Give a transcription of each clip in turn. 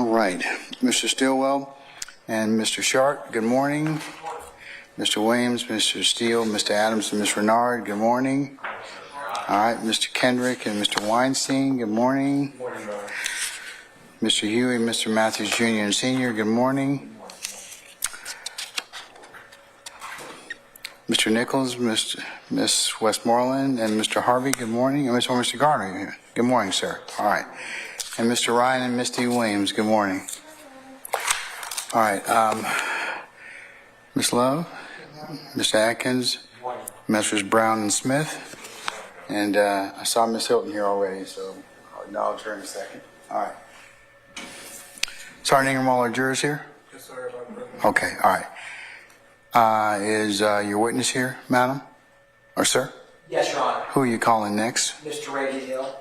All right, Mr. Stilwell and Mr. Sharp, good morning. Mr. Williams, Mr. Steele, Mr. Adams, and Ms. Renard, good morning. All right, Mr. Kendrick and Mr. Weinstein, good morning. Good morning, Your Honor. Mr. Huey, Mr. Matthews Jr. and Sr., good morning. Mr. Nichols, Ms. Westmoreland, and Mr. Harvey, good morning. And Mr. Gardner, good morning, sir. All right. And Mr. Ryan and Misty Williams, good morning. All right. Ms. Love, Mr. Atkins, Messrs. Brown and Smith, and I saw Ms. Hilton here already, so I'll acknowledge her in a second. All right. Sergeant Ingram, all our jurors here? Yes, sir. Okay, all right. Is your witness here, madam? Or sir? Yes, Your Honor. Who are you calling next? Mr. Reggie Hill.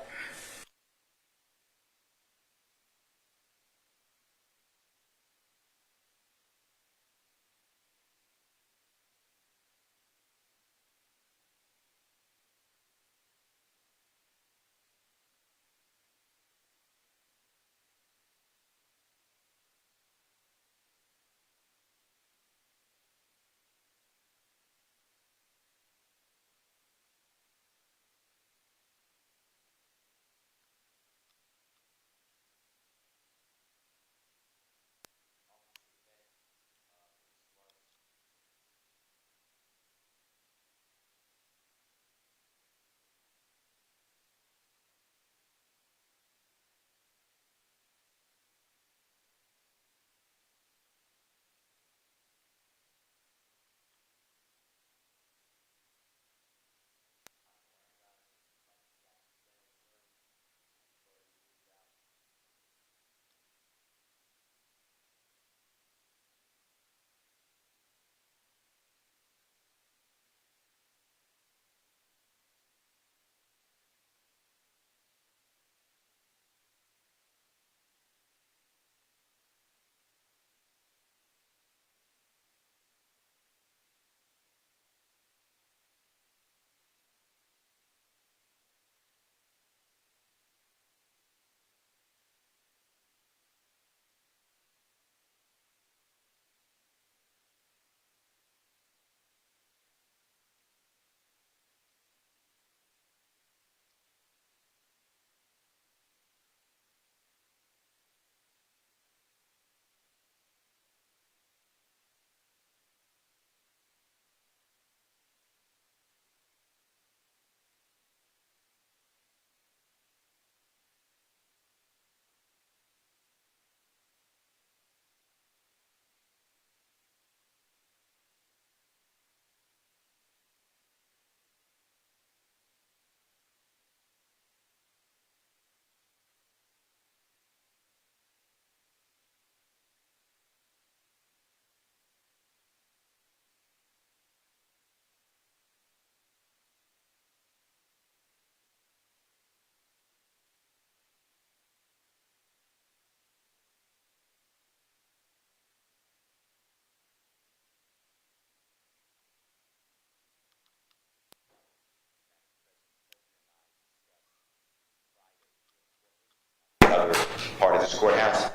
Other part of this courthouse.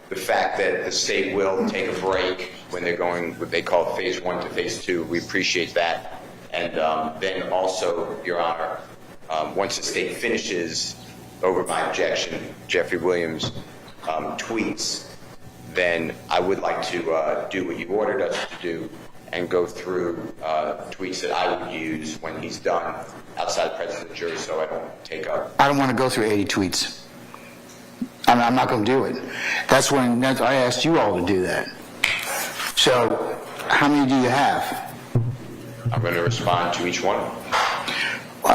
The fact that the state will take a break when they're going what they call phase 1 to phase 2, we appreciate that. And then also, Your Honor, once the state finishes over my objection, Jeffery Williams tweets, then I would like to do what you ordered us to do and go through tweets that I would use when he's done outside the presence of the jury, so I don't take up. I don't want to go through 80 tweets. I'm not going to do it. That's when I asked you all to do that. So, how many do you have? I'm going to respond to each one.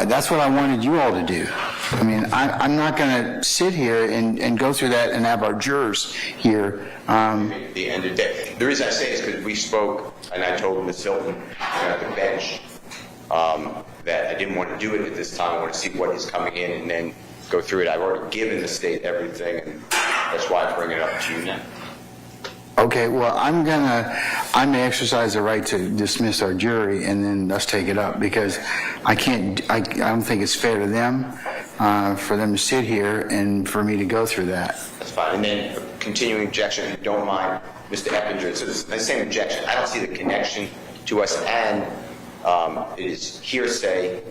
That's what I wanted you all to do. I mean, I'm not going to sit here and go through that and have our jurors here. At the end of the day, the reason I say is because we spoke, and I told Ms. Hilton at the bench that I didn't want to do it at this time. I want to see what is coming in and then go through it. I've already given the state everything, and that's why I bring it up to you now. Okay, well, I may exercise the right to dismiss our jury and then us take it up, because I don't think it's fair to them for them to sit here and for me to go through that. That's fine. And then continuing objection, if you don't mind, Mr. Eppinger. So the same objection. I don't see the connection to us, and it is hearsay,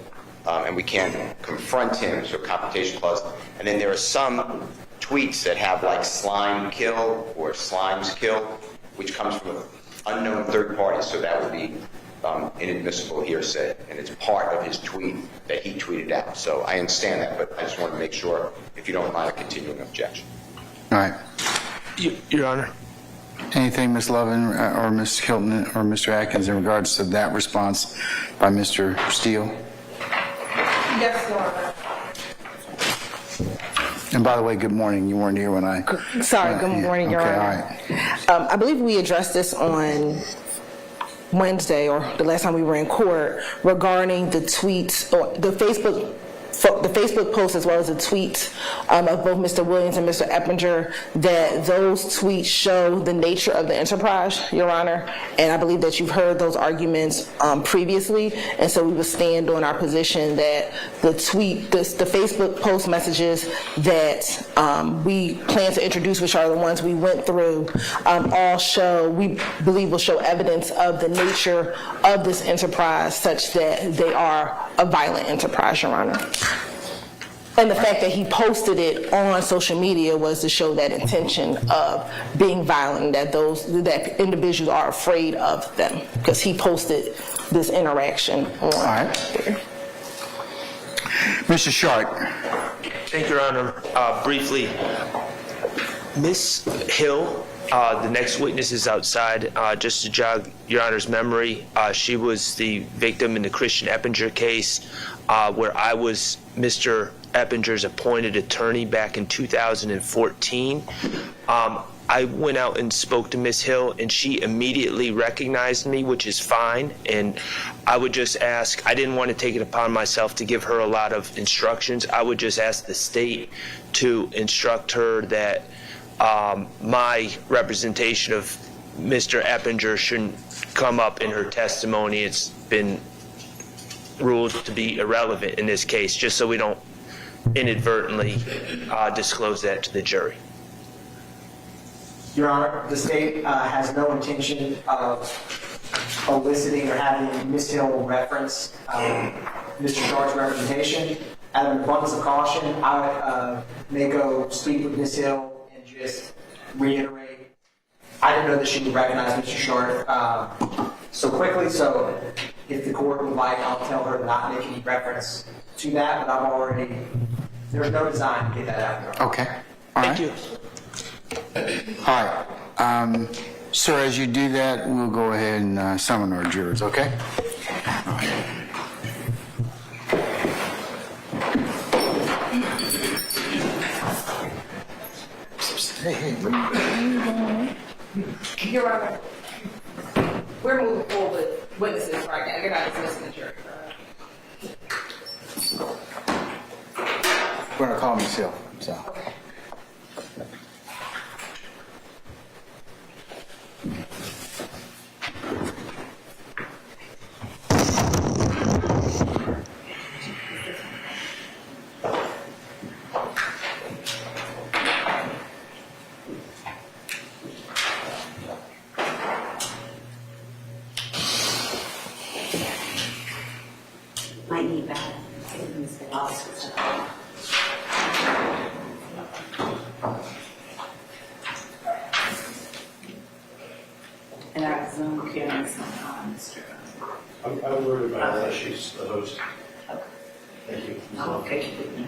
and we can't confront him, so confrontation clause. And then there are some tweets that have like slime kill or slimes kill, which comes from an unknown third party, so that would be inadmissible hearsay, and it's part of his tweet that he tweeted out. So I understand that, but I just want to make sure, if you don't mind, a continuing objection. All right. Your Honor. Anything, Ms. Lovin or Ms. Hilton or Mr. Atkins, in regards to that response by Mr. Steele? Yes, Your Honor. And by the way, good morning. You weren't here when I... Sorry, good morning, Your okay, Honor. all right. I believe we addressed this on Wednesday, or the last time we were in court, regarding the tweets, or the Facebook post, as well as the tweets of both Mr. Williams and Mr. Eppinger, that those tweets show the nature of the enterprise, Your Honor. And I believe that you've heard those arguments previously, and so we would stand on our position that the Facebook post messages that we plan to introduce, which are the ones we went through, all show, we believe will show evidence of the nature of this enterprise, such that they are a violent enterprise, Your Honor. And the fact that he posted it on social media was to show that intention of being violent, that individuals are afraid of them, because he posted this interaction on. All right. Mr. Sharp. Thank you, Your Honor. Briefly, Ms. Hill, the next witness is outside. Just to jog Your Honor's memory, she was the victim in the Christian Eppinger case, where I was Mr. Eppinger's appointed attorney back in 2014. I went out and spoke to Ms. Hill, and she immediately recognized me, which is fine. And I would just ask, I didn't want to take it upon myself to give her a lot of instructions. I would just ask the state to instruct her that my representation of Mr. Eppinger shouldn't come up in her testimony. It's been ruled to be irrelevant in this case, just so we don't inadvertently disclose that to the jury. Your Honor, the state has no intention of eliciting or having Ms. Hill reference Mr. Sharp's representation. Out of an abundance of caution, I may go speak with Ms. Hill and just reiterate. I didn't know that she would recognize Mr. Sharp so quickly, so if the court would like, I'll tell her to not make any reference to that, but there's no design to get that out there. Okay. All right. Thank you. All right. Sir, as you do that, we'll go ahead and summon our jurors, okay? All right. Hey, Your Honor, we're moving forward with witnesses right now. You're not dismissing the jury. we're going to call Ms. Hill. So. Might need that. And our Zoom hearings on Mr. I'm worried about that. She's the host. Thank you. I'll take it with me.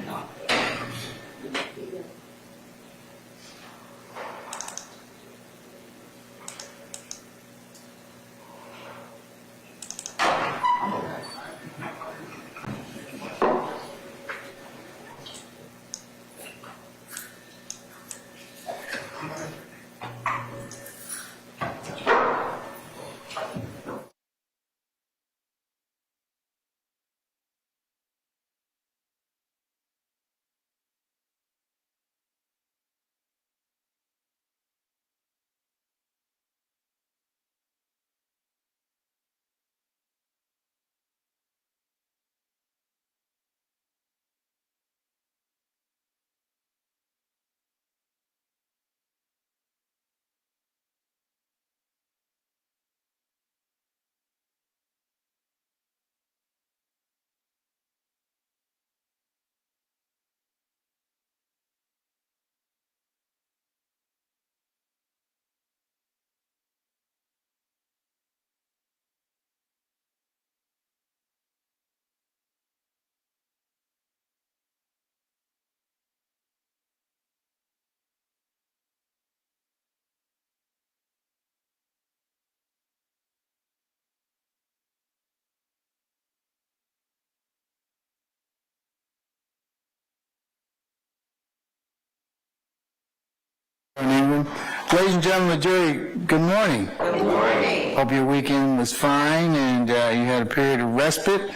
Ladies and gentlemen, jury, good morning. Good morning. Hope your weekend was fine and you had a period of respite.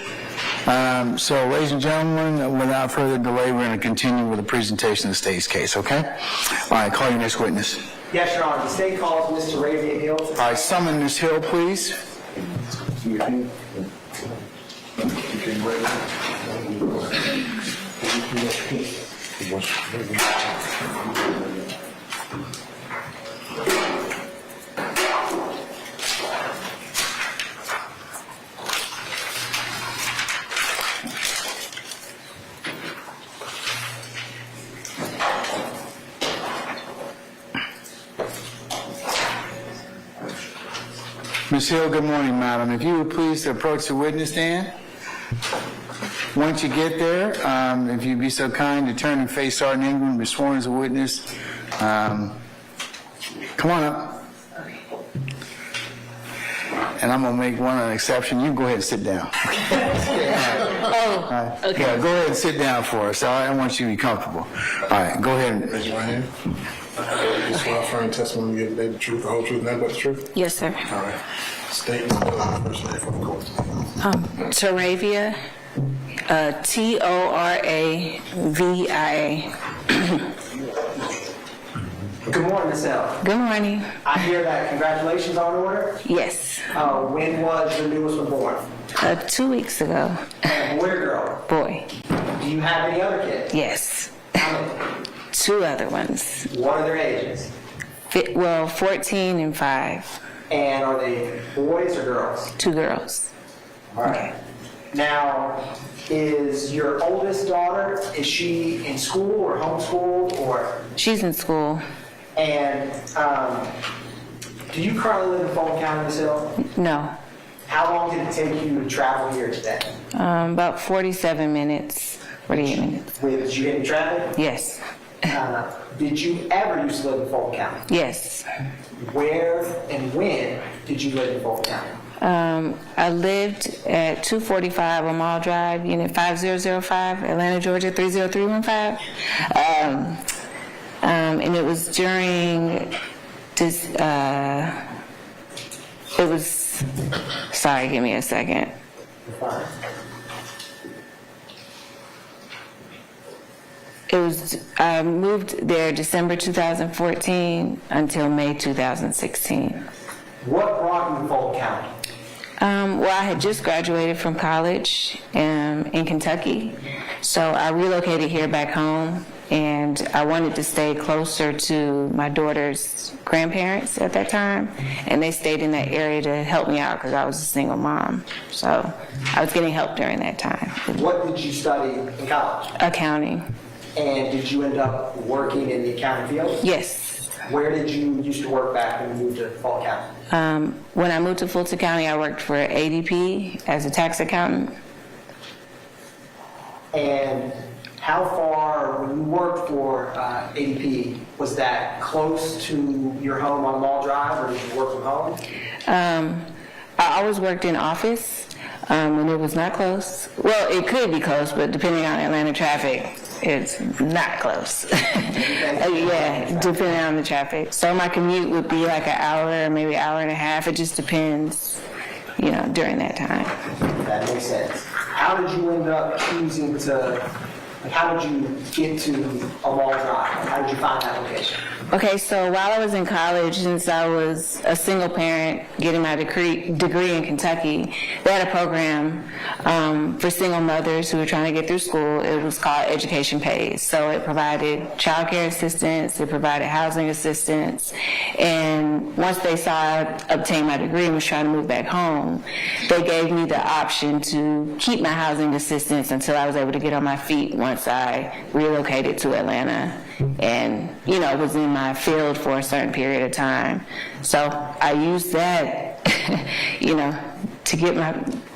So, ladies and gentlemen, without further delay, we're going to continue with the presentation of the state's case, okay? All right, call your next witness. Yes, Your Honor. The state calls Mr. Ravia Hill. All right, summon Ms. Hill, please. Ms. Hill, good morning, madam. If you would please approach the witness stand. Once you get there, if you'd be so kind to turn and face Sergeant Ingram, be sworn as a witness. Come on up. And I'm going to make one exception. You can go ahead and sit down. Oh, okay. Yeah, go ahead and sit down for us. I want you to be comfortable. All right, go ahead. Raise your right hand. You swear affirm testimony you give the truth, the whole truth, and nothing but the truth? Yes, sir. All right. State and spell your first name for the court. Toravia, Toravia. Good morning, Ms. Hill. Good morning. I hear that congratulations are in order. Yes. When was your newest one born? 2 weeks ago. Boy or girl? Boy. Do you have any other kids? Yes. How many? 2 other ones. What are their ages? 14 and 5. And are they boys or girls? 2 girls. All right. Now, is your oldest daughter, is she in school or homeschooled or? She's in school. And do you currently live in Fulton County, Ms. Hill? No. How long did it take you to travel here today? About 47 minutes. 48 minutes. Did you hit any traffic? Yes. Did you ever used to live in Fulton County? Yes. Where and when did you live in Fulton County? I lived at 245 Amal Drive, Unit 5005, Atlanta, Georgia 30315. And it was during this, sorry, give me a second. Fine. I moved there December 2014 until May 2016. What brought you to Fulton County? Well, I had just graduated from college in Kentucky, so I relocated here back home, and I wanted to stay closer to my daughter's grandparents at that time, and they stayed in that area to help me out because I was a single mom. So I was getting help during that time. What did you study in college? Accounting. And did you end up working in the accounting field? Yes. Where did you used to work back when you moved to Fulton County? When I moved to Fulton County, I worked for ADP as a tax accountant. And how far, when you worked for ADP, was that close to your home on Mall Drive, or did you work from home? I always worked in office, and it was not close. Well, it could be close, but depending on Atlanta traffic, it's not close. Yeah, depending on the traffic. So my commute would be like an hour, maybe an hour and a half. It just depends, during that time. That makes sense. How did you end up choosing to, how did you get to Mall Drive? How did you find that location? Okay, so while I was in college, since I was a single parent getting my degree in Kentucky, they had a program for single mothers who were trying to get through school. It was called Education Pays. So it provided child care assistance, it provided housing assistance, and once they saw I obtained my degree and was trying to move back home, they gave me the option to keep my housing assistance until I was able to get on my feet once I relocated to Atlanta and, was in my field for a certain period of time. So I used that, to get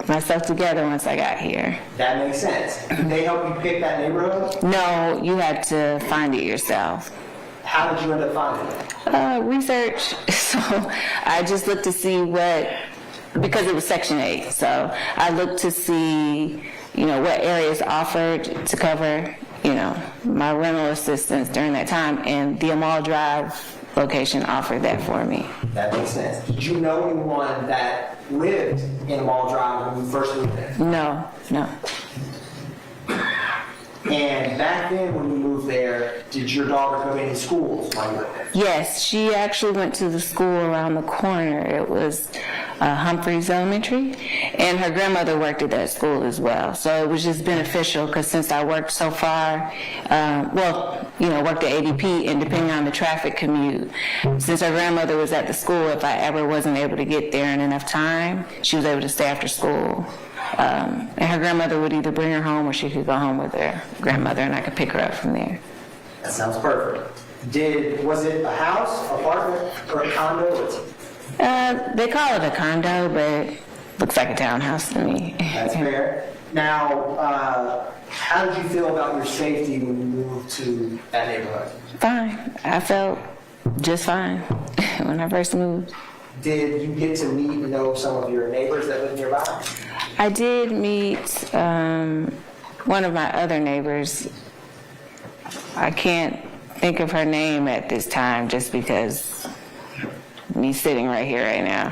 myself together once I got here. That makes sense. Did they help you pick that neighborhood? No, you had to find it yourself. How did you end up finding it? Research. So I just looked to see because it was Section 8, so I looked to see, what areas offered to cover my rental assistance during that time, and the Amal Drive location offered that for me. That makes sense. Did you know anyone that lived in Amal Drive when you first moved there? No. And back then when you moved there, did your daughter go to any schools while you lived there? Yes, she actually went to the school around the corner. It was Humphreys Elementary, and her grandmother worked at that school as well. So it was just beneficial because since I worked so far, worked at ADP, and depending on the traffic commute, since her grandmother was at the school, if I ever wasn't able to get there in enough time, she was able to stay after school. And her grandmother would either bring her home or she could go home with her grandmother, and I could pick her up from there. That sounds perfect. Was it a house, apartment, or a condo? They call it a condo, but looks like a townhouse to me. That's fair. Now, how did you feel about your safety when you moved to that neighborhood? Fine. I felt just fine when I first moved. Did you get to meet and know some of your neighbors that live nearby? I did meet one of my other neighbors. I can't think of her name at this time just because me sitting right here right now.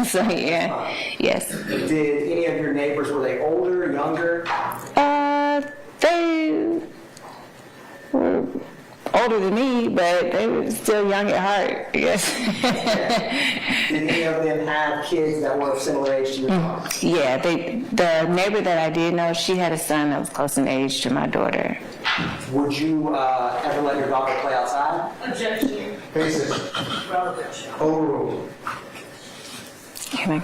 So yeah, yes. Did any of your neighbors, were they older, younger? They were older than me, but they were still young at heart, I guess. Did any of them have kids that were of similar age to your daughter? Yeah, the neighbor that I did know, she had a son that was close in age to my daughter. Would you ever let your daughter play outside? Objection. Overruled. Can I?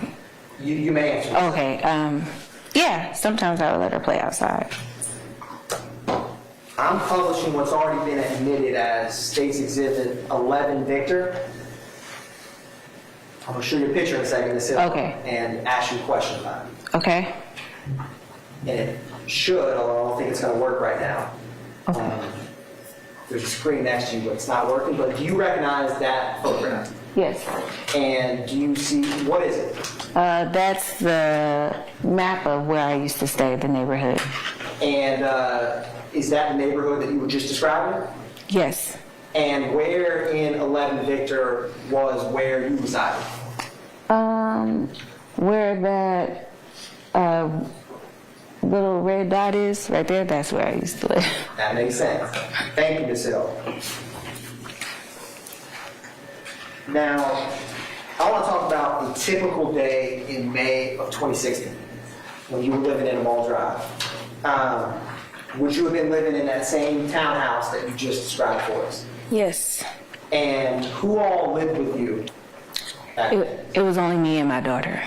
You may answer. Okay. Yeah, sometimes I would let her play outside. I'm publishing what's already been admitted as State's Exhibit 11 Victor. I'm going to show you a picture in a second, Ms. Hill, Okay. and ask you a question about it. Okay. And it should, although I don't think it's going to work right now. There's a screen next to you, but it's not working. But do you recognize that photograph? Yes. And do you see, what is it? That's the map of where I used to stay, the neighborhood. And is that the neighborhood that you were just describing? Yes. And where in 11 Victor was where you resided? Where that little red dot is, right there, that's where I used to live. That makes sense. Thank you, Ms. Hill. Now, I want to talk about a typical day in May of 2016 when you were living in Amal Drive. Would you have been living in that same townhouse that you just described for us? Yes. And who all lived with you back then? It was only me and my daughter.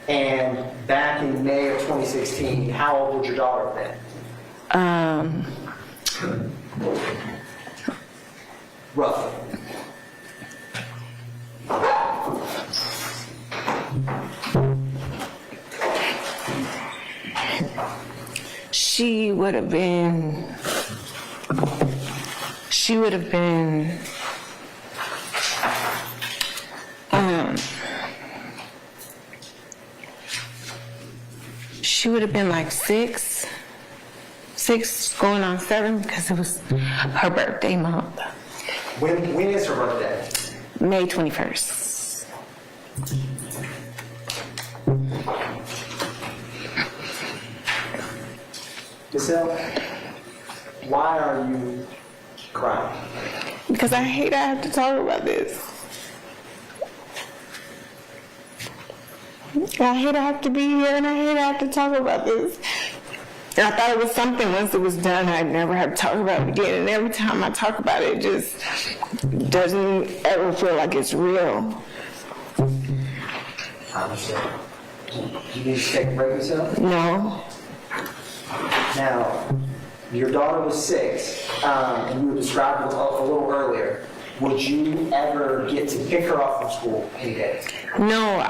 And back in May of 2016, how old would your daughter have been? Roughly. She would have been like 6 going on 7 because it was her birthday month. When is her birthday? May 21st. Ms. Hill, why are you crying? Because I hate I have to talk about this. I hate I have to be here, and I hate I have to talk about this. And I thought it was something once it was done, I'd never have to talk about it again. And every time I talk about it, it just doesn't ever feel like it's real. I understand. You need to take a break, Ms. Hill? No. Now, your daughter was 6, and you described it a little earlier. Would you ever get to pick her up from school any day? No,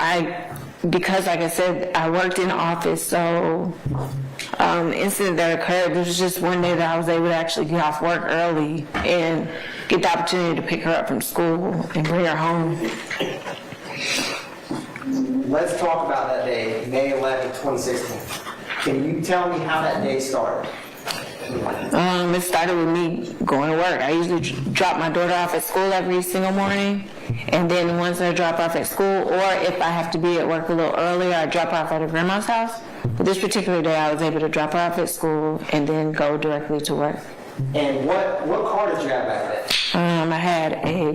because like I said, I worked in the office, so the incident that occurred, there was just one day that I was able to actually get off work early and get the opportunity to pick her up from school and bring her home. Let's talk about that day, May 11, 2016. Can you tell me how that day started? that? It started with me going to work. I usually drop my daughter off at school every single morning, and then once I drop off at school, or if I have to be at work a little earlier, I drop off at her grandma's house. But this particular day, I was able to drop her off at school and then go directly to work. And what car did you have back then? I had a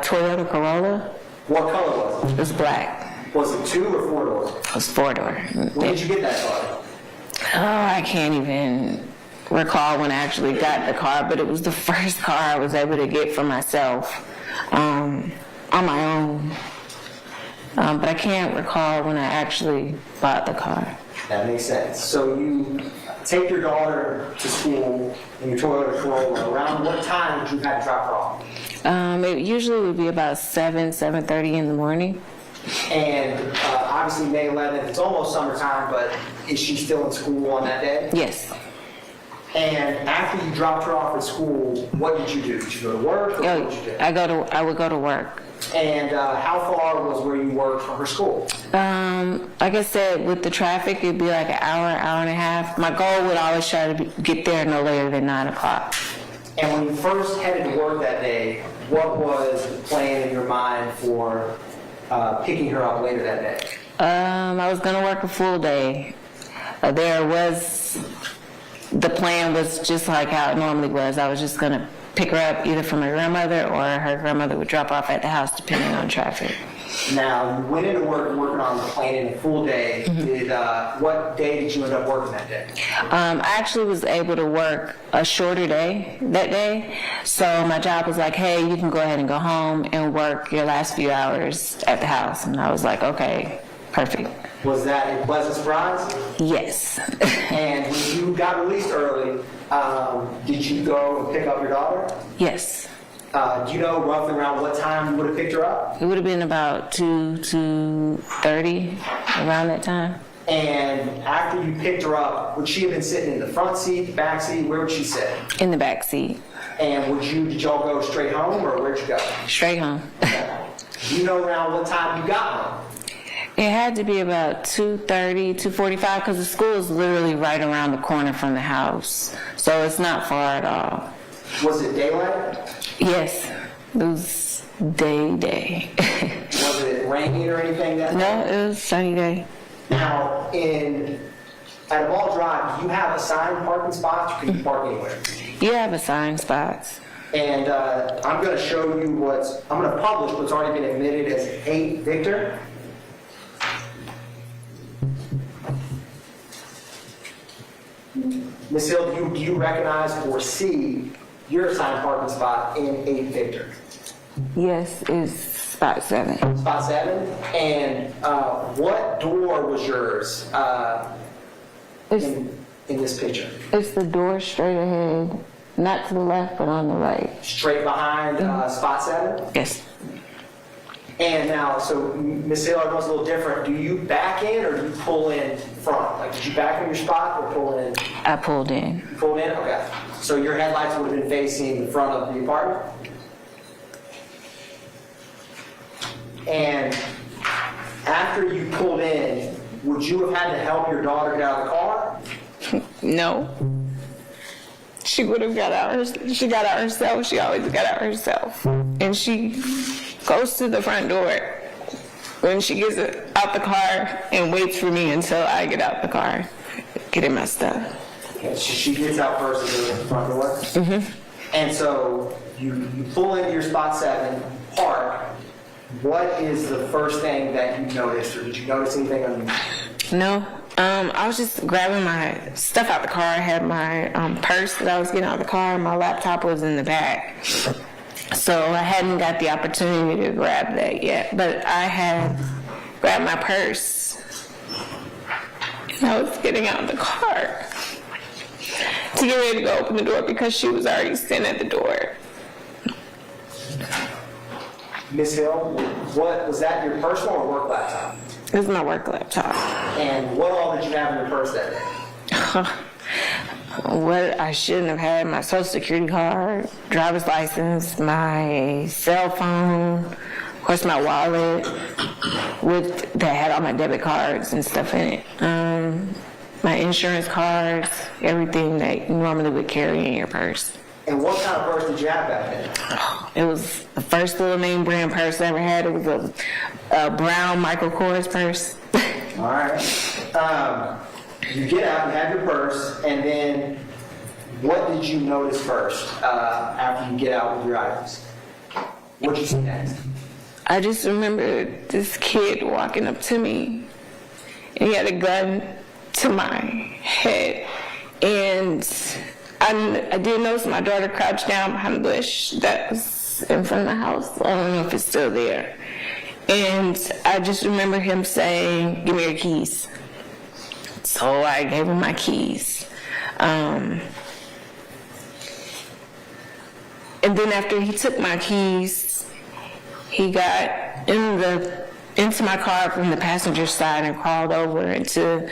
Toyota Corolla. What color was It was black. it? Was it 2 or 4 doors? It was 4-door. When did you get that car? Oh, I can't even recall when I actually got the car, but it was the first car I was able to get for myself on my own. But I can't recall when I actually bought the car. That makes sense. So you take your daughter to school in your Toyota Corolla. Around what time did you have to drop her off? It usually would be about 7:30 in the morning. And obviously May 11th, it's almost summertime, but is she still in school on that day? Yes. And after you dropped her off at school, what did you do? Did you go to work or what did you do? I would go to work. And how far was where you worked from her school? Like I said, with the traffic, it'd be like an hour and a half. My goal would always try to get there no later than 9 o'clock. And when you first headed to work that day, what was the plan in your mind for picking her up later that day? I was going to work a full day. The plan was just like how it normally was. I was just going to pick her up either from her grandmother or her grandmother would drop off at the house depending on traffic. Now, you went into work working on planning a full day. What day did you end up working that day? I actually was able to work a shorter day that day. So my job was like, hey, you can go ahead and go home and work your last few hours at the house. And I was like, okay, perfect. Was that a pleasant surprise? Yes. And when you got released early, did you go and pick up your daughter? Yes. Do you know roughly around what time you would have picked her up? It would have been about 2:30 around that time. And after you picked her up, would she have been sitting in the front seat, the back seat? Where would she sit? In the back seat. And did y'all go straight home or where'd you go? Straight home. Do you know around what time you got home? It had to be about 2:30, 2:45 because the school is literally right around the corner from the house. So it's not far at all. Was it daylight? Yes. It was day. Was it raining or anything that No, day? it was a sunny day. Now, at Ball Drive, do you have assigned parking spots or can you park anywhere? You have assigned spots. And I'm going to show you I'm going to publish what's already been admitted as 8 Victor. Ms. Hill, do you recognize or see your assigned parking spot in 8 Victor? Yes, it's spot 7. Spot 7? And what door was yours in this picture? It's the door straight ahead, not to the left, but on the right. Straight behind spot 7? Yes. And now, so Ms. Hill, I know it's a little different. Do you back in or do you pull in front? Like, did you back in your spot or pull in? I pulled in. You pulled in? Okay. So your headlights would have been facing the front of the apartment? And after you pulled in, would you have had to help your daughter get out of the car? No. She would have got out. She got out herself. She always got out herself. And she goes to the front door when she gets out the car and waits for me until I get out the car, getting my stuff. Okay, she gets out first and goes to the front door? Mm-hmm. And so you pull into your spot 7, park. What is the first thing that you noticed, or did you notice anything unusual? No. I was just grabbing my stuff out the car. I had my purse that I was getting out of the car. My laptop was in the back. So I hadn't got the opportunity to grab that yet. But I had grabbed my purse. And I was getting out of the car to get ready to go open the door because she was already sitting at the door. Ms. Hill, what was that, your personal or work laptop? It was my work laptop. And what all did you have in your purse that day? What I shouldn't have had: my social security card, driver's license, my cell phone, of course my wallet that had all my debit cards and stuff in it. my insurance cards, everything that you normally would carry in your purse. And what kind of purse did you have back then? It was the first little name brand purse I ever had. It was a brown Michael Kors purse. All right. You get out, you have your purse, and then what did you notice first after you get out with your items? What did you see next? I just remember this kid walking up to me, and he had a gun to my head. And I did notice my daughter crouched down behind the bush that was in front of the house. I don't know if it's still there. And I just remember him saying, "Give me your keys." So I gave him my keys. And then after he took my keys, he got into my car from the passenger side and crawled over into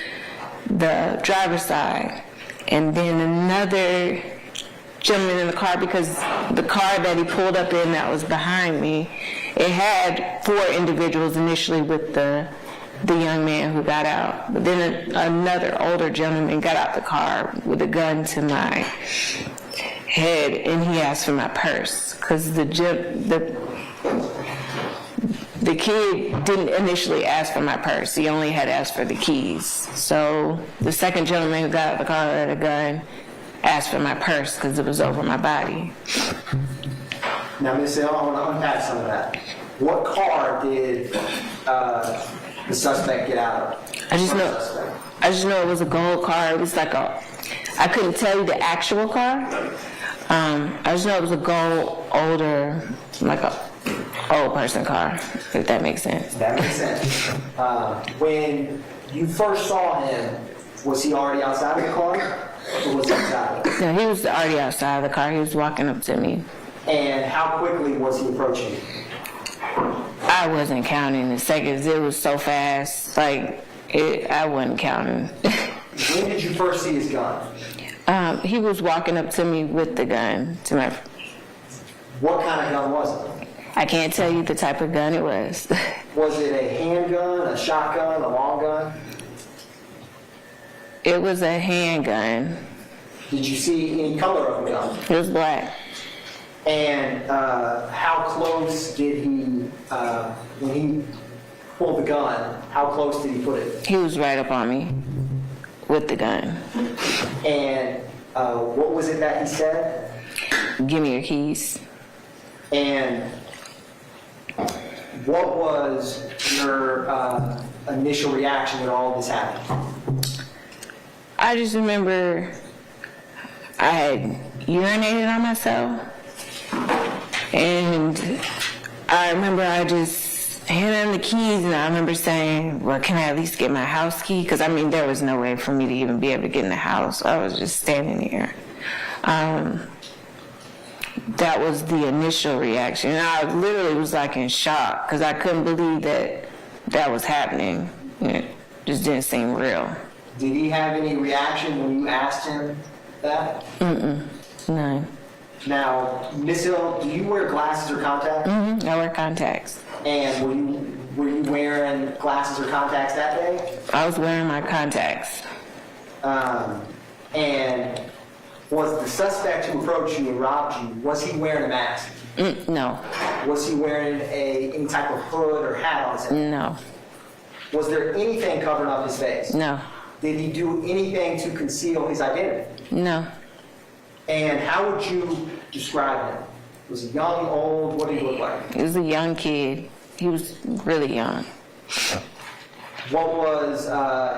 the driver's side. And then another gentleman in the car, because the car that he pulled up in that was behind me, it had 4 individuals initially with the young man who got out. But then another older gentleman got out the car with a gun to my head, and he asked for my purse because the kid didn't initially ask for my purse. He only had asked for the keys. So the second gentleman who got out of the car with a gun asked for my purse because it was over my body. Now, Ms. Hill, I want to unpack some of that. What car did the suspect get out of? I just know it was a gold car. It was like I couldn't tell you the actual car. I just know it was a gold, older, like a old person car, if that makes sense. That makes sense. When you first saw him, was he already outside of the car, or was he inside? No, he was already outside of the car. He was walking up to me. And how quickly was he approaching you? I wasn't counting the seconds. It was so fast. I wasn't counting. When did you first see his gun? He was walking up to me with the gun to my. What kind of gun was it? I can't tell you the type of gun it was. Was it a handgun, a shotgun, a long gun? It was a handgun. Did you see any color of the gun? It was black. And how close did he, when he pulled the gun, how close did he put it? He was right up on me with the gun. And what was it that he said? Give me your keys. And what was your initial reaction when all of this happened? I just remember I had urinated on myself. And I remember I just handed him the keys, and I remember saying, well, can I at least get my house key? Because, there was no way for me to even be able to get in the house. I was just standing here. That was the initial reaction. And I literally was in shock because I couldn't believe that was happening. It just didn't seem real. Did he have any reaction when you asked him that? None. Now, Ms. Hill, do you wear glasses or contacts? I wear contacts. And were you wearing glasses or contacts that day? I was wearing my contacts. And was the suspect who approached you and robbed you, was he wearing a mask? No. Was he wearing any type of hood or hat on his head? No. Was there anything covering up his face? No. Did he do anything to conceal his identity? No. And how would you describe him? Was he young, old? What did he look like? He was a young kid. He was really young. What was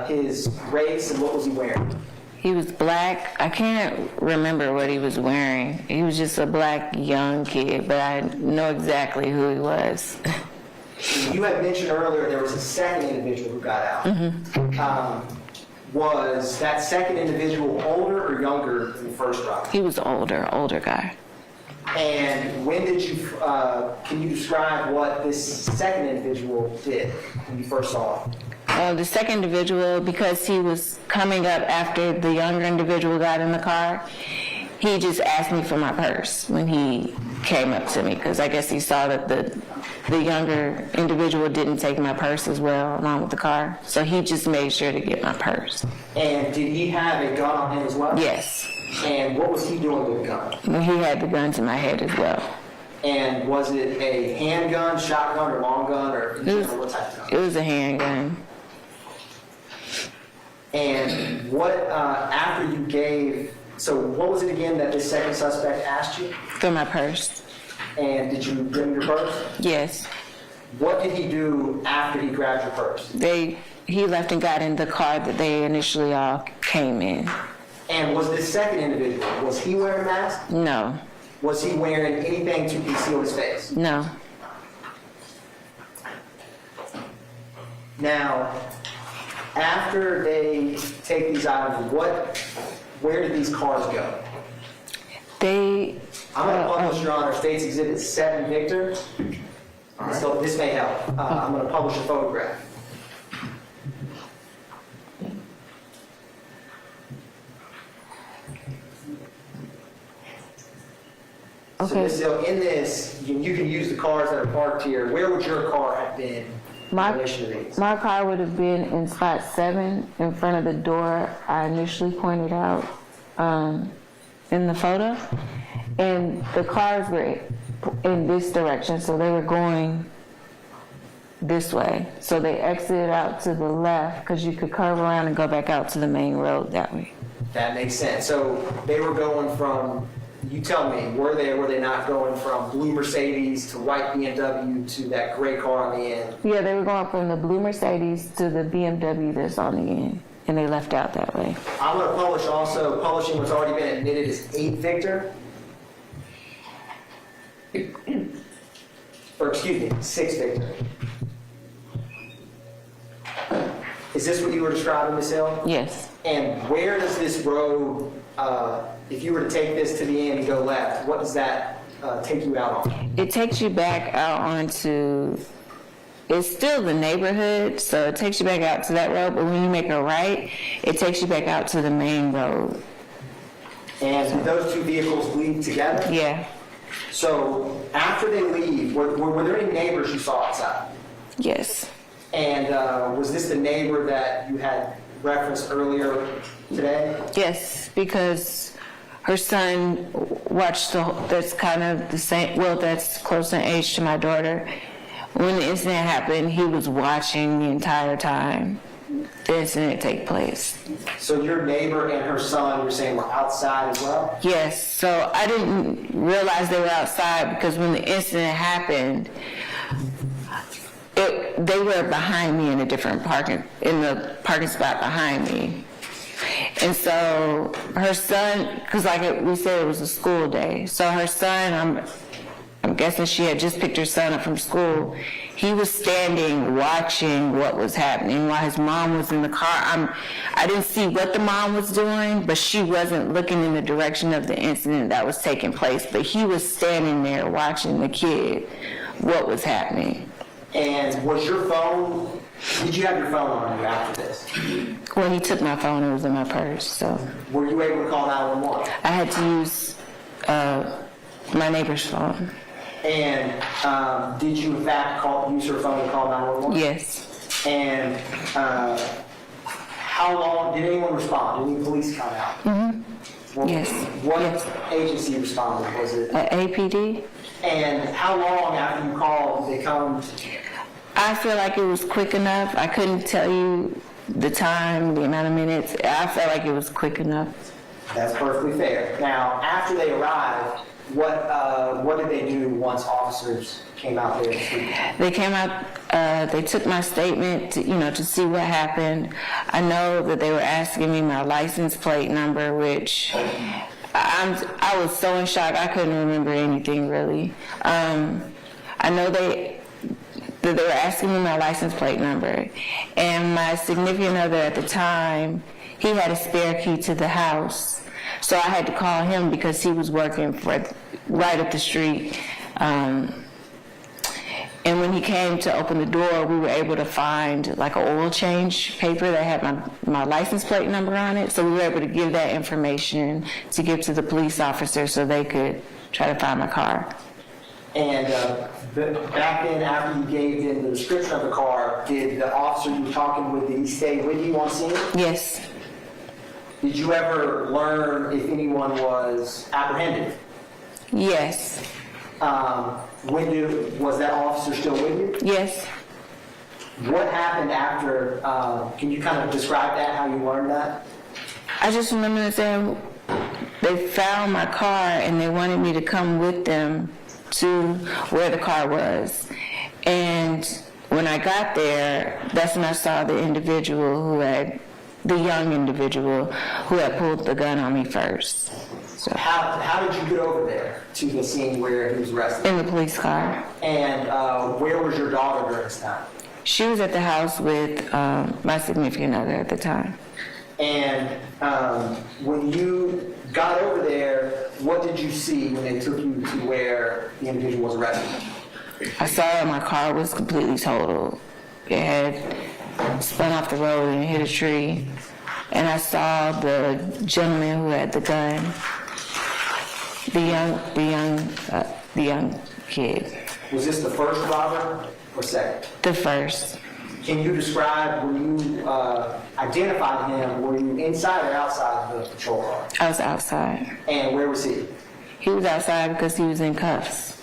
his race and what was he wearing? He was black. I can't remember what he was wearing. He was just a black young kid, but I know exactly who he was. You had mentioned earlier there was a second individual who got out. Was that second individual older or younger than the first robber? He was older guy. And when did you, can you describe what this second individual did when you first saw him? The second individual, because he was coming up after the younger individual got in the car, He just asked me for my purse when he came up to me, because I guess he saw that the younger individual didn't take my purse as well along with the car. So he just made sure to get my purse. And did he have a gun on him as well? Yes. And what was he doing with the gun? He had the gun to my head as well. And was it a handgun, shotgun, or long gun, or in general, what type of gun? It was a handgun. And what, after you gave, so what was it again that this second suspect asked you? For my purse. And did you give him your purse? Yes. What did he do after he grabbed your purse? He left and got in the car that they initially all came in. And was this second individual, was he wearing a mask? No. Was he wearing anything to conceal his face? No. Now, after they take these items, where did these cars go? I'm going to publish, Your Honor, State's Exhibit 7, Victor. So this may help. I'm going to publish a photograph. Okay. So in this, you can use the cars that are parked here. Where would your car have been in relation to these? My car would have been in spot 7 in front of the door I initially pointed out in the photo. And the cars were in this direction, so they were going this way. So they exited out to the left because you could curve around and go back out to the main road that way. That makes sense. So they were going from, you tell me, were they not going from blue Mercedes to white BMW to that gray car on the end? Yeah, they were going from the blue Mercedes to the BMW that's on the end, and they left out that way. I'm going to publish also, publishing what's already been admitted as 8 Victor. Or excuse me, 6 Victor. Is this what you were describing, Ms. Hill? Yes. And where does this road, if you were to take this to the end and go left, what does that take you out on? It takes you back out onto, it's still the neighborhood, so it takes you back out to that road, but when you make a right, it takes you back out to the main road. And did those two vehicles leave together? Yeah. So after they leave, were there any neighbors you saw outside? Yes. And was this the neighbor that you had referenced earlier today? Yes, because her son watched that's kind of the same, well, that's close in age to my daughter. When the incident happened, he was watching the entire time the incident take place. So your neighbor and her son, you're saying, were outside as well? Yes, so I didn't realize they were outside because when the incident happened, they were behind me in a different parking spot behind me. And so her son, because like we said, it was a school day. So her son, I'm guessing she had just picked her son up from school. He was standing watching what was happening while his mom was in the car. I didn't see what the mom was doing, but she wasn't looking in the direction of the incident that was taking place. But he was standing there watching the kid, what was happening. And was your phone, did you have your phone on you after this? When he took my phone, it was in my purse, so. Were you able to call 911? I had to use my neighbor's phone. And did you in fact use her phone to call 911? Yes. And how long, did anyone respond? Did any police come out? Mm-hmm. Yes. What Yes. agency responded? Was it? APD. And how long after you called did they come? I feel like it was quick enough. I couldn't tell you the time, the amount of minutes. I felt like it was quick enough. That's perfectly fair. Now, after they arrived, what did they do once officers came out there to see? They came out, they took my statement to see what happened. I know that they were asking me my license plate number, which I was so in shock I couldn't remember anything really. I know that they were asking me my license plate number, and my significant other at the time, he had a spare key to the house, so I had to call him because he was working right up the street. And when he came to open the door, we were able to find like an oil change paper that had my license plate number on it. So we were able to give that information to give to the police officer so they could try to find my car. And back then, after you gave them the description of the car, did the officer you were talking with, did he stay with you on scene? Yes. Did you ever learn if anyone was apprehended? Yes. Was that officer still with you? Yes. What happened after, can you kind of describe that, how you learned that? I just remember that they found my car and they wanted me to come with them to where the car was. And when I got there, that's when I saw the young individual who had pulled the gun on me first. So, How did you get over there to the scene where he was arrested? in the police car. And where was your daughter during this time? She was at the house with my significant other at the time. And when you got over there, what did you see when they took you to where the individual was arrested? I saw that my car was completely totaled. It had spun off the road and hit a tree. And I saw the gentleman who had the gun, the young kid. Was this the first robber or second? The first. Can you describe when you identified him, were you inside or outside of the patrol car? I was outside. And where was he? He was outside because he was in cuffs.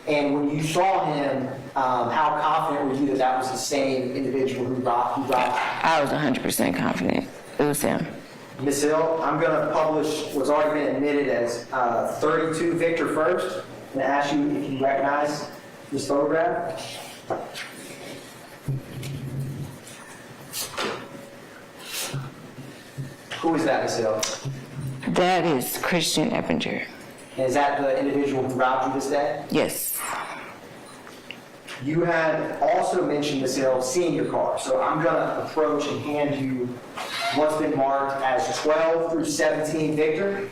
And when you saw him, how confident were you that that was the same individual who robbed? I was 100% confident it was him. Ms. Hill, I'm going to publish what's already been admitted as 32 Victor first, and ask you if you recognize this photograph. Who is that, Ms. Hill? That is Christian Eppinger. And is that the individual who robbed you this day? Yes. You had also mentioned, Ms. Hill, seeing your car. So I'm going to approach and hand you what's been marked as 12 through 17 Victor.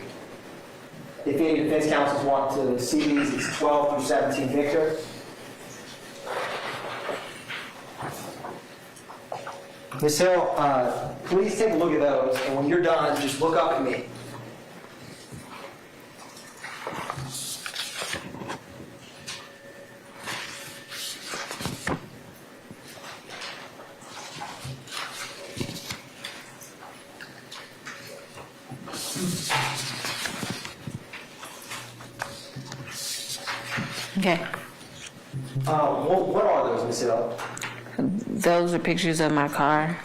If any defense counsels want to see these, it's 12 through 17 Victor. Ms. Hill, please take a look at those, and when you're done, just look up at me. Okay. What are those, Ms. Hill? Those are pictures of my car.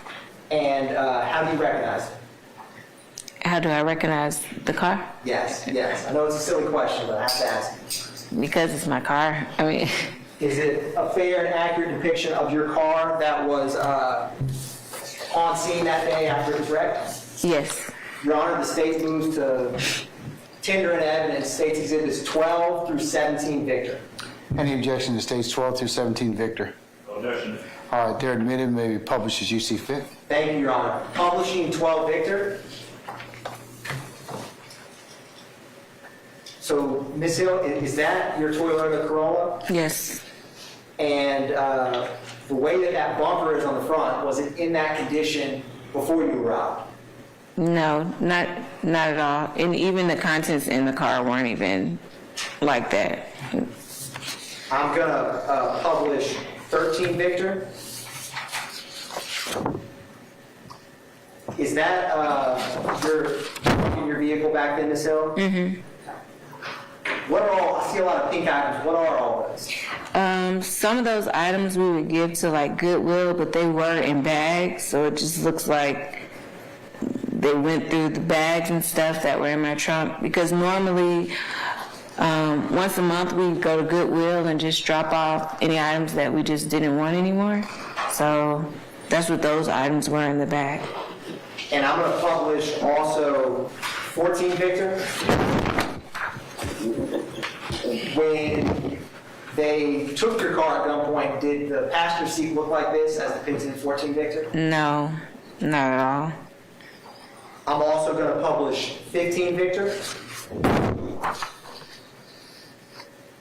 And how do you recognize it? How do I recognize the car? Yes. I know it's a silly question, but I have to ask. Because it's my car. I mean, Is it a fair and accurate depiction of your car that was on scene that day after it was wrecked? yes. Your Honor, the state moves to tender in evidence states exhibits 12 through 17 Victor. Any objection to states 12 through 17 Victor? Objection. All right, they're admitted, may be published as you see fit. Thank you, Your Honor. Publishing 12 Victor. So, Ms. Hill, is that your Toyota Corolla? Yes. And the way that bumper is on the front, was it in that condition before you arrived? No, not at all. And even the contents in the car weren't even like that. I'm going to publish 13 Victor. Is that your vehicle back then, Ms. Hill? Mm-hmm. What are all, I see a lot of pink items. What are all those? Some of those items we would give to like Goodwill, but they were in bags, so it just looks like they went through the bags and stuff that were in my trunk. Because normally, once a month we go to Goodwill and just drop off any items that we just didn't want anymore. So that's what those items were in the bag. And I'm going to publish also 14 Victor. When they took your car at gunpoint, did the passenger seat look like this as depicted in 14 Victor? No, not at all. I'm also going to publish 15 Victor.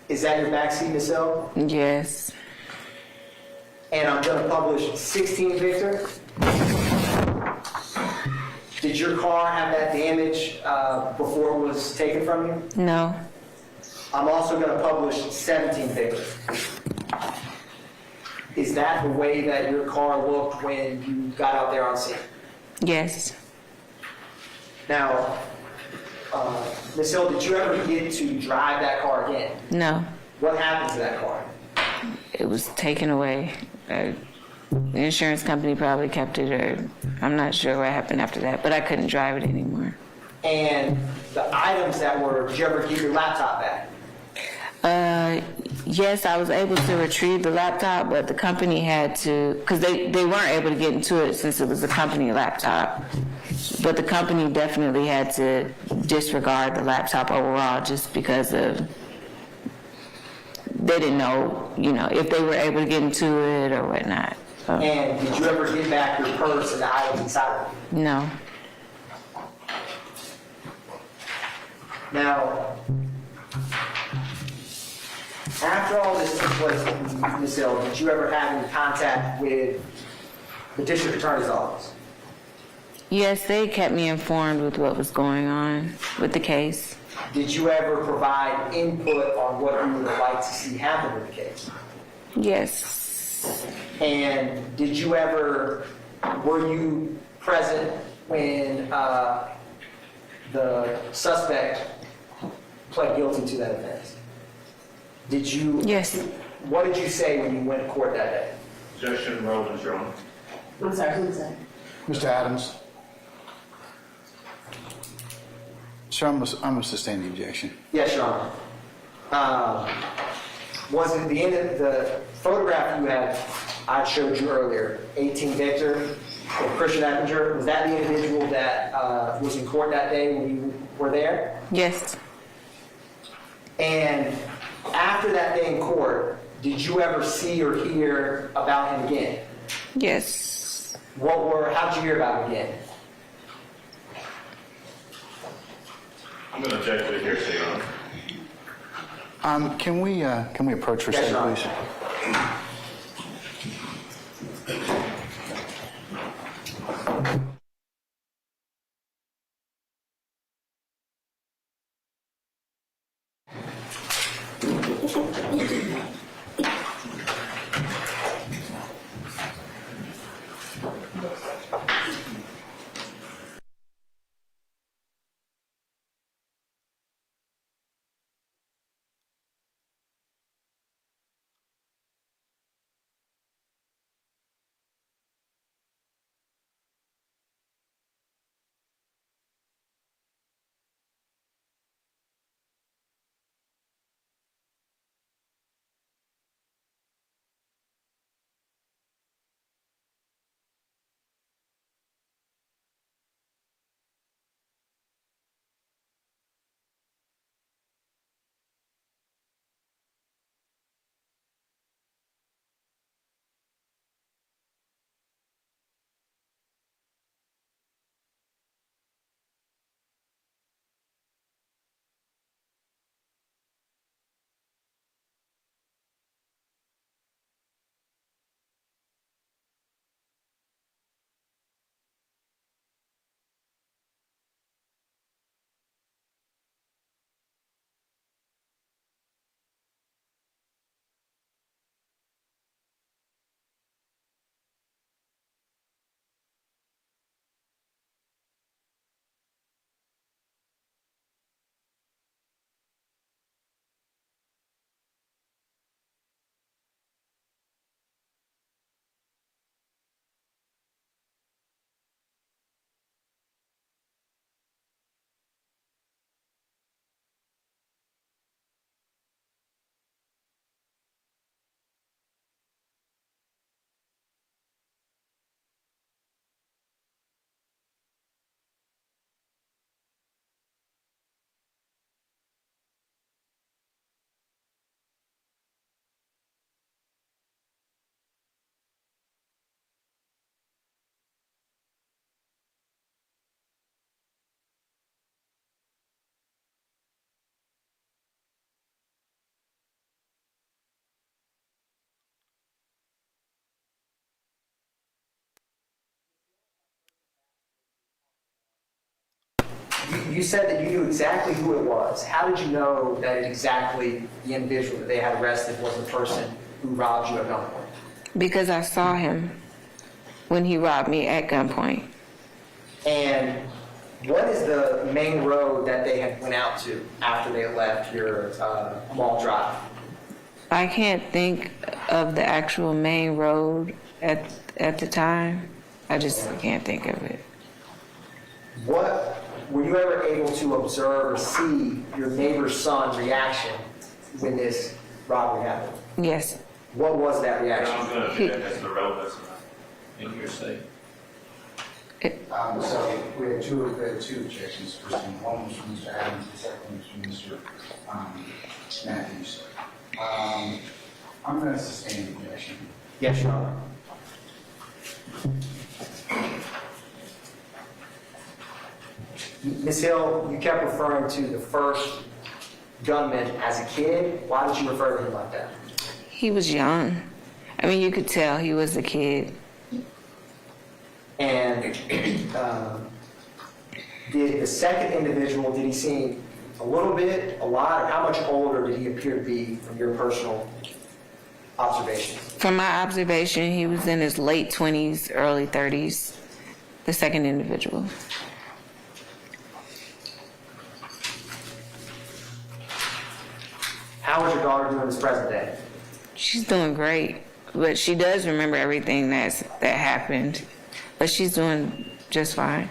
Is that your back seat, Ms. Hill? Yes. And I'm going to publish 16 Victor. Did your car have that damage before it was taken from you? No. I'm also going to publish 17 Victor. Is that the way that your car looked when you got out there on scene? Yes. Now, Ms. Hill, did you ever get to drive that car again? No. What happened to that car? It was taken away. The insurance company probably kept it, or I'm not sure what happened after that, but I couldn't drive it anymore. And the items that were, did you ever get your laptop back? Yes, I was able to retrieve the laptop, but the company had to, because they weren't able to get into it since it was a company laptop. But the company definitely had to disregard the laptop overall just because of, they didn't know, if they were able to get into it or whatnot. So, And did you ever get back your purse and the items inside of it? no. Now, after all this took place, Ms. Hill, did you ever have any contact with the district attorney's office? Yes, they kept me informed with what was going on with the case. Did you ever provide input on what you would like to see happen with the case? Yes. And did you ever, were you present when the suspect pled guilty to that offense? Did you? Yes. What did you say when you went to court that day? Objection, relevance, Your Honor. I'm sorry, who was that? Mr. Adams? Sir, I'm going to sustain the objection. Yes, Your Honor. Was it the end of the photograph you had, I showed you earlier, 18 Victor or Christian Eppinger, was that the individual that was in court that day when you were there? Yes. And after that day in court, did you ever see or hear about him again? Yes. How'd you hear about him again? I'm going to object to the hearsay, Your Honor. Can we approach her Yes, state, Your Honor. please? You said that you knew exactly who it was. How did you know that exactly the individual that they had arrested was the person who robbed you at gunpoint? Because I saw him when he robbed me at gunpoint. And what is the main road that they had went out to after they left your mall drive? I can't think of the actual main road at the time. I just can't think of it. What were you ever able to observe or see your neighbor's son's reaction when this robbery happened? Yes. What was that reaction? I'm going to object as to relevance in your state. So we had two objections. First one was from Mr. Adams, the second was from Mr. Matthews. I'm going to sustain the objection. Yes, Your Honor. Ms. Hill, you kept referring to the first gunman as a kid. Why did you refer to him like that? He was young. I mean, you could tell he was a kid. And did the second individual, did he seem a little bit, a lot, or how much older did he appear to be from your personal observations? From my observation, he was in his late 20s, early 30s, the second individual. How is your daughter doing this present day? She's doing great, but she does remember everything that happened. But she's doing just fine.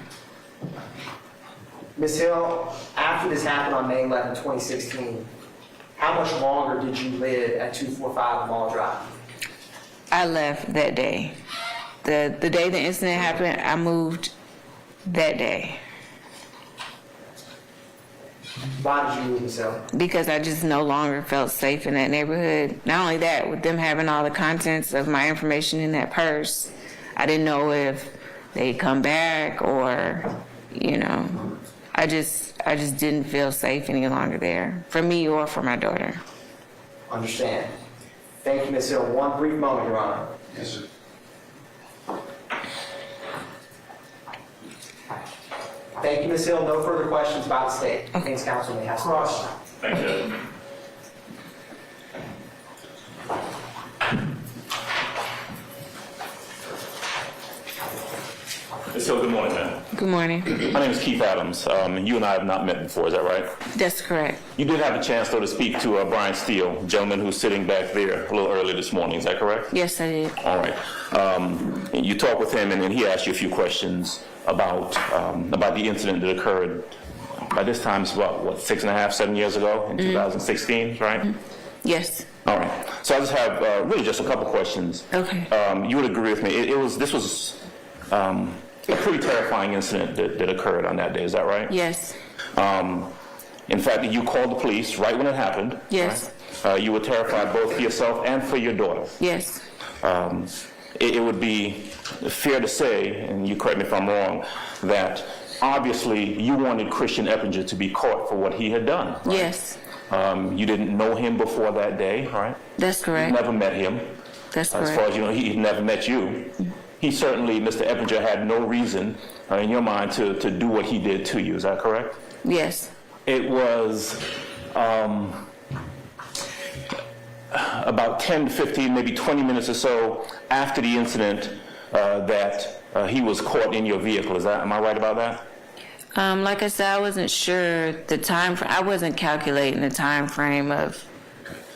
Ms. Hill, after this happened on May 11, 2016, how much longer did you live at 245 Mall Drive? I left that day. The day the incident happened, I moved that day. Why did you move, Ms. Hill? Because I just no longer felt safe in that neighborhood. Not only that, with them having all the contents of my information in that purse, I didn't know if they'd come back or, you know, I just didn't feel safe any longer there, for me or for my daughter. Understand. Thank you, Ms. Hill. One brief moment, Your Honor. Yes, sir. Thank you, Ms. Hill. No further questions about the state. Thanks, counsel may have some questions. Thank you. So good morning, man. Good morning. My name is Keith Adams. You and I have not met before, is that right? That's correct. You did have a chance, though, to speak to Brian Steele, gentleman who's sitting back there a little early this morning. Is that correct? Yes, I did. All right. You talked with him, and he asked you a few questions about the incident that occurred. By this time, it's about, 6.5, 7 years ago in 2016, right? Yes. All right. So I just have really just a couple questions. Okay. You would agree with me. This was a pretty terrifying incident that occurred on that day. Is that right? Yes. In fact, you called the police right when it happened. Yes. Right? You were terrified both for yourself and for your daughter. Yes. It would be fair to say, and you correct me if I'm wrong, that obviously you wanted Christian Eppinger to be caught for what he had done. Right? Yes. You didn't know him before that day, right? That's correct. You never met him. That's As correct. far as you know, he never met you. He certainly, Mr. Eppinger, had no reason in your mind to do what he did to you. Is that correct? Yes. It was about 10 to 15, maybe 20 minutes or so after the incident that he was caught in your vehicle. Am I right about that? Like I said, I wasn't sure the time. I wasn't calculating the time frame of.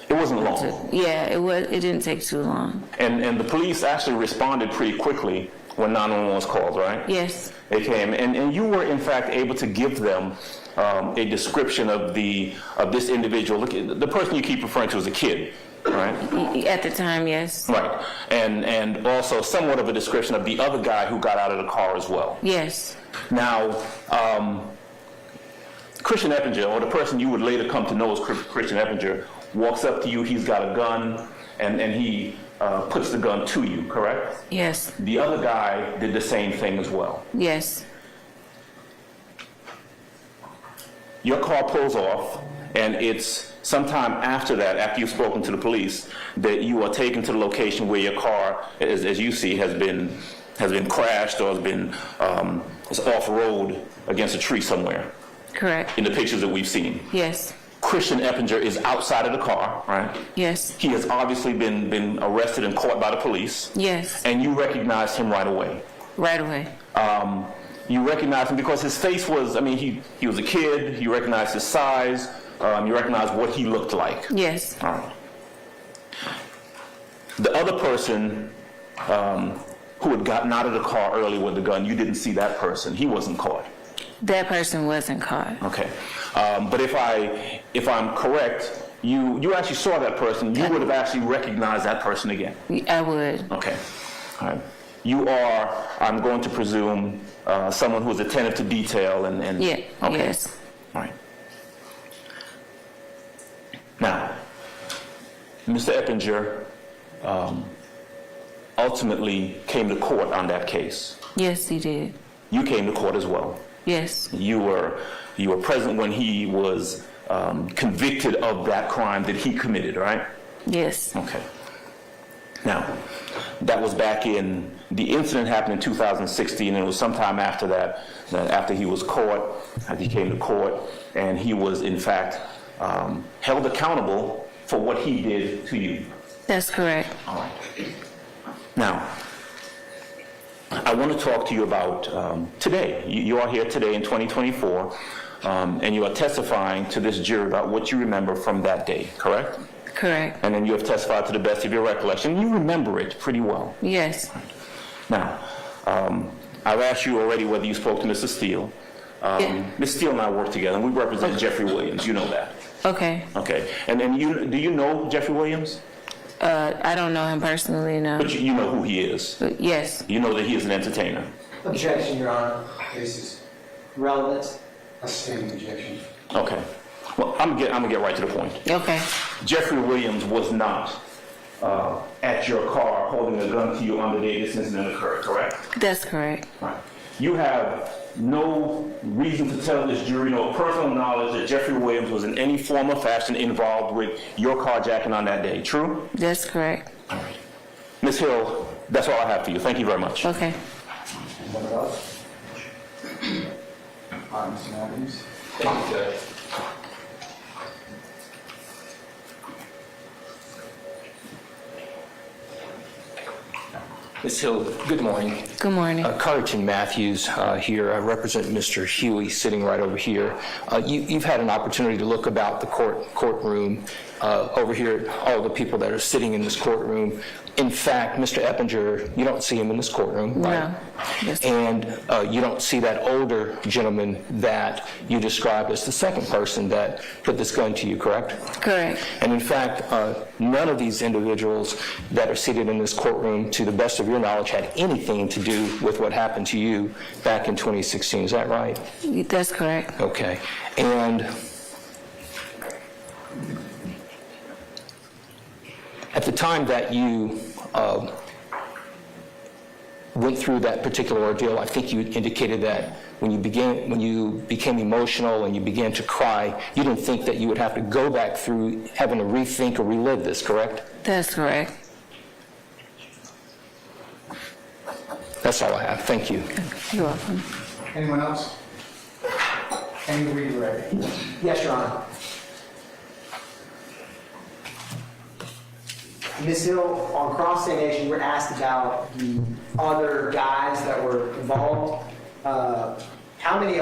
It wasn't long. Yeah, it didn't take too long. And the police actually responded pretty quickly when 911 was called, right? Yes. They came, and you were in fact able to give them a description of this individual. Look, the person you keep referring to as a kid, right? At the time, yes. Right, and also somewhat of a description of the other guy who got out of the car as well. Yes. Now, Christian Eppinger, or the person you would later come to know as Christian Eppinger, walks up to you. He's got a gun, and he puts the gun to you, correct? Yes. The other guy did the same thing as well. Yes. Your car pulls off, and it's sometime after that, after you've spoken to the police, that you are taken to the location where your car, as you see, has been crashed or has been is off-road against a tree somewhere. Correct. In the pictures that we've seen. Yes. Christian Eppinger is outside of the car, right? Yes. He has obviously been arrested and caught by the police. Yes. And you recognized him right away. Right away. You recognized him because his face was, I mean, he was a kid. You recognized his size. You recognized what he looked like. Yes. All right. The other person who had gotten out of the car early with the gun, you didn't see that person. He wasn't caught. That person wasn't caught. Okay. But if I'm correct, you actually saw that person. You would have actually recognized that person again. I would. Okay. All right. You are, I'm going to presume, someone who is attentive to detail and Yeah. Okay. Yes. All right. Now, Mr. Eppinger ultimately came to court on that case. Yes, he did. You came to court as well. Yes. You were present when he was convicted of that crime that he committed, right? Yes. Okay. Now, that was back in, the incident happened in 2016, and it was sometime after that after he was caught, after he came to court, and he was, in fact, held accountable for what he did to you. That's correct. All right. Now, I want to talk to you about today. You are here today in 2024, and you are testifying to this jury about what you remember from that day, correct? Correct. And then you have testified to the best of your recollection. You remember it pretty well. Yes. Now, I've asked you already whether you spoke to Mr. Steele. Ms. Steele and I work together, and we represent Jeffery Williams. You know that. Okay. Okay. And do you know Jeffery Williams? I don't know him personally, no. But you know who he is. But yes. You know that he is an entertainer. Objection, Your Honor. This is Relevance. a standing objection. Okay. Well, I'm gonna get right to the point. Okay. Jeffery Williams was not at your car holding a gun to you on the day this incident occurred, correct? That's correct. Right. You have no reason to tell this jury, no personal knowledge that Jeffery Williams was in any form or fashion involved with your carjacking on that day, true? That's correct. All right. Ms. Hill, that's all I have for you. Thank you very much. Okay. What else? All right, Mr. Matthews. Thank you, Judge. Ms. Hill, good morning. Good morning. Carterton Matthews here. I represent Mr. Huey sitting right over here. You've had an opportunity to look about the courtroom over here, all the people that are sitting in this courtroom. In fact, Mr. Eppinger, you don't see him in this courtroom, right? No. Yes. And you don't see that older gentleman that you described as the second person that put this gun to you, correct? Correct. And in fact, none of these individuals that are seated in this courtroom, to the best of your knowledge, had anything to do with what happened to you back in 2016. Is that right? That's correct. Okay. And at the time that you went through that particular ordeal, I think you indicated that when you became emotional and you began to cry, you didn't think that you would have to go back through having to rethink or relive this, correct? That's correct. That's all I have. Thank you. You're welcome. Anyone else? Any redirect? Yes, Your Honor. Ms. Hill, on cross-examination, you were asked about the other guys that were involved. How many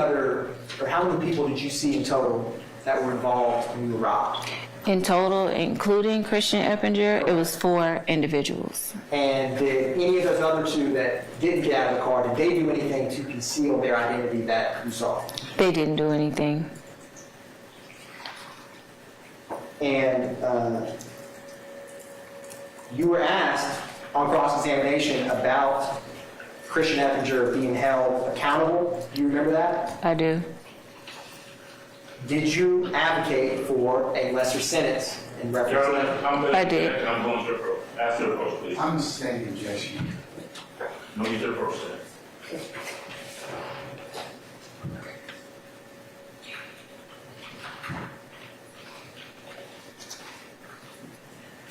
people did you see in total that were involved when you were robbed? In total, including Christian Eppinger, it was 4 individuals. And did any of those other 2 that didn't get out of the car, did they do anything to conceal their identity that you saw? They didn't do anything. And you were asked on cross-examination about Christian Eppinger being held accountable. Do you remember that? I do. Did you advocate for a lesser sentence in reference to that? I did. I'm going to approach. Ask the approach, please. I'm a standing objection. No need to approach that.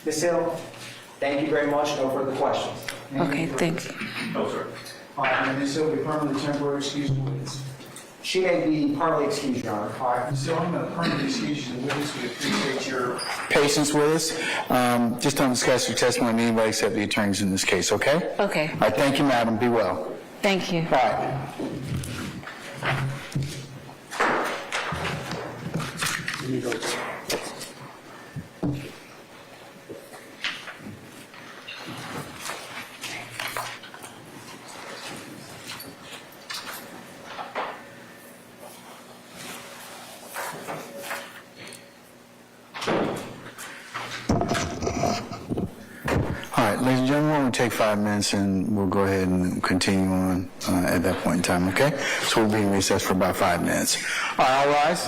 Ms. Hill, thank you very much. No further questions. Okay, thank you. No, sir. All right, and this will be permanent temporary excuse, please. She may be partly excused, Your Honor. All right, so I'm going to permanently excuse you the witness. We appreciate your patience with us. Just don't discuss your testimony with anybody except the attorneys in this case, okay? Okay. All right, thank you, madam. Be well. Thank you. All right. Let me go. All right, ladies and gentlemen, we'll take 5 minutes and we'll go ahead and continue on at that point in time, okay? So we'll be in recess for about 5 minutes. All right, all rise.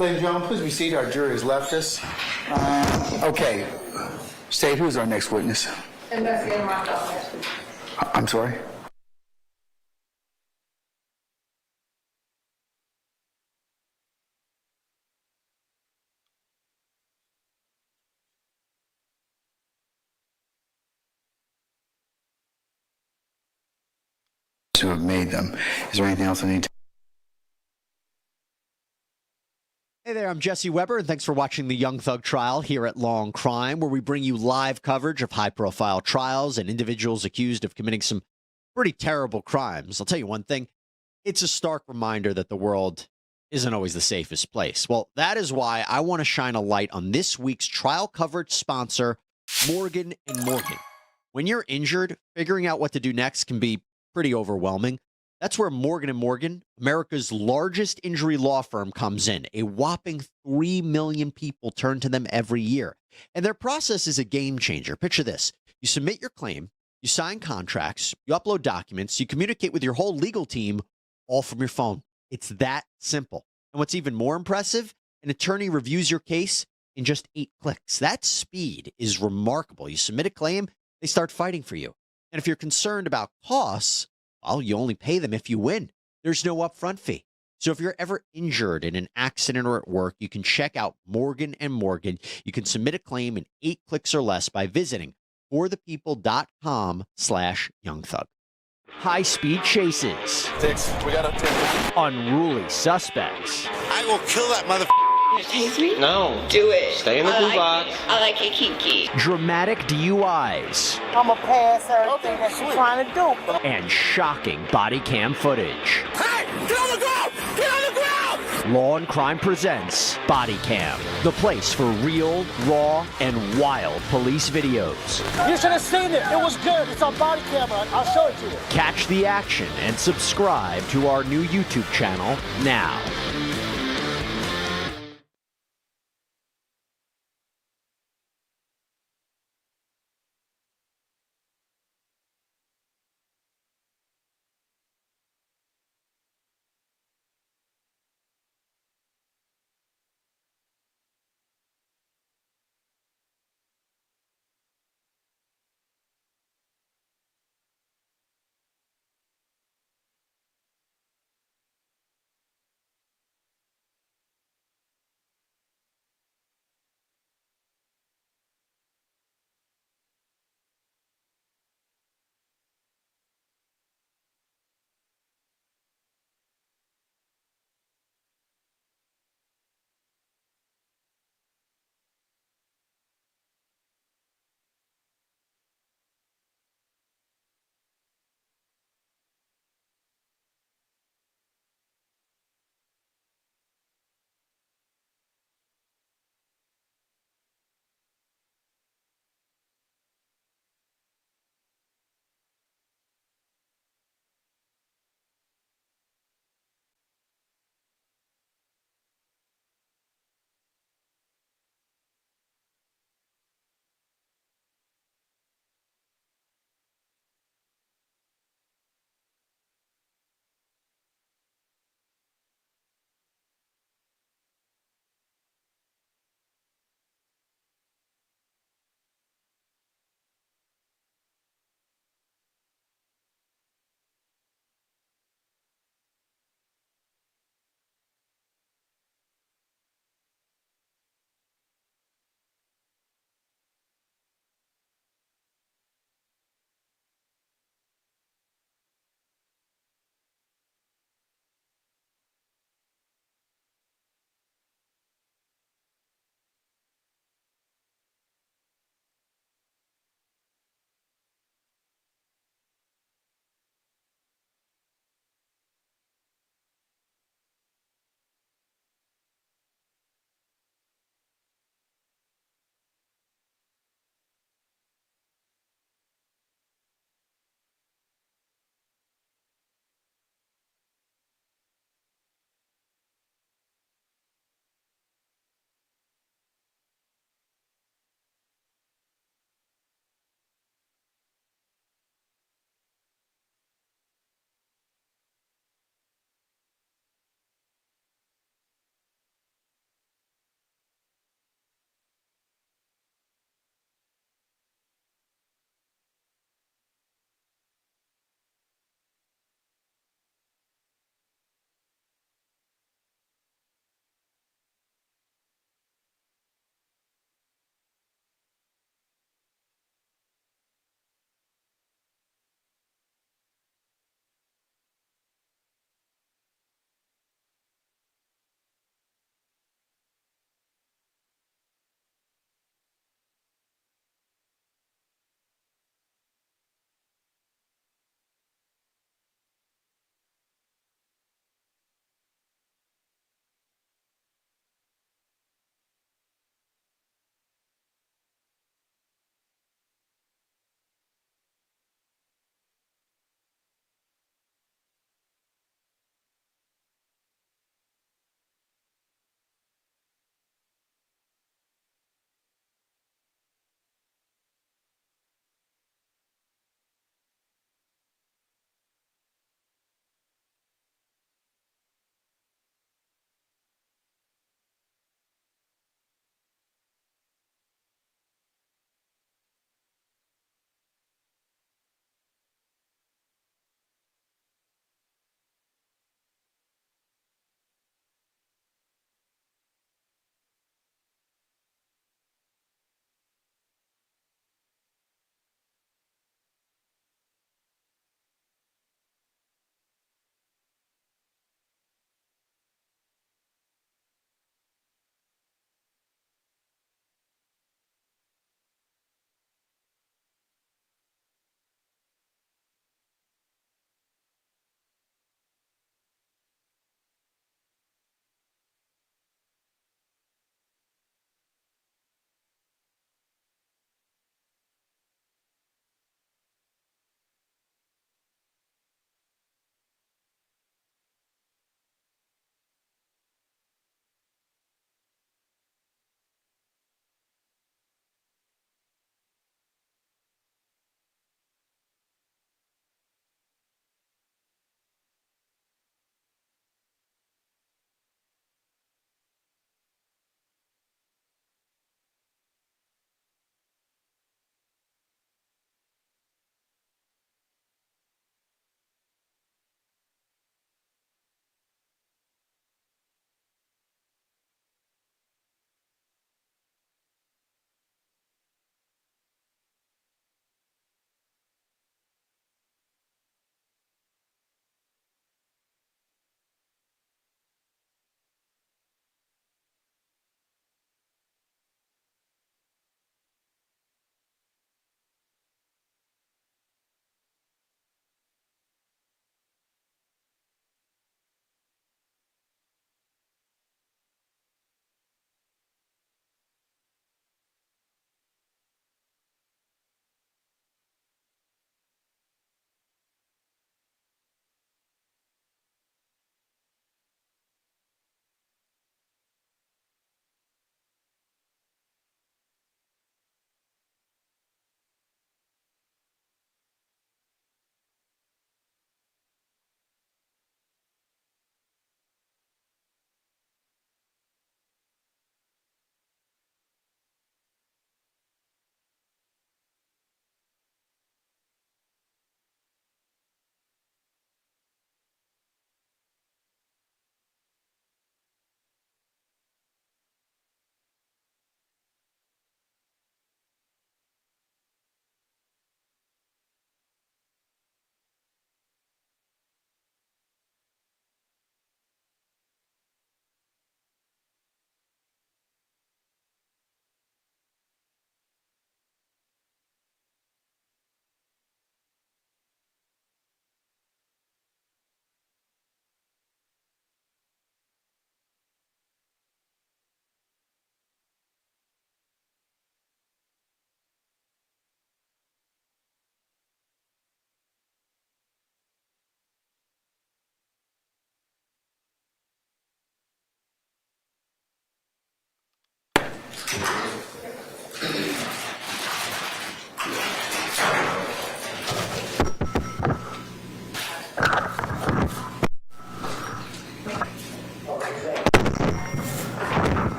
Ladies and gentlemen, please be seated. Our jury has left us. Okay. State, who's our next witness? Investigator Marco. I'm sorry? To have made them. Is there anything else I need to? Hey there, I'm Jesse Weber, and thanks for watching the Young Thug trial here at Law&Crime, where we bring you live coverage of high-profile trials and individuals accused of committing some pretty terrible crimes. I'll tell you one thing, it's a stark reminder that the world isn't always the safest place. Well, that is why I want to shine a light on this week's trial coverage sponsor, Morgan & Morgan. When you're injured, figuring out what to do next can be pretty overwhelming. That's where Morgan & Morgan, America's largest injury law firm, comes in. A whopping 3 million people turn to them every year. And their process is a game changer. Picture this. You submit your claim, you sign contracts, you upload documents, you communicate with your whole legal team, all from your phone. It's that simple. And what's even more impressive, an attorney reviews your case in just 8 clicks. That speed is remarkable. You submit a claim, they start fighting for you. And if you're concerned about costs, well, you only pay them if you win. There's no upfront fee. So if you're ever injured in an accident or at work, you can check out Morgan & Morgan. You can submit a claim in 8 clicks or less by visiting forthepeople.com/youngthug. High-speed chases. We got a Unruly suspects. I will kill that mother. Tase me? No. Do it. Stay in the blue box. I like it kinky. Dramatic DUIs. I'ma pass everything that she's trying to do. And shocking body cam footage. Hey! Get on the ground! Get on the ground! Law&Crime presents Body Cam, the place for real, raw, and wild police videos. You should have seen it. It was good. It's on body camera. I'll show it to you. Catch the action and subscribe to our new YouTube channel now.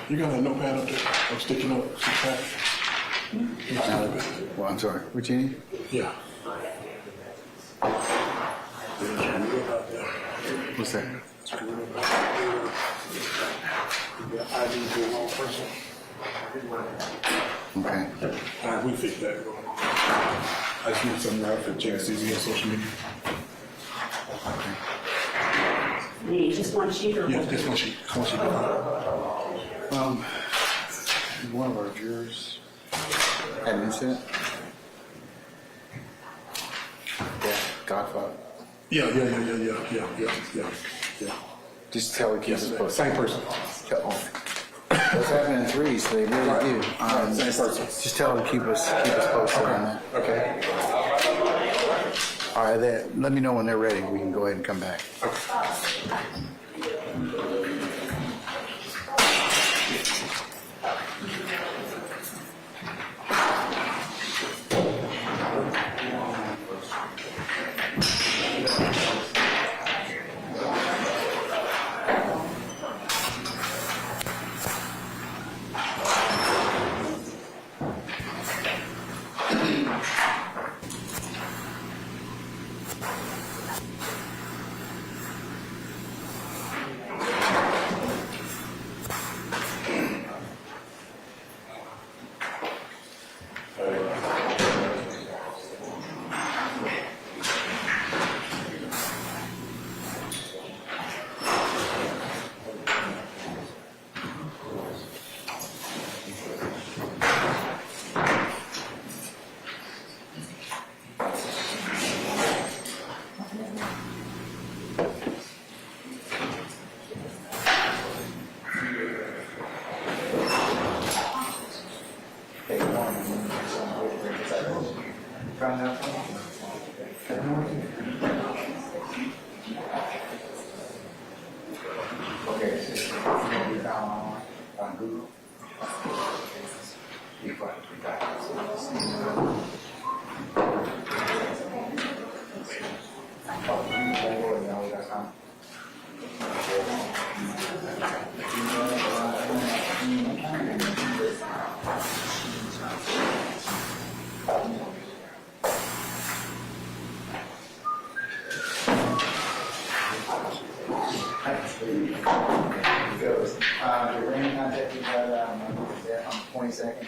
You got a notepad up there? I'm sticking up. Well, I'm sorry. What you need? Yeah. What's that? ID to a wrong person. Okay. All right, we fix that. I just need something right for Jack sees on social media. Just one sheet or Yeah, just one sheet. One sheet. One of our jurors had an incident. Yeah, Godfather. Yeah. Just tell the kids it's posted. Same person. What's happening in threes, they really do. Same person. Just tell them to keep us posted on that. Okay. All right, let me know when they're ready. We can go ahead and come back. The rain contact you got on 22nd.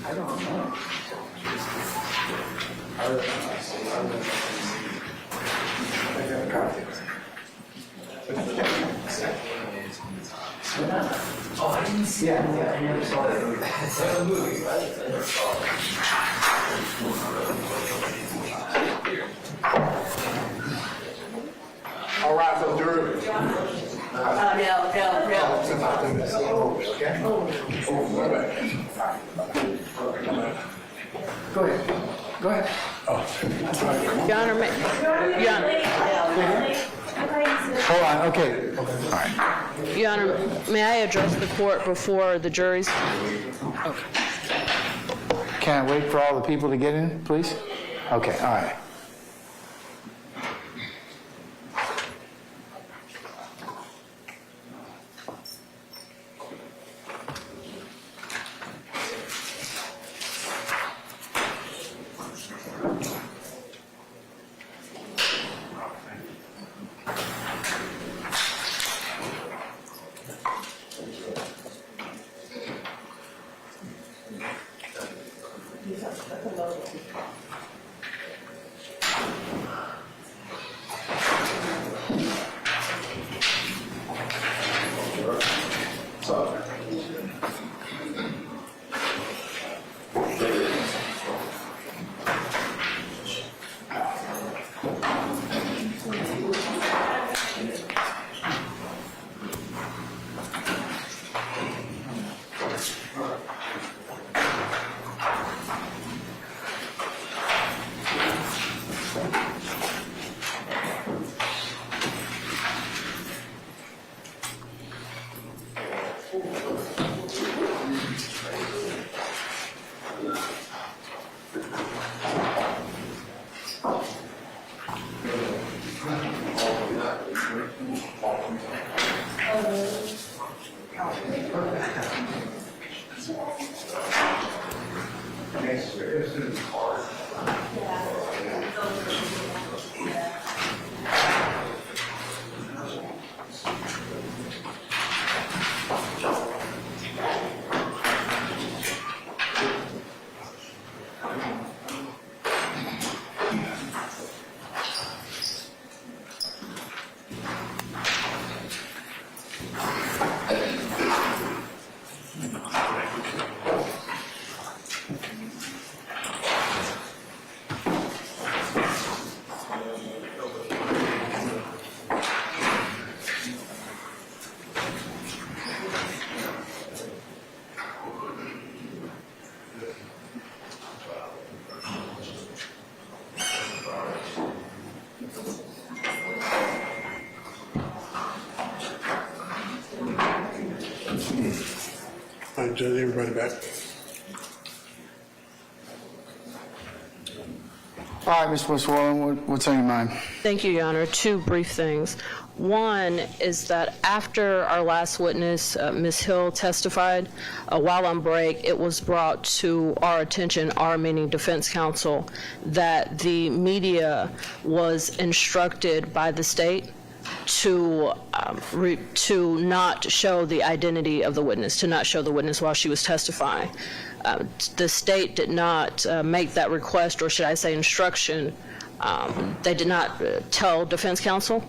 I don't know. Oh, I didn't see it. Yeah, I never saw that movie. It's a movie, right? All right, so jury. Go ahead. Go ahead. Your Honor, Your Honor. Hold on, okay. All right. Your Honor, may I address the court before the juries? Okay. Can I wait for all the people to get in, please? Okay, all right. All right, Judge, everybody back. All right, Ms. Westmoreland, what's on your mind? Thank you, Your Honor. Two brief things. One is that after our last witness, Ms. Hill, testified, while on break, it was brought to our attention, our meaning defense counsel, that the media was instructed by the state to not show the identity of the witness, to not show the witness while she was testifying. The state did not make that request, or should I say instruction. They did not tell defense counsel.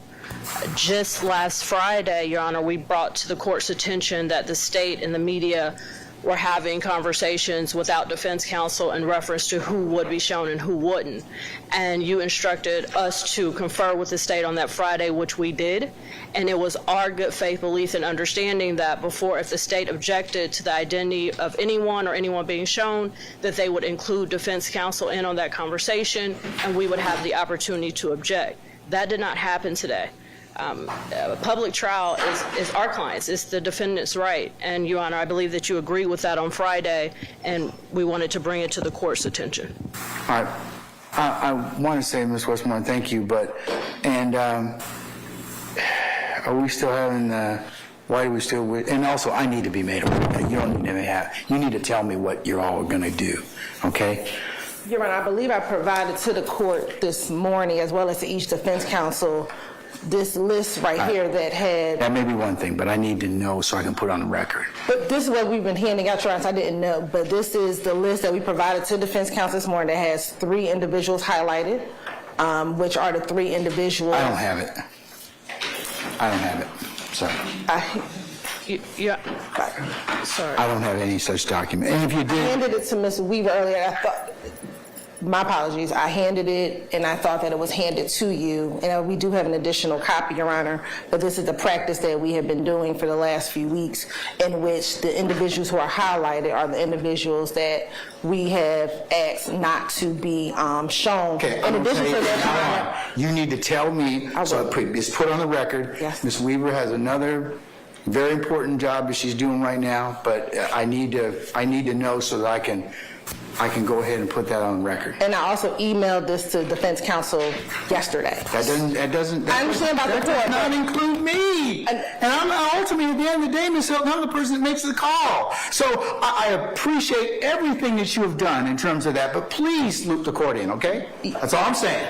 Just last Friday, Your Honor, we brought to the court's attention that the state and the media were having conversations without defense counsel in reference to who would be shown and who wouldn't. And you instructed us to confer with the state on that Friday, which we did. And it was our good faith belief and understanding that before, if the state objected to the identity of anyone or anyone being shown, that they would include defense counsel in on that conversation, and we would have the opportunity to object. That did not happen today. A public trial is our client's. It's the defendant's right. And, Your Honor, I believe that you agree with that on Friday, and we wanted to bring it to the court's attention. All right. I want to say, Ms. Westmoreland, thank you, are we still having why do we still, and also I need to be made aware. You don't need to you need to tell me what you're all going to do, okay? Your Honor, I believe I provided to the court this morning, as well as to each defense counsel, this list right here that had... That may be one thing, but I need to know so I can put on the record. But this is what we've been handing out, Your Honor, so I didn't know. But this is the list that we provided to defense counsel this morning that has 3 individuals highlighted, which are the 3 individuals... I don't have it. Sorry. Sorry. I don't have any such document. And if you did... I handed it to Ms. Weaver earlier. I thought... My apologies. I handed it, and I thought that it was handed to you. And we do have an additional copy, Your Honor, but this is the practice that we have been doing for the last few weeks, in which the individuals who are highlighted are the individuals that we have asked not to be shown. Okay, in addition to that, you need to tell me, so it's put on the record. Yes. Ms. Weaver has another very important job that she's doing right now, but I need to know so that I can go ahead and put that on record. and I also emailed this to defense counsel yesterday. That doesn't. I understand about the court. That does not include me. And I'm ultimately, at the end of the day, Ms. Hilton, I'm the person that makes the call. So I appreciate everything that you have done in terms of that, but please loop the court in, okay? That's all I'm saying.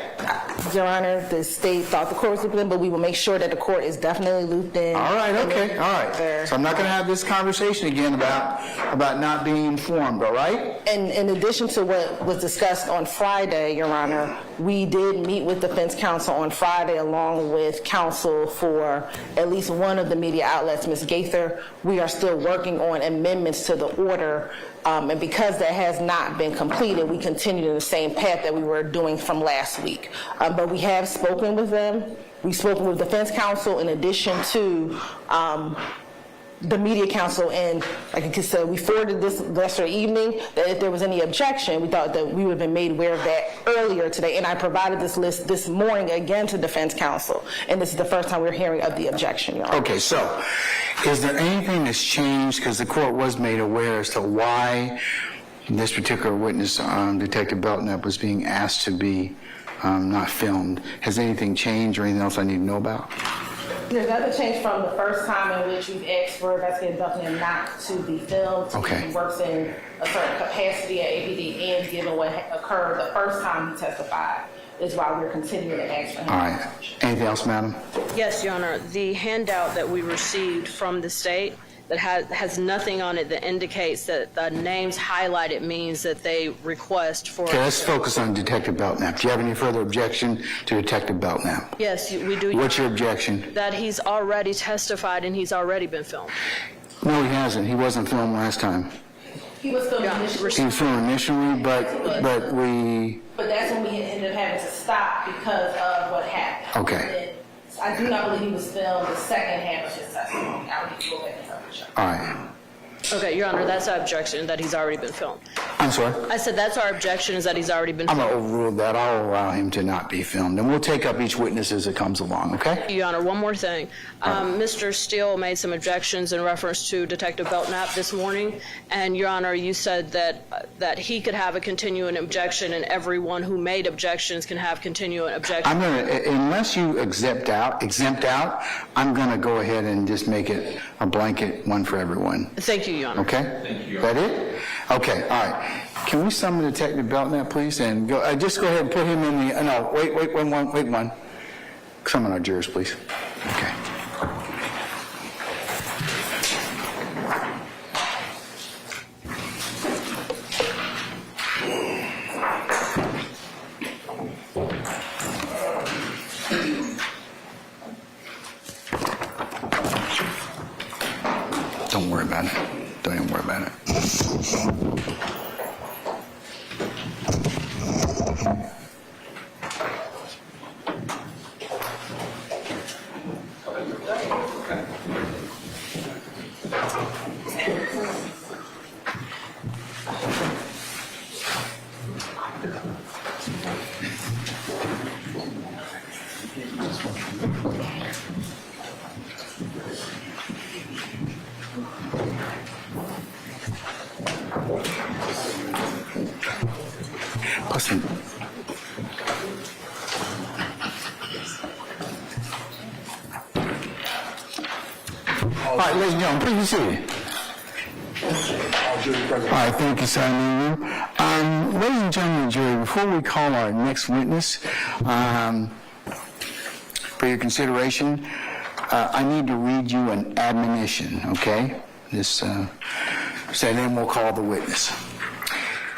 Your Honor, the state thought the court was looped in, but we will make sure that the court is definitely looped in. All right, okay, all right. So I'm not going to have this conversation again about not being informed, all right? And in addition to what was discussed on Friday, Your Honor, we did meet with defense counsel on Friday along with counsel for at least one of the media outlets, Ms. Gaither. We are still working on amendments to the order, and because that has not been completed, we continue in the same path that we were doing from last week. But we have spoken with them. We've spoken with defense counsel in addition to the media counsel, and like I said, we forwarded this yesterday evening that if there was any objection, we thought that we would have been made aware of that earlier today, and I provided this list this morning again to defense counsel, and this is the first time we're hearing of the objection, Your Honor. Okay, so is there anything that's changed, because the court was made aware as to why this particular witness, Detective Belknap, was being asked to be not filmed? Has anything changed or anything else I need to know about? There's nothing changed from the first time in which we've asked for investigative Belknap not to be filmed. Okay. He works in a certain capacity at APD, and given what occurred the first time he testified, is why we're continuing to ask for him. All right. Anything else, madam? Yes, Your Honor. The handout that we received from the state that has nothing on it that indicates that the names highlighted means that they request for... Okay, let's focus on Detective Belknap. Do you have any further objection to Detective Belknap? Yes, we do. What's your objection? That he's already testified and he's already been filmed. No, he hasn't. He wasn't filmed last time. He was filmed initially. He was filmed initially, but we... But that's when we ended up having to stop because of what happened. Okay. I do not believe he was filmed the second half of his testimony. I would need to go back and double check. All right. Okay, Your Honor, that's our objection, that he's already been filmed. I'm sorry? I said that's our objection, is that he's already been I'm filmed. going to overrule that. I'll allow him to not be filmed, and we'll take up each witness as it comes along, okay? Your Honor, one more thing. Mr. Steele made some objections in reference to Detective Belknap this morning, and Your Honor, you said that he could have a continuing objection, and everyone who made objections can have continuing objections. I'm going to, unless you exempt out, I'm going to go ahead and just make it a blanket one for everyone. Thank you, Your Honor. Okay? Thank you. Is that it? Okay, all right. Can we summon Detective Belknap, please? And go, just go ahead and put him in the, no, wait one. Summon our jurors, please. Okay. Don't worry about it. Don't even worry about it. Listen. All right, ladies and gentlemen, please be seated. All right, thank you, sir. Ladies and gentlemen of the jury, before we call our next witness, for your consideration, I need to read you an admonition, okay? So then we'll call the witness.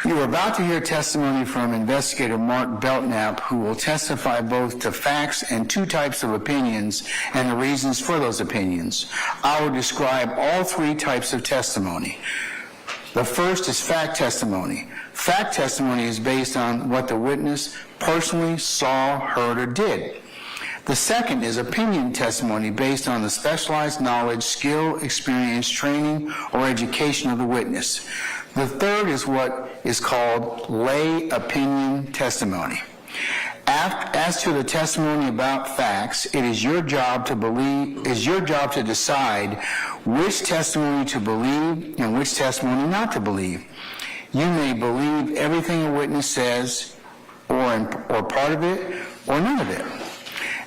You are about to hear testimony from Investigator Mark Belknap, who will testify both to facts and two types of opinions and the reasons for those opinions. I will describe all three types of testimony. The first is fact testimony. Fact testimony is based on what the witness personally saw, heard, or did. The second is opinion testimony based on the specialized knowledge, skill, experience, training, or education of the witness. The third is what is called lay opinion testimony. As to the testimony about facts, it is your job to decide which testimony to believe and which testimony not to believe. You may believe everything a witness says, or part of it, or none of it.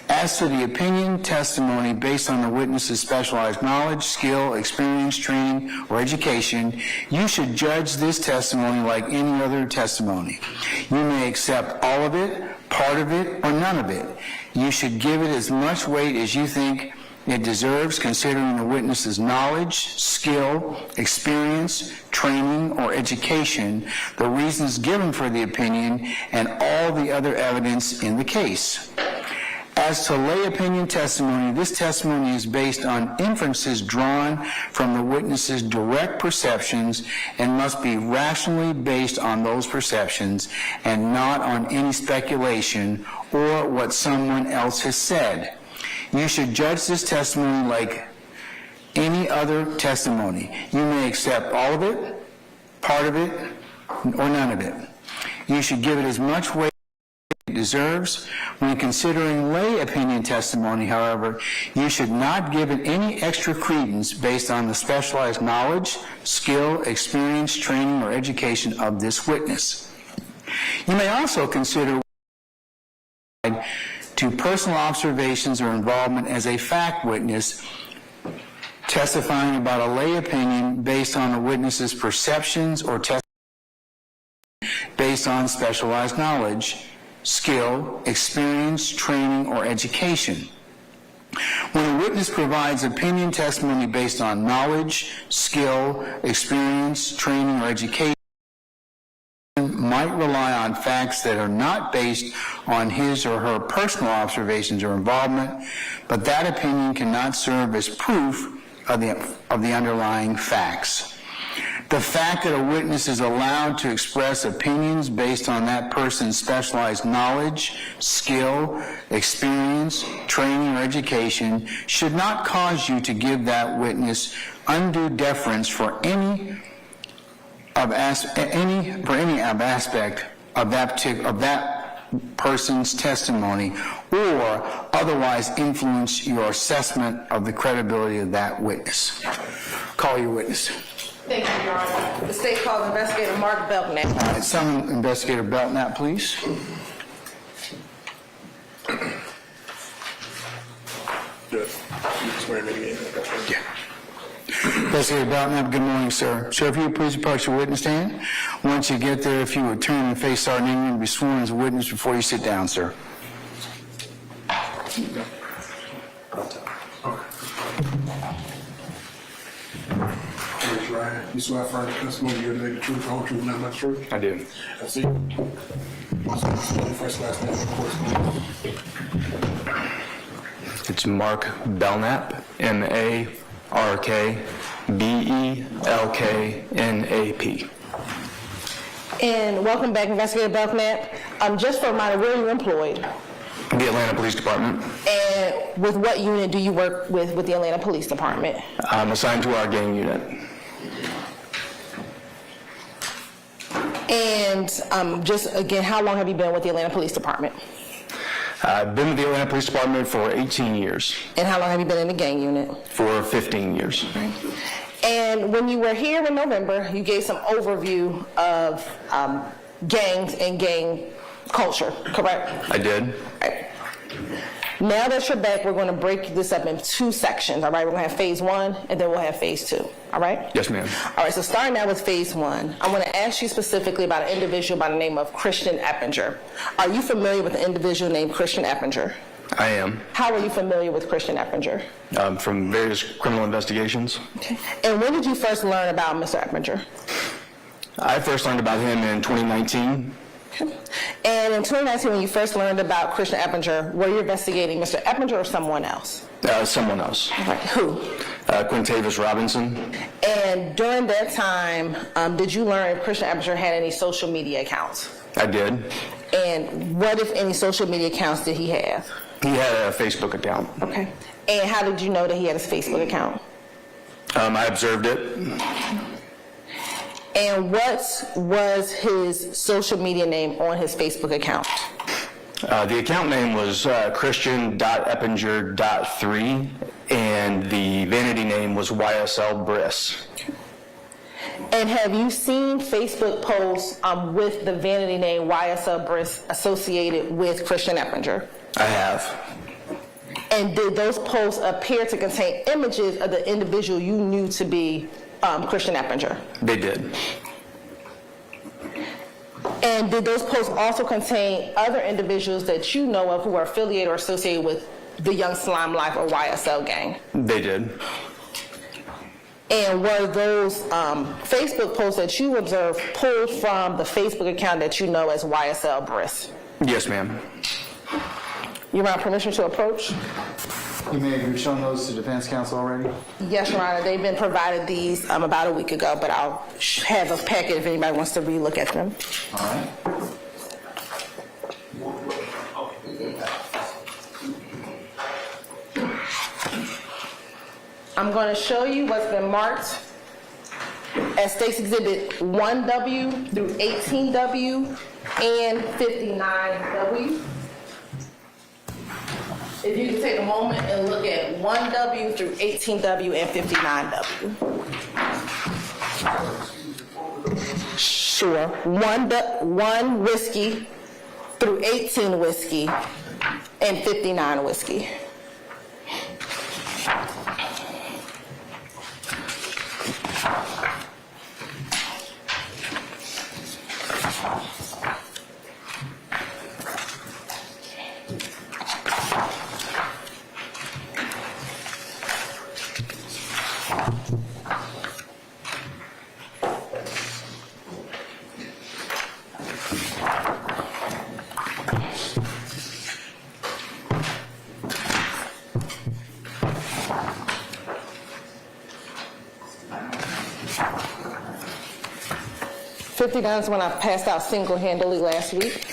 As to the opinion testimony based on the witness's specialized knowledge, skill, experience, training, or education, you should judge this testimony like any other testimony. You may accept all of it, part of it, or none of it. You should give it as much weight as you think it deserves, considering the witness's knowledge, skill, experience, training, or education, the reasons given for the opinion, and all the other evidence in the case. As to lay opinion testimony, this testimony is based on inferences drawn from the witness's direct perceptions and must be rationally based on those perceptions and not on any speculation or what someone else has said. You should judge this testimony like any other testimony. You may accept all of it, part of it, or none of it. You should give it as much weight it deserves. When considering lay opinion testimony, however, you should not give it any extra credence based on the specialized knowledge, skill, experience, training, or education of this witness. You may also consider to personal observations or involvement as a fact witness testifying about a lay opinion based on the witness's perceptions or testimony based on specialized knowledge, skill, experience, training, or education. When a witness provides opinion testimony based on knowledge, skill, experience, training, or education, might rely on facts that are not based on his or her personal observations or involvement, but that opinion cannot serve as proof of the underlying facts. The fact that a witness is allowed to express opinions based on that person's specialized knowledge, skill, experience, training, or education should not cause you to give that witness undue deference for any aspect of that person's testimony, or otherwise influence your assessment of the credibility of that witness. Call your witness. Thank you, Your Honor. The state calls Investigator Mark Belknap. All right, summon Investigator Belknap, please. Yeah. Investigator Belknap, good morning, sir. Sir, if you would please approach your witness stand. Once you get there, if you would turn and face Sergeant Ingram and be sworn as a witness before you sit down, sir. Raise your right hand. You swear affirm the testimony you give today the truth, the whole truth, and nothing but the truth? I do. That's it. First, last name, of course. It's Mark Belknap, MarkBelknap. And welcome back, Investigator Belknap. Just for a reminder, where are you employed? The Atlanta Police Department. And with what unit do you work with the Atlanta Police Department? I'm assigned to our gang unit. And just again, how long have you been with the Atlanta Police Department? I've been with the Atlanta Police Department for 18 years. And how long have you been in the gang unit? For 15 years. And when you were here in November, you gave some overview of gangs and gang culture, correct? I did. Right. Now that you're back, we're going to break this up in two sections, all right? We're going to have phase 1, and then we'll have phase 2, all right? Yes, ma'am. All right, so starting out with phase 1, I want to ask you specifically about an individual by the name of Christian Eppinger. Are you familiar with an individual named Christian Eppinger? I am. How are you familiar with Christian Eppinger? From various criminal investigations. Okay. And when did you first learn about Mr. Eppinger? I first learned about him in 2019. Okay. And in 2019, when you first learned about Christian Eppinger, were you investigating Mr. Eppinger or someone else? Someone else. Right. Who? Quintavious Robinson. And during that time, did you learn if Christian Eppinger had any social media accounts? I did. And what, if any, social media accounts did he have? He had a Facebook account. Okay. And how did you know that he had his Facebook account? I observed it. And what was his social media name on his Facebook account? The account name was Christian.Eppinger.3, and the vanity name was YSL Briss. And have you seen Facebook posts with the vanity name YSL Briss associated with Christian Eppinger? I have. And did those posts appear to contain images of the individual you knew to be Christian Eppinger? They did. And did those posts also contain other individuals that you know of who are affiliated or associated with the Young Slime Life or YSL gang? They did. And were those Facebook posts that you observed pulled from the Facebook account that you know as YSL Briss? Yes, ma'am. You want permission to approach? You may have shown those to defense counsel already? Yes, Your Honor. They've been provided these about a week ago, but I'll have a packet if anybody wants to relook at them. All right. I'm going to show you what's been marked as State's Exhibit 1W through 18W and 59W. If you can take a moment and look at 1W through 18W and 59W. Sure. 1 whiskey through 18 whiskey and 59 whiskey. 59 is when I passed out single-handedly last week.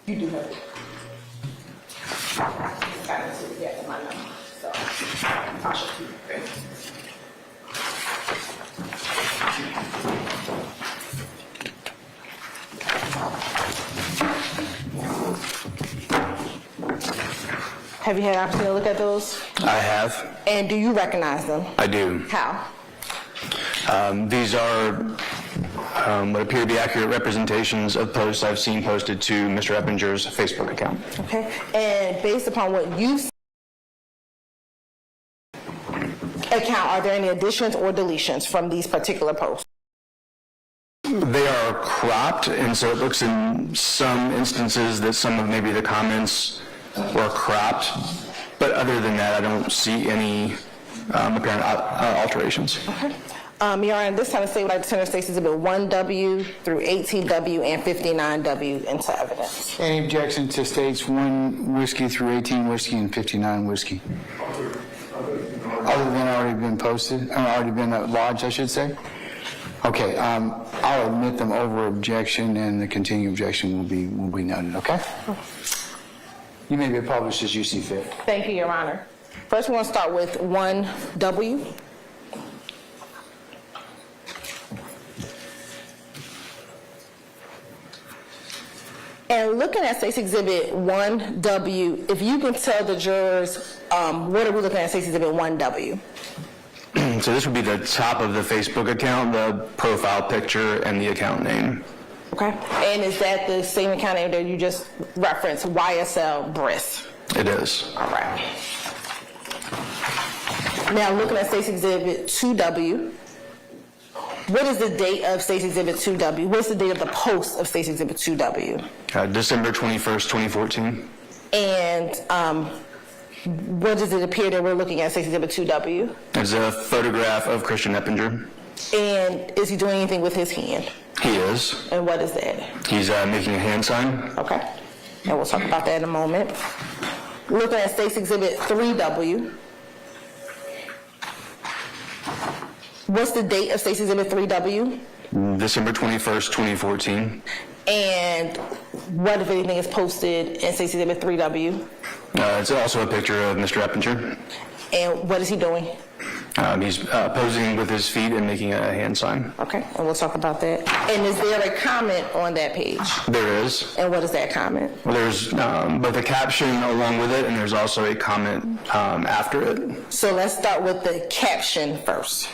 You do have it. Got it, so yeah, my number. So I'll show you. Have you had an opportunity to look at those? I have. And do you recognize them? I do. How? These are what appear to be accurate representations of posts I've seen posted to Mr. Eppinger's Facebook account. Okay. And based upon what you account, are there any additions or deletions from these particular posts? They are cropped, and so it looks in some instances that some of maybe the comments were cropped, but other than that, I don't see any apparent alterations. Okay. Your Honor, this time the state would like to turn State's Exhibit 1W through 18W and 59W into evidence. Any objection to states 1 whiskey through 18 whiskey and 59 whiskey? Other than already been posted, already been lodged, I should say? Okay, I'll admit them over objection, and the continuing objection will be noted, okay? You may be published as you see fit. Thank you, Your Honor. First, we want to start with 1W. And looking at State's Exhibit 1W, if you can tell the jurors, what are we looking at State's Exhibit 1W? So this would be the top of the Facebook account, the profile picture, and the account name. Okay. And is that the same account name that you just referenced, YSL Briss? It is. All right. Now, looking at State's Exhibit 2W, what is the date of State's Exhibit 2W? What's the date of the post of State's Exhibit 2W? December 21st, 2014. And what does it appear that we're looking at State's Exhibit 2W? It's a photograph of Christian Eppinger. And is he doing anything with his hand? He is. And what is that? He's making a hand sign. Okay. And we'll talk about that in a moment. Looking at State's Exhibit 3W. What's the date of State's Exhibit 3W? December 21st, 2014. And what, if anything, is posted in State's Exhibit 3W? It's also a picture of Mr. Eppinger. And what is he doing? He's posing with his feet and making a hand sign. Okay, and we'll talk about that. And is there a comment on that page? There is. And what is that comment? Well, there's both a caption along with it, and there's also a comment after it. So let's start with the caption first.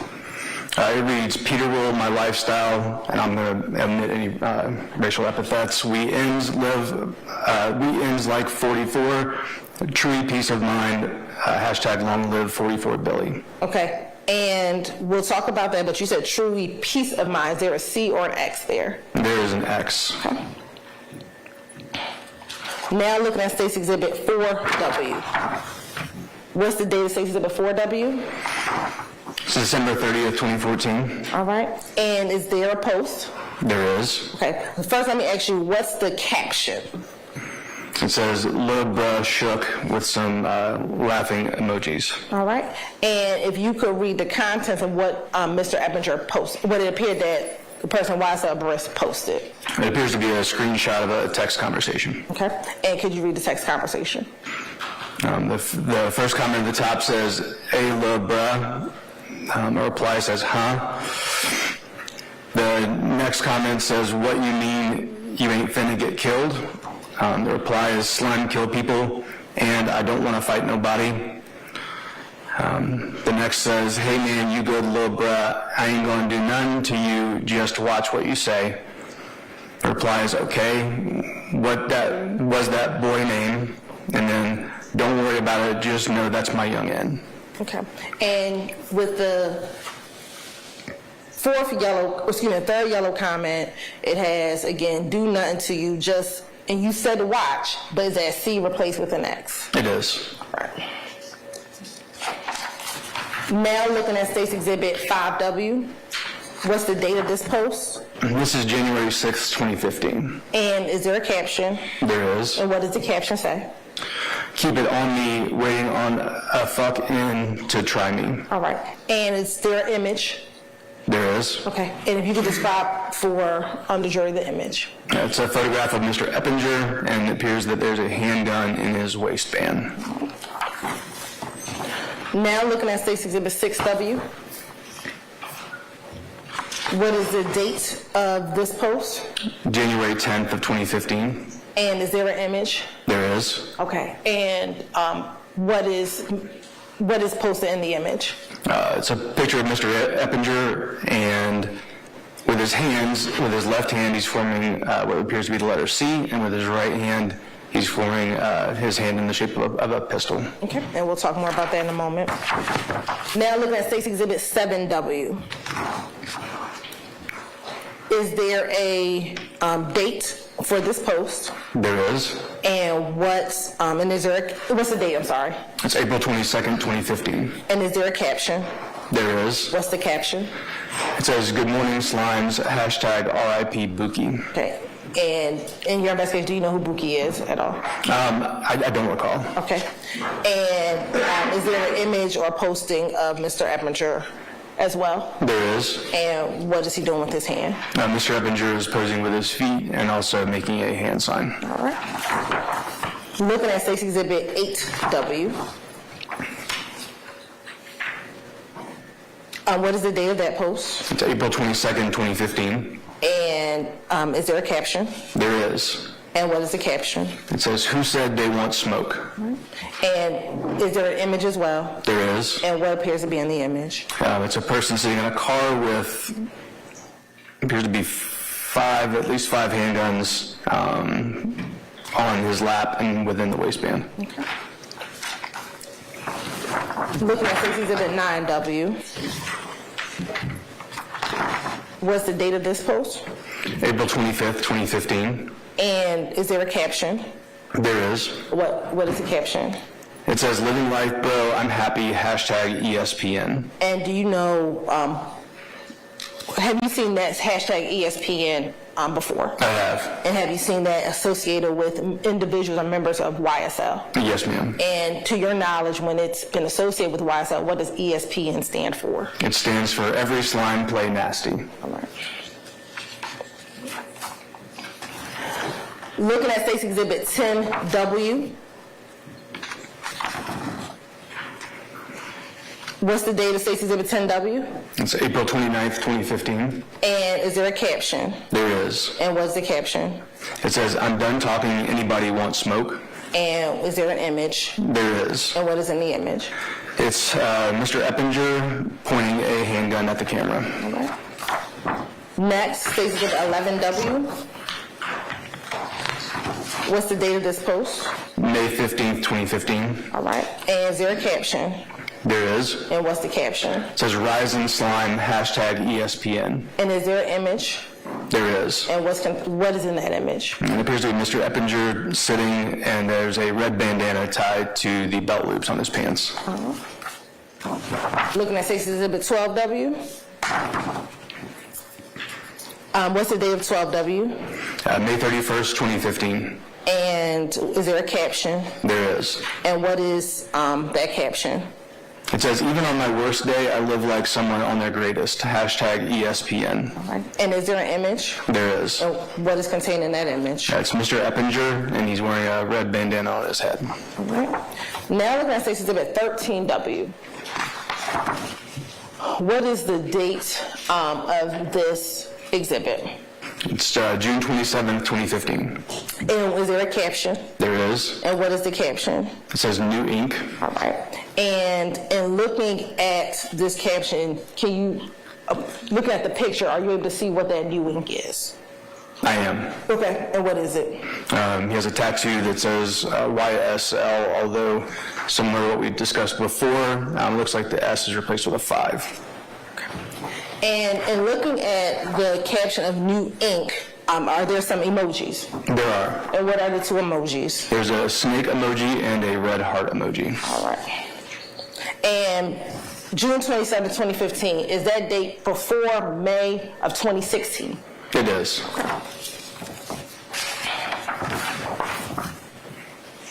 It reads, Peter Will, my lifestyle, and I'm going to omit any racial epithets. We ends like 44, true peace of mind, hashtag long live 44 Billy. Okay, and we'll talk about that, but you said truly peace of mind. Is there a C or an X there? There is an X. Okay. Now looking at State's Exhibit 4W. What's the date of State's Exhibit 4W? It's December 30th, 2014. All right. And is there a post? There is. Okay. First, let me ask you, what's the caption? It says, Lil Bruh shook with some laughing emojis. All right. And if you could read the contents of what Mr. Eppinger posted, what it appeared that the person YSL Briss posted. It appears to be a screenshot of a text conversation. Okay. And could you read the text conversation? The first comment at the top says, hey, Lil Bruh. A reply says, huh? The next comment says, what you mean you ain't finna get killed? The reply is, slime kill people, and I don't want to fight nobody. The next says, hey man, you good little bruh, I ain't gonna do nothing to you, just watch what you say. The reply is, okay, what was that boy name? And then, don't worry about it, just know that's my youngin'. Okay. And with the third yellow comment, it has, again, do nothing to you, just, and you said watch, but is that C replaced with an X? It is. All right. Now looking at State's Exhibit 5W, what's the date of this post? This is January 6th, 2015. And is there a caption? There is. And what does the caption say? Keep it on me, waiting on a fuck in to try me. All right. And is there an image? There is. Okay. And if you could describe for the jury the image. It's a photograph of Mr. Eppinger, and it appears that there's a handgun in his waistband. Now looking at State's Exhibit 6W. What is the date of this post? January 10th of 2015. And is there an image? There is. Okay. And what is posted in the image? It's a picture of Mr. Eppinger, and with his left hand, he's forming what appears to be the letter C, and with his right hand, he's forming his hand in the shape of a pistol. Okay, and we'll talk more about that in a moment. Now looking at State's Exhibit 7W. Is there a date for this post? There is. And what's the date, I'm sorry? It's April 22nd, 2015. And is there a caption? There is. What's the caption? It says, "Good morning, Slimes, hashtag RIP Buki." Okay. And in your investigation, do you know who Buki is at all? I don't recall. Okay. And is there an image or posting of Mr. Eppinger as well? There is. And what is he doing with his hand? Mr. Eppinger is posing with his feet and also making a hand sign. All right. Looking at State's Exhibit 8W. What is the date of that post? It's April 22nd, 2015. And is there a caption? There is. And what is the caption? It says, "Who said they want smoke?" And is there an image as well? There is. And what appears to be in the image? It's a person sitting in a car with, appears to be at least five handguns on his lap and within the waistband. Okay. Looking at State's Exhibit 9W. What's the date of this post? April 25th, 2015. And is there a caption? There is. What is the caption? It says, "Living life, bro, I'm happy, hashtag ESPN." And do you know, have you seen that hashtag ESPN before? I have. And have you seen that associated with individuals or members of YSL? Yes, ma'am. And to your knowledge, when it's been associated with YSL, what does ESPN stand for? It stands for Every Slime Play Nasty. All right. Looking at State's Exhibit 10W. What's the date of State's Exhibit 10W? It's April 29th, 2015. And is there a caption? There is. And what's the caption? It says, "I'm done talking, anybody want smoke?" And is there an image? There is. And what is in the image? It's Mr. Eppinger pointing a handgun at the camera. All right. Next, State's Exhibit 11W. What's the date of this post? May 15th, 2015. All right. And is there a caption? There is. And what's the caption? It says, "Rising Slime, hashtag ESPN." And is there an image? There is. And what is in that image? It appears to be Mr. Eppinger sitting, and there's a red bandana tied to the belt loops on his pants. Looking at State's Exhibit 12W. What's the date of 12W? May 31st, 2015. And is there a caption? There is. And what is that caption? It says, "Even on my worst day, I live like someone on their greatest, hashtag ESPN." All right. And is there an image? There is. And what is contained in that image? It's Mr. Eppinger, and he's wearing a red bandana on his head. All right. Now looking at State's Exhibit 13W. What is the date of this exhibit? It's June 27th, 2015. And is there a caption? There is. And what is the caption? It says "New Ink." All right. And in looking at this caption, can you, looking at the picture, are you able to see what that new ink is? I am. Okay. And what is it? He has a tattoo that says YSL, although similar to what we discussed before, looks like the S is replaced with a 5. And in looking at the caption of "new ink," are there some emojis? There are. And what are the two emojis? There's a snake emoji and a red heart emoji. All right. And June 27, 2015, is that date before May of 2016? It is.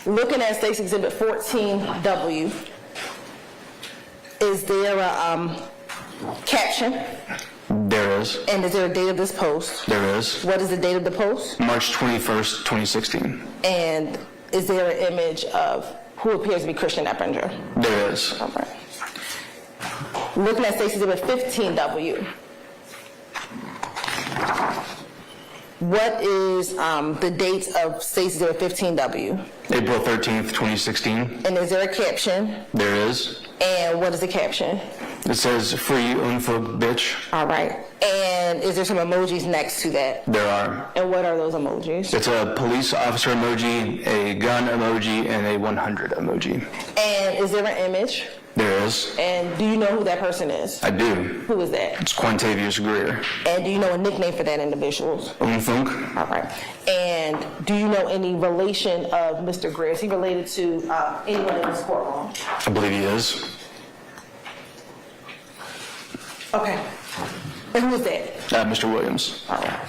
Looking at State's Exhibit 14W, is there a caption? There is. And is there a date of this post? There is. What is the date of the post? March 21st, 2016. And is there an image of who appears to be Christian Eppinger? There is. All right. Looking at State's Exhibit 15W, what is the date of State's Exhibit 15W? April 13th, 2016. And is there a caption? There is. And what is the caption? It says, free unfolk bitch. All right. And is there some emojis next to that? There are. And what are those emojis? It's a police officer emoji, a gun emoji, and a 100 emoji. And is there an image? There is. And do you know who that person is? I do. Who is that? It's Quintavious Greer. And do you know a nickname for that individual? Unfolk. All right. And do you know any relation of Mr. Greer? Is he related to anyone in this courtroom? I believe he is. Okay. And who is that? Mr. Williams. All right.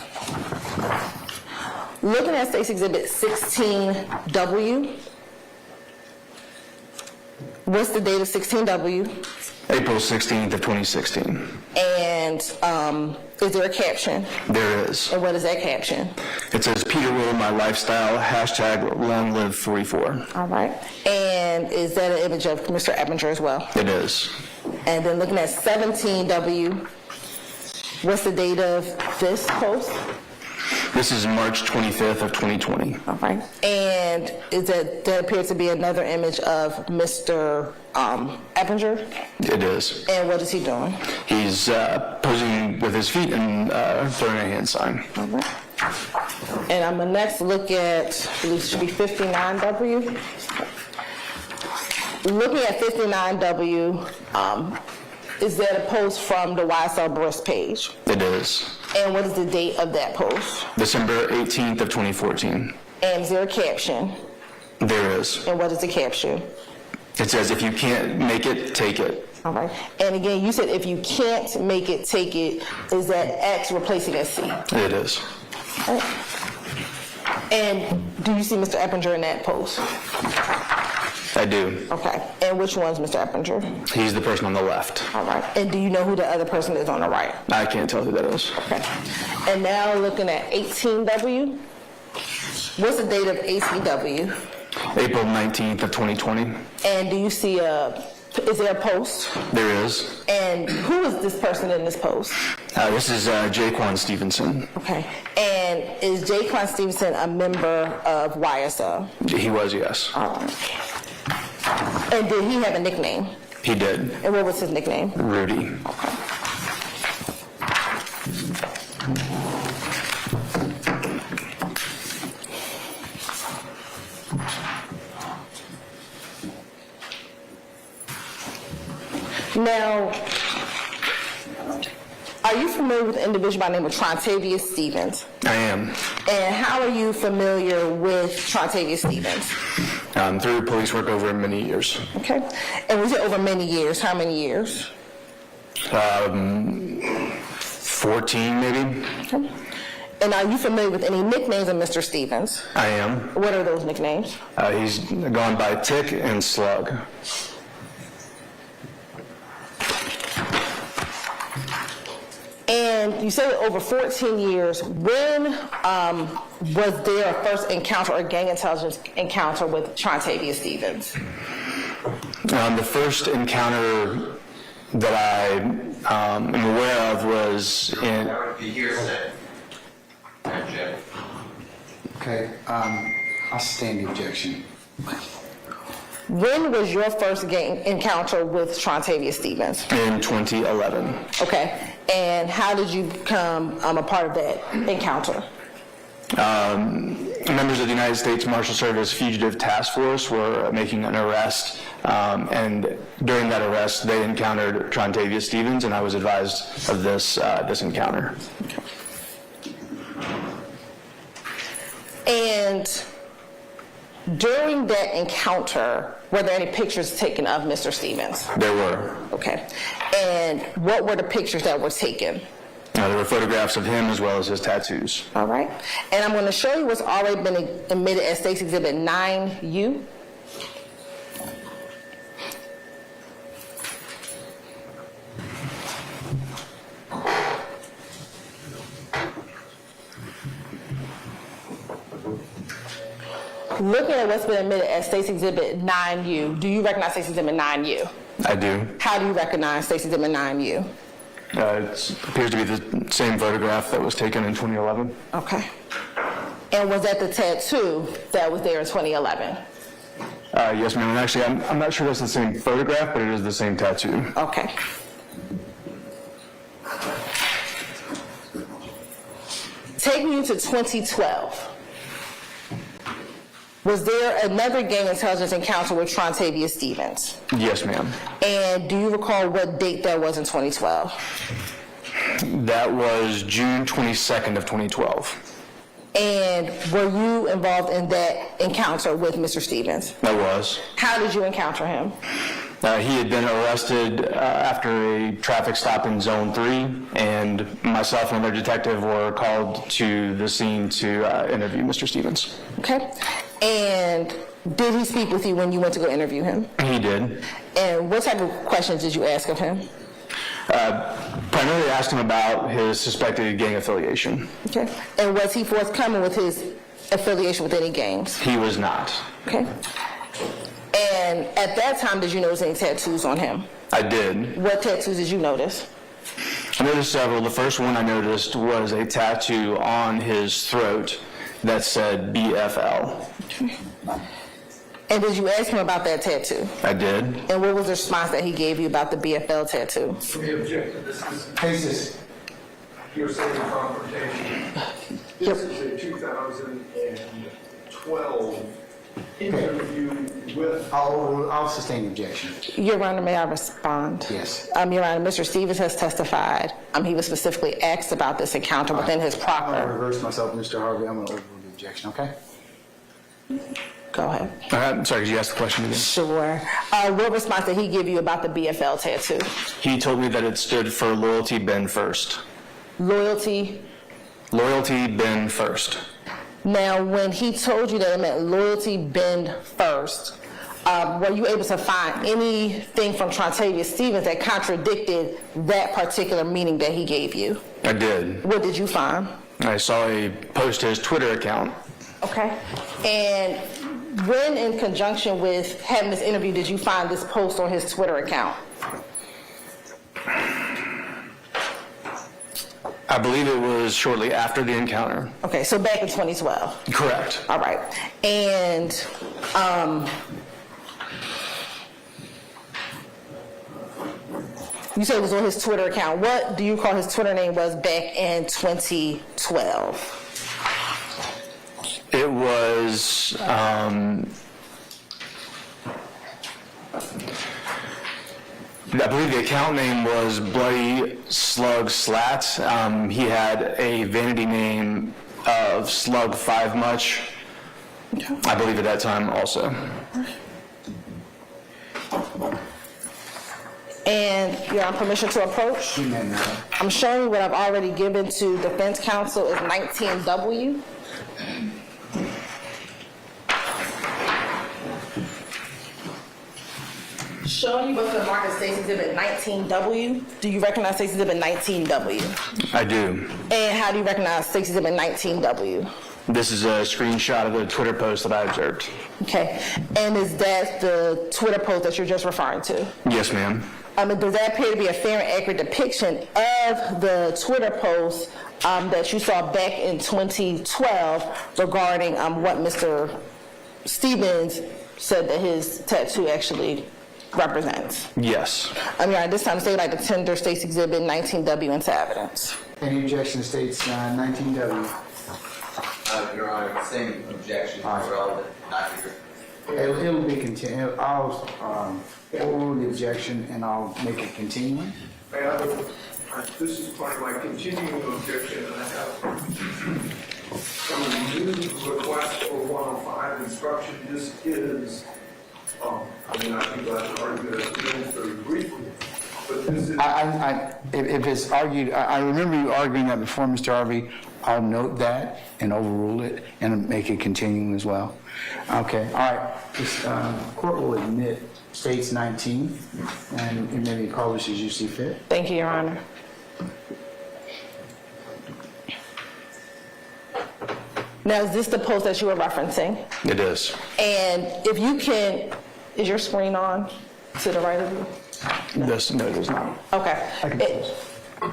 Looking at State's Exhibit 16W, what's the date of 16W? April 16th of 2016. And is there a caption? There is. And what is that caption? It says, Peter Will, my lifestyle, hashtag long live 44. All right. And is that an image of Mr. Eppinger as well? It is. And then looking at 17W, what's the date of this post? This is March 25th of 2020. All right. And is that appears to be another image of Mr. Eppinger? It is. And what is he doing? He's posing with his feet and throwing a hand sign. All right. And I'm going to next look at, I believe it should be 59W. Looking at 59W, is that a post from the YSL Brisk page? It is. And what is the date of that post? December 18th of 2014. And is there a caption? There is. And what is the caption? It says, if you can't make it, take it. All right. And again, you said if you can't make it, take it. Is that X replacing a C? It is. All right. And do you see Mr. Eppinger in that post? I do. Okay. And which one's Mr. Eppinger? He's the person on the left. All right. And do you know who the other person is on the right? I can't tell who that is. Okay. And now looking at 18W. What's the date of 18W? April 19th of 2020. And do you see is there a post? There is. And who is this person in this post? This is Jaquan Stevenson. Okay. And is Jaquan Stevenson a member of YSL? He was, yes. All right. And did he have a nickname? He did. And what was his nickname? Rudy. Okay. Now, are you familiar with an individual by the name of Trontavious Stevens? I am. And how are you familiar with Trontavious Stevens? Through police work over many years. Okay. And was it over many years? How many years? 14 maybe. Okay. And are you familiar with any nicknames of Mr. Stevens? I am. What are those nicknames? He's gone by Tick and Slug. And you said over 14 years, when was there a first encounter or gang intelligence encounter with Trontavious Stevens? The first encounter that I am aware of was in... That would be hearsay. Okay, I'll sustain the objection. When was your first gang encounter with Trontavious Stevens? In 2011. Okay. And how did you become a part of that encounter? Members of the United States Marshal Service Fugitive Task Force were making an arrest, and during that arrest, they encountered Trontavious Stevens, and I was advised of this encounter. Okay. And during that encounter, were there any pictures taken of Mr. Stevens? There were. Okay. And what were the pictures that were taken? There were photographs of him as well as his tattoos. All right. And I'm going to show you what's already been admitted as State's Exhibit 9U. Looking at what's been admitted as State's Exhibit 9U, do you recognize State's Exhibit 9U? I do. How do you recognize State's Exhibit 9U? It appears to be the same photograph that was taken in 2011. Okay. And was that the tattoo that was there in 2011? Yes, ma'am. And actually, I'm not sure that's the same photograph, but it is the same tattoo. Okay. Take me to 2012. Was there another gang intelligence encounter with Trontavia Stevens? Yes, ma'am. And do you recall what date that was in 2012? That was June 22nd of 2012. And were you involved in that encounter with Mr. Stevens? I was. How did you encounter him? He had been arrested after a traffic stop in Zone 3, and myself and another detective were called to the scene to interview Mr. Stevens. Okay. And did he speak with you when you went to go interview him? He did. And what type of questions did you ask of him? Primarily asked him about his suspected gang affiliation. Okay. And was he forthcoming with his affiliation with any gangs? He was not. Okay. And at that time, did you notice any tattoos on him? I did. What tattoos did you notice? I noticed several. The first one I noticed was a tattoo on his throat that said BFL. Okay. And did you ask him about that tattoo? I did. And what was the response that he gave you about the BFL tattoo? We object to this. Cases. You're saying confrontation. This is a 2012 interview with. I'll sustain the objection. Your Honor, may I respond? Yes. Your Honor, Mr. Stevens has testified. He was specifically asked about this encounter within his I'm going to proper. reverse myself, Mr. Harvey. I'm going to overrule the objection, okay? Go ahead. I'm sorry, could you ask the question again? Sure. What response did he give you about the BFL tattoo? He told me that it stood for Loyalty Been First. Loyalty. Loyalty Been First. Now, when he told you that it meant loyalty bend first, were you able to find anything from Trontavia Stevens that contradicted that particular meaning that he gave you? I did. What did you find? I saw a post to his Twitter account. Okay. And when in conjunction with having this interview did you find this post on his Twitter account? I believe it was shortly after the encounter. Okay, so back in 2012. Correct. All right. And you said it was on his Twitter account. What do you call his Twitter name was back in 2012? It was, I believe the account name was Bloody Slug Slat. He had a vanity name of Slug 5 Much, I believe at that time also. And you're on permission to approach? I'm showing you what I've already given to defense counsel is 19W. Showing you what's been marked as State's Exhibit 19W. Do you recognize State's Exhibit 19W? I do. And how do you recognize State's Exhibit 19W? This is a screenshot of the Twitter post that I observed. Okay. And is that the Twitter post that you're just referring to? Yes, ma'am. Does that appear to be a fair and accurate depiction of the Twitter post that you saw back in 2012 regarding what Mr. Stevens said that his tattoo actually represents? Yes. At this time, State would like to tender State's Exhibit 19W into evidence. Any objection to State's 19W? Your Honor, same objection, relevant, not here. It'll be continued. I'll overrule the objection and I'll make it continuing. This is part of my continuing objection, and I have some new request for 105 instruction. This is, I think I've already been explained very briefly. but this is... If it's argued, I remember you arguing that before, Mr. Harvey. I'll note that and overrule it and make it continuing as well. Okay, all right. This court will admit states 19, and it may be published as you see fit. Thank you, Your Honor. Now, is this the post that you were referencing? It is. And if you can, is your screen on to the right of you? No, it is not. Okay.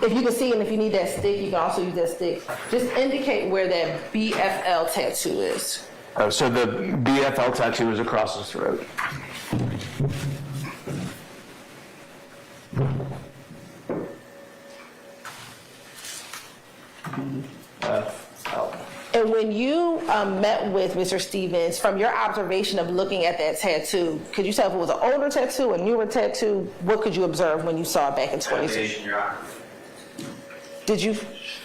If you can see, and if you need that stick, you can also use that stick. Just indicate where that BFL tattoo is. Oh, so the BFL tattoo is across his throat. And when you met with Mr. Stevens, from your observation of looking at that tattoo, could you tell if it was an older tattoo, a newer tattoo? What could you observe when you saw it back in 2022? Did you?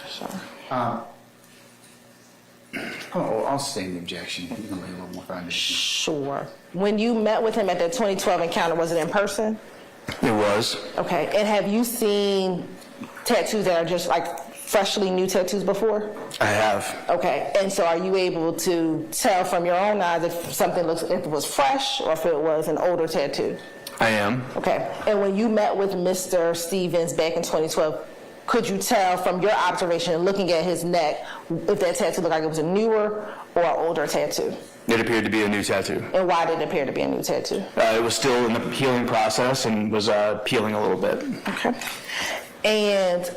Sorry. I'll sustain the objection. You can lay a little more foundation. Sure. When you met with him at that 2012 encounter, was it in person? It was. Okay. And have you seen tattoos that are just like freshly new tattoos before? I have. Okay. And so are you able to tell from your own eyes if something looks, if it was fresh or if it was an older tattoo? I am. Okay. And when you met with Mr. Stevens back in 2012, could you tell from your observation and looking at his neck if that tattoo looked like it was a newer or an older tattoo? It appeared to be a new tattoo. And why did it appear to be a new tattoo? It was still in the healing process and was peeling a little bit. Okay. And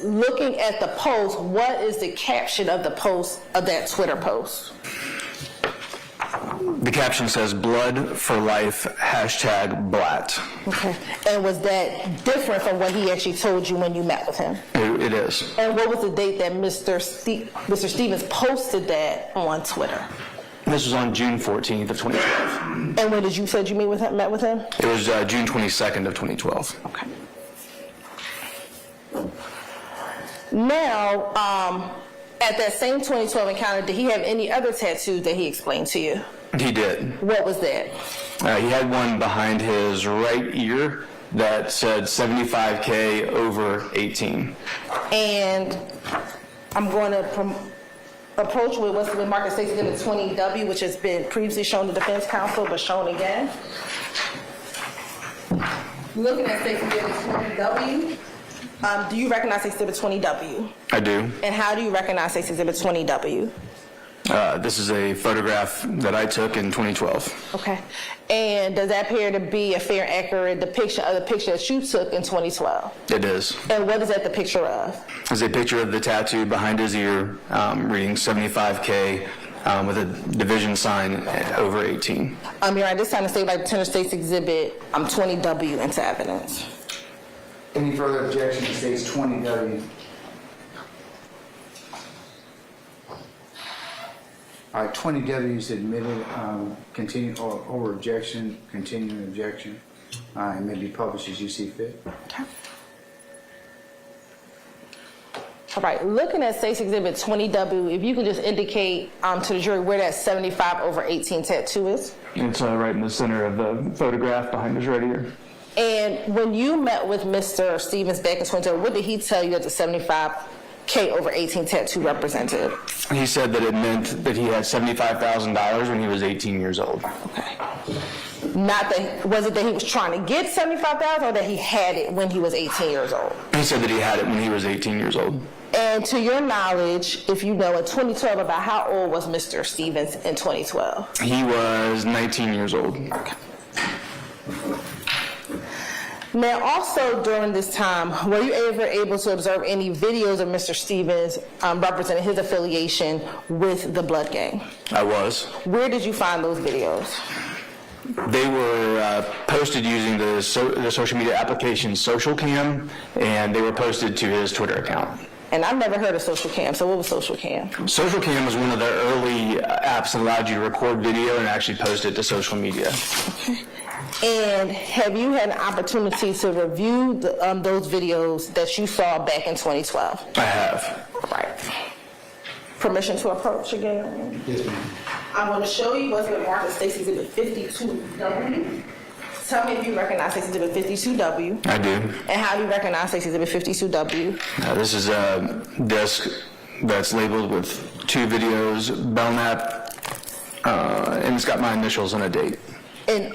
looking at the post, what is the caption of the post, of that Twitter post? The caption says, "Blood for life, #Blatt." Okay. And was that different from what he actually told you when you met with him? It is. And what was the date that Mr. Stevens posted that on Twitter? This was on June 14th of 2012. And when did you said you met with him? It was June 22nd of 2012. Okay. Now, at that same 2012 encounter, did he have any other tattoos that he explained to you? He did. What was that? He had one behind his right ear that said 75K over 18. And I'm going to approach with what's been marked as State's Exhibit 20W, which has been previously shown to defense counsel, but shown again. Looking at State's Exhibit 20W, do you recognize Exhibit 20W? I do. And how do you recognize Exhibit 20W? This is a photograph that I took in 2012. Okay. And does that appear to be a fair, accurate depiction of the picture that you took in 2012? It is. And what is that the picture of? It's a picture of the tattoo behind his ear, reading 75K with a division sign over 18. You're at this time to state like the State's Exhibit 20W into evidence. Any further objection to states 20W? All right, 20W is admitted. Continue or over objection, continuing objection. It may be published as you see fit. Okay. All right, looking at State's Exhibit 20W, if you could just indicate to the jury where that 75 over 18 tattoo is. It's right in the center of the photograph behind his right ear. And when you met with Mr. Stevens back in 2012, what did he tell you that the 75K over 18 tattoo represented? He said that it meant that he had $75,000 when he was 18 years old. Okay. Not that, was it that he was trying to get 75,000 or that he had it when he was 18 years old? He said that he had it when he was 18 years old. And to your knowledge, if you know in 2012, about how old was Mr. Stevens in 2012? He was 19 years old. Okay. Now, also during this time, were you ever able to observe any videos of Mr. Stevens representing his affiliation with the Blood Gang? I was. Where did you find those videos? They were posted using the social media application SocialCam, and they were posted to his Twitter account. And I've never heard of SocialCam, so what was SocialCam? SocialCam was one of the early apps that allowed you to record video and actually post it to social media. Okay. And have you had an opportunity to review those videos that you saw back in 2012? I have. All right. Permission to approach again? Yes, ma'am. I'm going to show you what's been marked as State's Exhibit 52W. Tell me if you recognize Exhibit 52W. I do. And how do you recognize Exhibit 52W? This is a disc that's labeled with 2 videos, Belknap, and it's got my initials and a date. And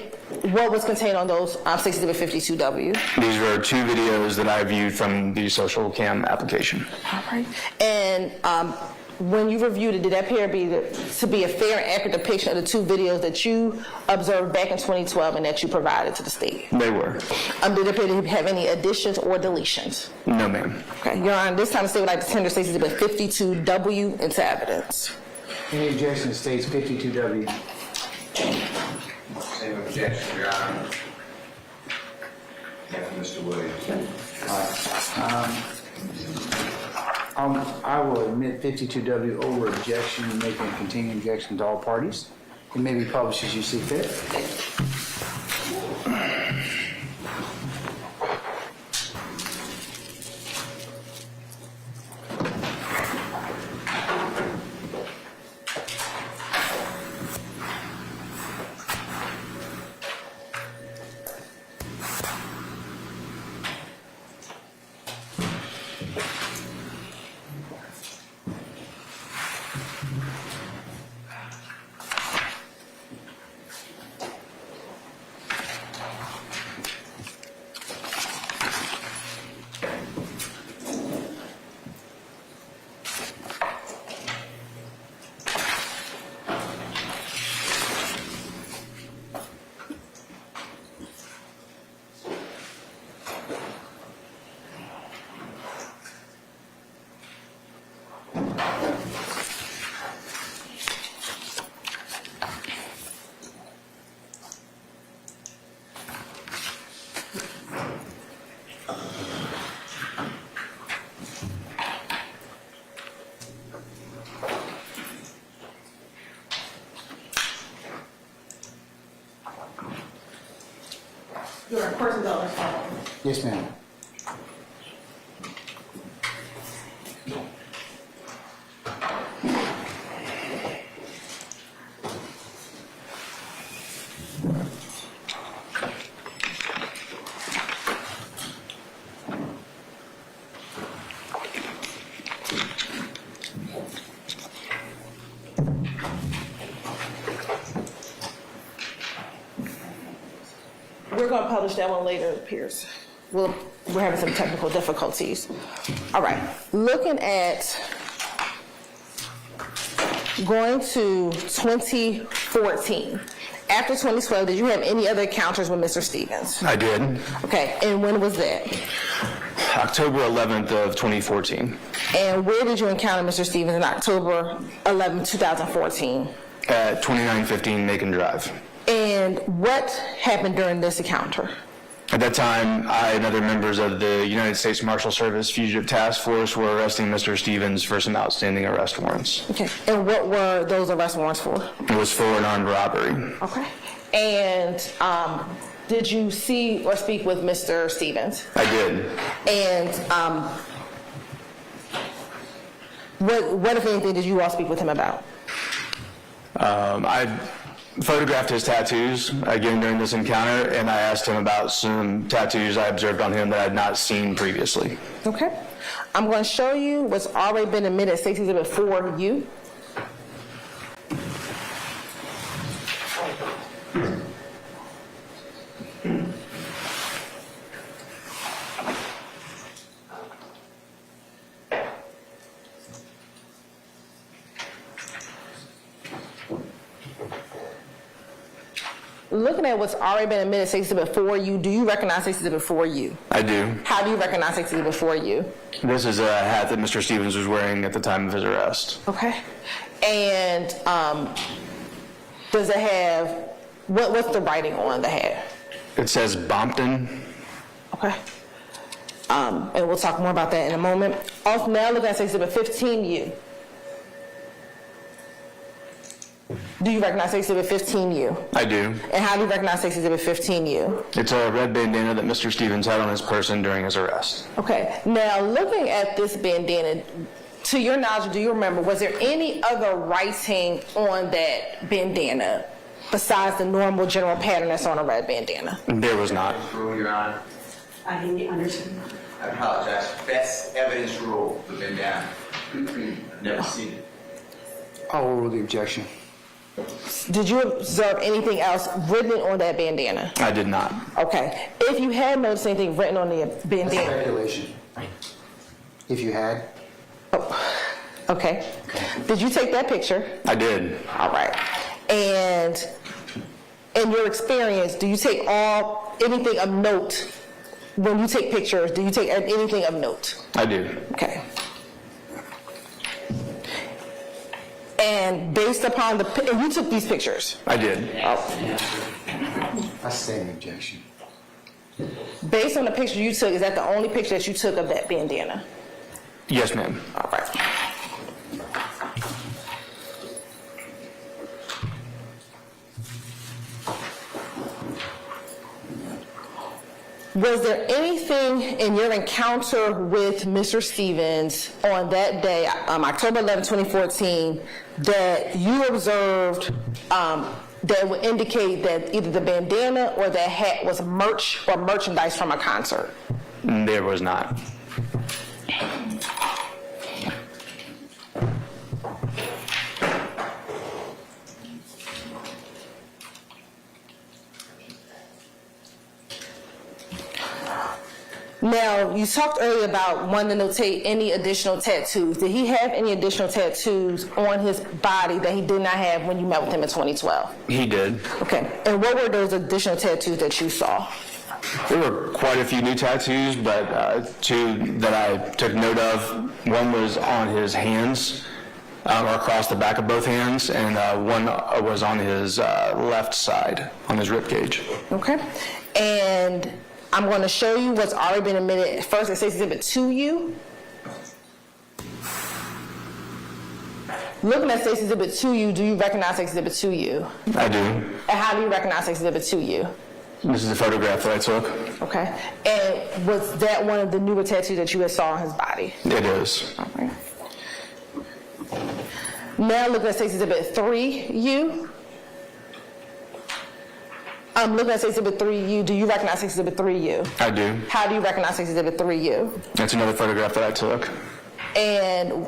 what was contained on those Exhibit 52W? These were 2 videos that I viewed from the social cam application. All right. And when you reviewed it, did that appear to be a fair and accurate depiction of the 2 videos that you observed back in 2012 and that you provided to the state? They were. Did it appear to have any additions or deletions? No, ma'am. Okay. Your Honor, this time the state would like to tender State's Exhibit 52W into evidence. Any objection to states 52W? Same objection, Your Honor. Yeah, Mr. Williams. I will admit 52W over objection and make a continuing objection to all parties. It may be published as you see fit. Your person's on the phone. Yes, ma'am. We're going to publish that one later, it appears. We're having some technical difficulties. All right. Looking at going to 2014. After 2012, did you have any other encounters with Mr. Stevens? I did. Okay. And when was that? October 11th of 2014 And where did you encounter Mr. Stevens in October 11, 2014? at 2915 Macon Drive. And what happened during this encounter? At that time, I and other members of the United States Marshal Service Fugitive Task Force were arresting Mr. Stevens for some outstanding arrest warrants. Okay. And what were those arrest warrants for? It was for an armed robbery. Okay. And did you see or speak with Mr. Stevens? I did. And what, if anything, did you all speak with him about? I photographed his tattoos again during this encounter, and I asked him about some tattoos I observed on him that I had not seen previously. Okay. I'm going to show you what's already been admitted, State's Exhibit 4U. Looking at what's already been admitted, State's Exhibit 4U, do you recognize State's Exhibit 4U? I do. How do you recognize State's Exhibit 4U? This is a hat that Mr. Stevens was wearing at the time of his arrest. Okay. And does it have, what's the writing on the hat? It says Bompton. Okay. And we'll talk more about that in a moment. Also, now looking at Exhibit 15U. Do you recognize Exhibit 15U? I do. And how do you recognize Exhibit 15U? It's a red bandana that Mr. Stevens had on his person during his arrest. Okay. Now, looking at this bandana, to your knowledge, do you remember, was there any other writing on that bandana? besides the normal general pattern that's on a red bandana? There was not. Rule, Your Honor. I didn't understand. I apologize. Best evidence rule, the bandana. Never seen it. I'll overrule the objection. Did you observe anything else written on that bandana? I did not. Okay. If you had noticed anything written on the bandana. Speculation. If you had. Okay. Did you take that picture? I did. All right. And in your experience, do you take anything of note when you take pictures? Do you take anything of note? I do. Okay. And based upon and you took these pictures? I did. I stand in objection. Based on the picture you took, is that the only picture that you took of that bandana? Yes, ma'am. All right. Was there anything in your encounter with Mr. Stevens on that day, October 11, 2014, that you observed that would indicate that either the bandana or that hat was merch or merchandise from a concert? There was not. Now, you talked earlier about wanting to notate any additional tattoos. Did he have any additional tattoos on his body that he did not have when you met with him in 2012? He did. Okay. And what were those additional tattoos that you saw? There were quite a few new tattoos, but two that I took note of. One was on his hands, or across the back of both hands, and one was on his left side, on his rib cage. Okay. And I'm going to show you what's already been admitted. First, it says Exhibit 2U. Looking at Stacey's Exhibit 2U, do you recognize Exhibit 2U? I do. And how do you recognize Exhibit 2U? This is a photograph that I took. Okay. And was that one of the newer tattoos that you had saw on his body? It is. All right. Now looking at Stacey's Exhibit 3U. Looking at Exhibit 3U, do you recognize Exhibit 3U? I do. How do you recognize Exhibit 3U? That's another photograph that I took. And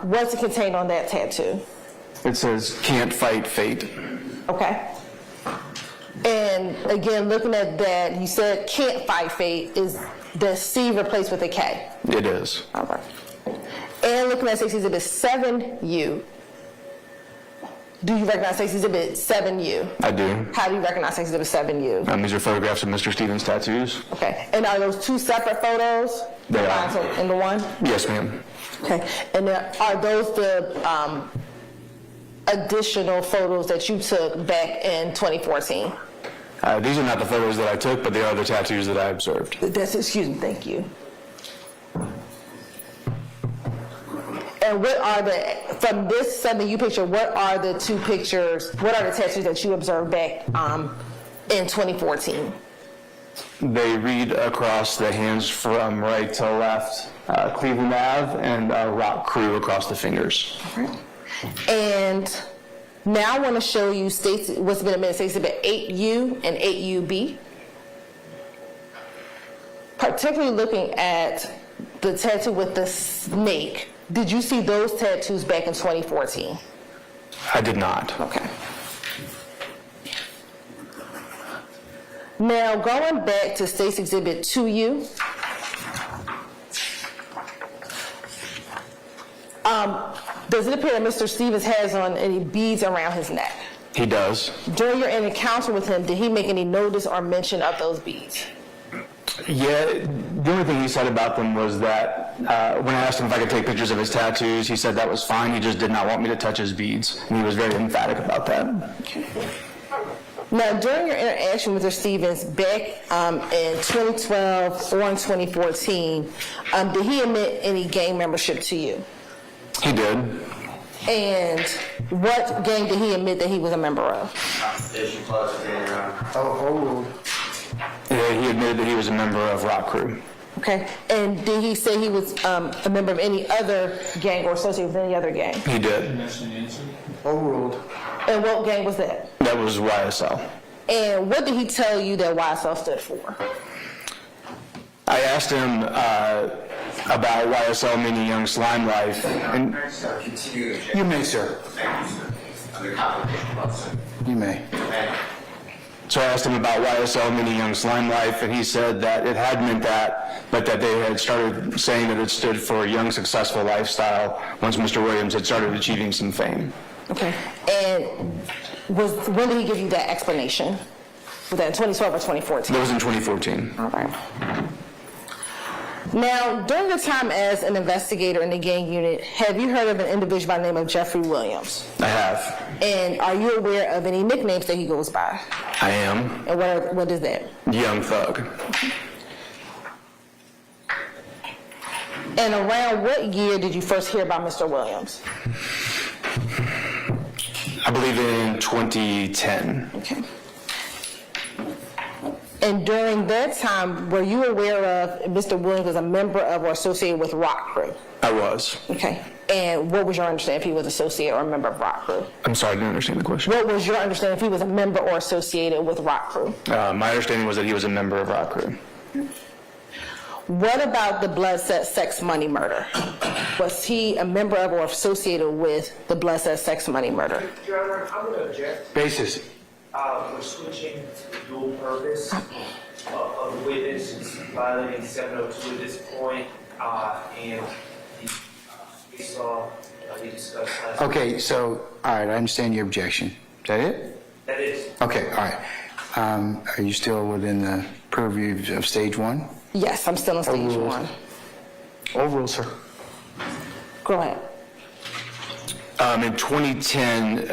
what's it contained on that tattoo? It says, "Can't fight fate." Okay. And again, looking at that, you said "can't fight fate." Is the C replaced with a K? It is. All right. And looking at Stacey's Exhibit 7U, do you recognize Stacey's Exhibit 7U? I do. How do you recognize Stacey's Exhibit 7U? These are photographs of Mr. Stevens' tattoos. Okay. And are those two separate photos? They are. In the one? Yes, ma'am. Okay. And are those the additional photos that you took back in 2014? These are not the photos that I took, but they are the tattoos that I observed. Excuse me, thank you. And what are from this 7U picture, what are the two pictures, what are the tattoos that you observed back in 2014? They read across the hands from right to left, Cleveland Ave, and Rock Crew across the fingers. All right. And now I want to show you what's been admitted, Exhibit 8U and 8UB. Particularly looking at the tattoo with the snake. Did you see those tattoos back in 2014? I did not. Okay. Now, going back to State's Exhibit 2U, does it appear that Mr. Stevens has on any beads around his neck? He does. During your encounter with him, did he make any notice or mention of those beads? Yeah, the only thing he said about them was that when I asked him if I could take pictures of his tattoos, he said that was fine. He just did not want me to touch his beads. And he was very emphatic about that. Okay. Now, during your interaction with Mr. Stevens back in 2012 or in 2014, did he admit any gang membership to you? He did. And what gang did he admit that he was a member of? Yeah, he admitted that he was a member of Rock Crew. Okay. And did he say he was a member of any other gang or associated with any other gang? He did. Overruled. And what gang was that? That That was YSL. And what did he tell you that YSL stood for? I asked him about YSL meaning Young Slime Life, and You may, sir. You may. so I asked him about YSL meaning Young Slime Life, and he said that it had meant that, but that they had started saying that it stood for Young Successful Lifestyle once Mr. Williams had started achieving some fame. Okay. And when did he give you that explanation? Was that in 2012 or 2014? That was in 2014. All right. Now, during your time as an investigator in the gang unit, have you heard of an individual by the name of Jeffery Williams? I have. And are you aware of any nicknames that he goes by? I am. And what is that? Young Thug. And around what year did you first hear about Mr. Williams? I believe in 2010. Okay. And during that time, were you aware of Mr. Williams was a member of or associated with Rock Crew? I was. Okay. And what was your understanding if he was associated or a member of Rock Crew? I'm sorry, I didn't understand the question. What was your understanding if he was a member or associated with Rock Crew? My understanding was that he was a member of Rock Crew. What about the Blood, Sex, Money murder? Was he a member of or associated with the Blood, Sex, Money murder? Your Honor, I'm going to object. Basis. We're switching to the dual purpose of the witness who's violating 702 at this point, and we saw, we discussed last. Okay, so, all right, I understand your objection. Is that it? That is. Okay, all right. Are you still within the purview of stage one? Yes, I'm still on stage Overruled. one. Overruled, sir. Go ahead. In 2010,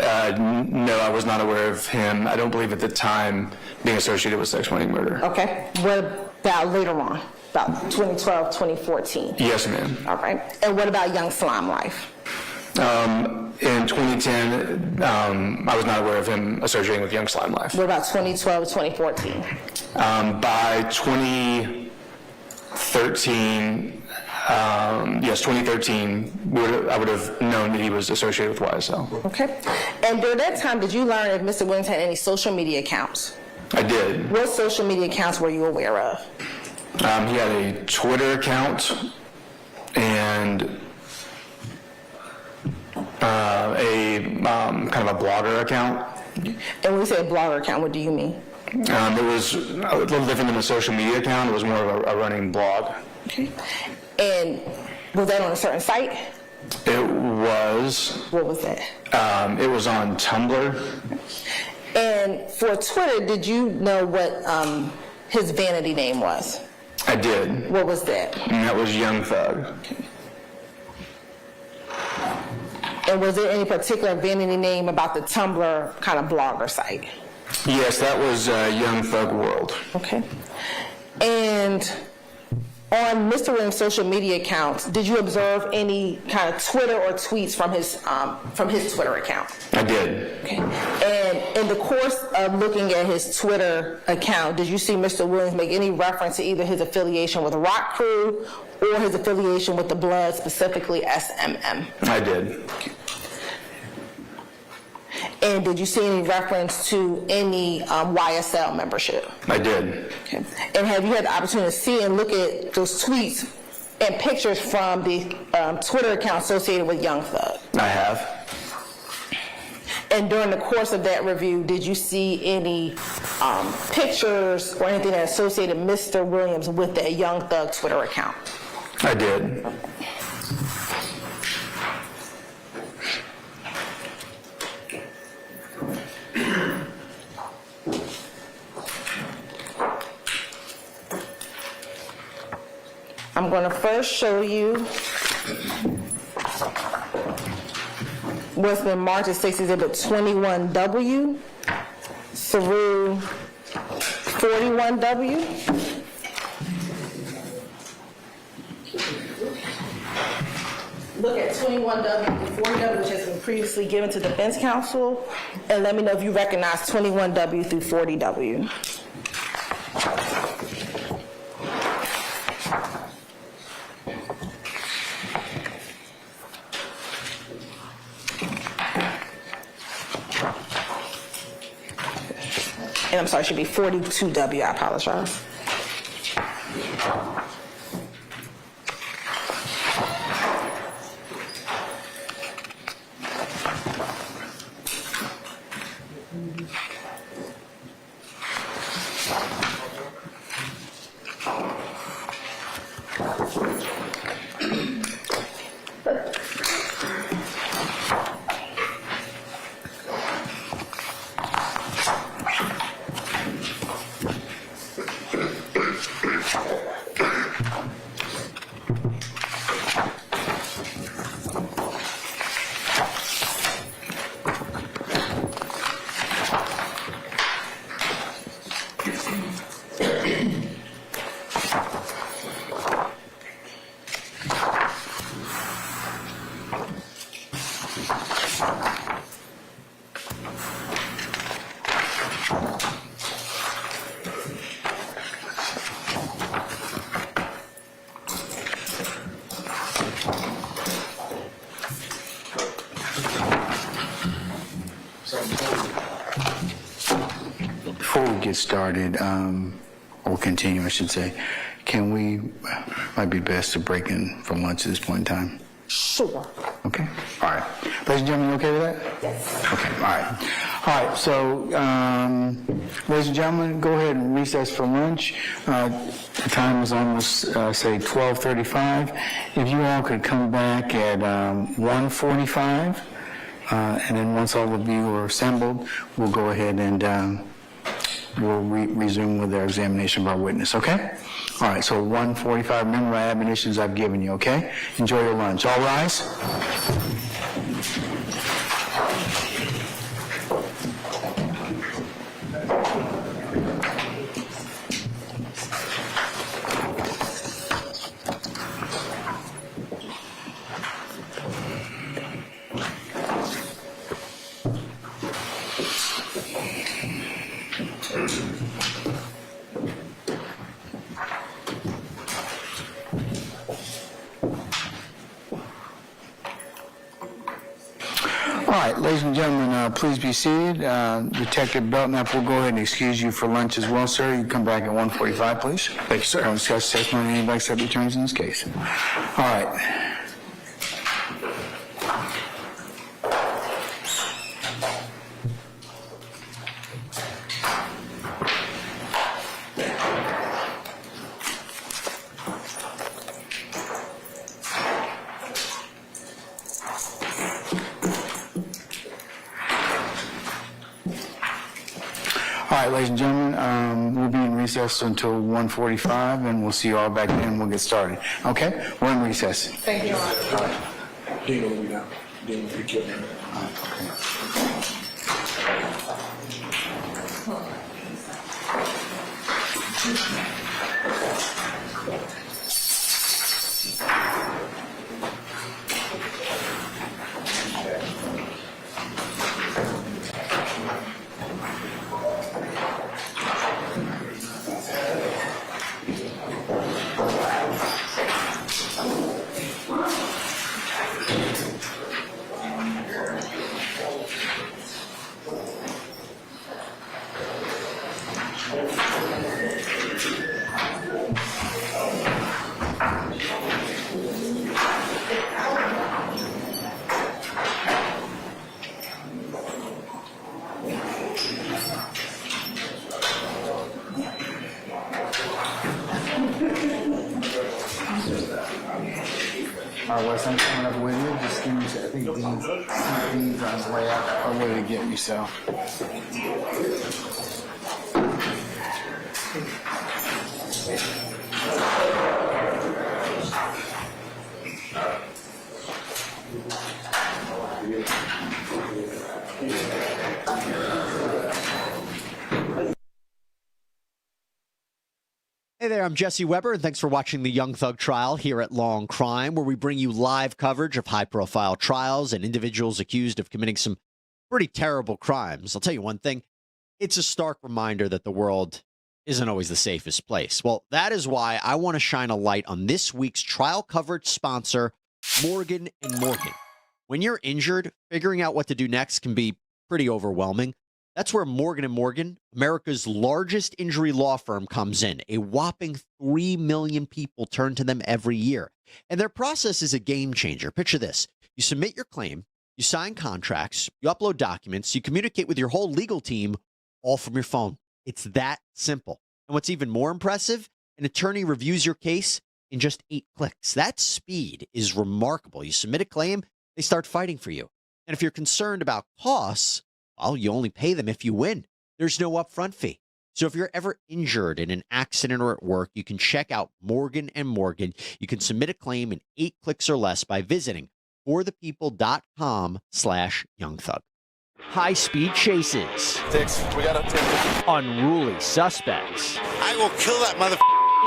no, I was not aware of him. I don't believe at the time being associated with sex, money, murder. Okay. What about later on? About 2012, 2014? Yes, ma'am. All right. And what about Young Slime Life? In 2010, I was not aware of him associating with Young Slime Life. What about 2012, 2014? By 2013, yes, 2013, I would have known that he was associated with YSL. Okay. And during that time, did you learn if Mr. Williams had any social media accounts? I did. What social media accounts were you aware of? He had a Twitter account and kind of a blogger account. And when you say a blogger account, what do you mean? It was a little different than a social media account. It was more of a running blog. Okay. And was that on a certain site? It was. What was that? It was on Tumblr. And for Twitter, did you know what his vanity name was? I did. What was that? And that was Young Thug. And was there any particular vanity name about the Tumblr kind of blogger site? Yes, that was Young Thug World. Okay. And on Mr. Williams' social media accounts, did you observe any kind of Twitter or tweets from his Twitter account? I did. Okay. And in the course of looking at his Twitter account, did you see Mr. Williams make any reference to either his affiliation with Rock Crew or his affiliation with the Blood, specifically SMM? I did. And did you see any reference to any YSL membership? I did. Okay. And have you had the opportunity to see and look at those tweets and pictures from the Twitter account associated with Young Thug? I have. And during the course of that review, did you see any pictures or anything that associated Mr. Williams with that Young Thug Twitter account? I did. I'm going to first show you what's been marked as State's Exhibit 21W through 41W. Look at 21W and 40W, which has been previously given to defense counsel, and let me know if you recognize 21W through 40W. and I'm sorry, it should be 42W, I apologize. Before we get started, or continue, I should say, might be best to break in from lunch at this point in time? Sure. Okay, all right. Ladies and gentlemen, you okay with that? Yes. Okay, all right. All right, so, ladies and gentlemen, go ahead and recess for lunch. The time is almost, say, 12:35. If you all could come back at 1:45, and then once all of you are assembled, we'll go ahead and we'll resume with our examination of our witness, okay? All right, so 1:45, remember my admonitions I've given you, okay? Enjoy your lunch. All rise. All right, ladies and gentlemen, please be seated. Detective Belknap will go ahead and excuse you for lunch as well, sir. You come back at 1:45, please. Thank you, sir. I'll discuss testimony anybody accept returns in this case. All right. All right, ladies and gentlemen, we'll be in recess until 1:45, and we'll see you all back then, and we'll get started. Okay? We're in recess. Thank you, Your Honor. All right. Dean will be down. Dean will pick you up. All right, Wes, I'm coming up with you. Just give me, I think Dean's on his way out, or way to get me, so. Hey there, I'm Jesse Weber, and thanks for watching the Young Thug trial here at Law&Crime, where we bring you live coverage of high-profile trials and individuals accused of committing some pretty terrible crimes. I'll tell you one thing, it's a stark reminder that the world isn't always the safest place. Well, that is why I want to shine a light on this week's trial coverage sponsor, Morgan & Morgan. When you're injured, figuring out what to do next can be pretty overwhelming. That's where Morgan & Morgan, America's largest injury law firm, comes in. A whopping 3 million people turn to them every year. And their process is a game changer. Picture this. You submit your claim, you sign contracts, you upload documents, you communicate with your whole legal team, all from your phone. It's that simple. And what's even more impressive, an attorney reviews your case in just 8 clicks. That speed is remarkable. You submit a claim, they start fighting for you. And if you're concerned about costs, well, you only pay them if you win. There's no upfront fee. So if you're ever injured in an accident or at work, you can check out Morgan & Morgan. You can submit a claim in 8 clicks or less by visiting forthepeople.com/youngthug. High-speed chases. Dix, we got to Unruly suspects. I will kill that mother.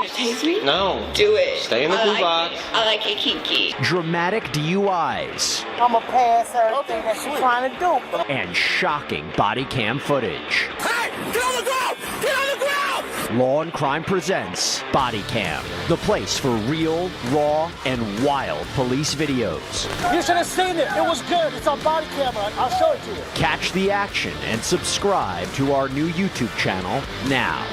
Tase me? No. Do it. Stay in the blue box. I like it kinky. Dramatic DUIs. I'ma pass everything that she's trying to do. And shocking body cam footage. Hey, get on the ground! Get on the ground! Law&Crime presents Body Cam, the place for real, raw, and wild police videos. You should have seen it. It was good. It's on body camera. I'll show it to you. Catch the action and subscribe to our new YouTube channel now.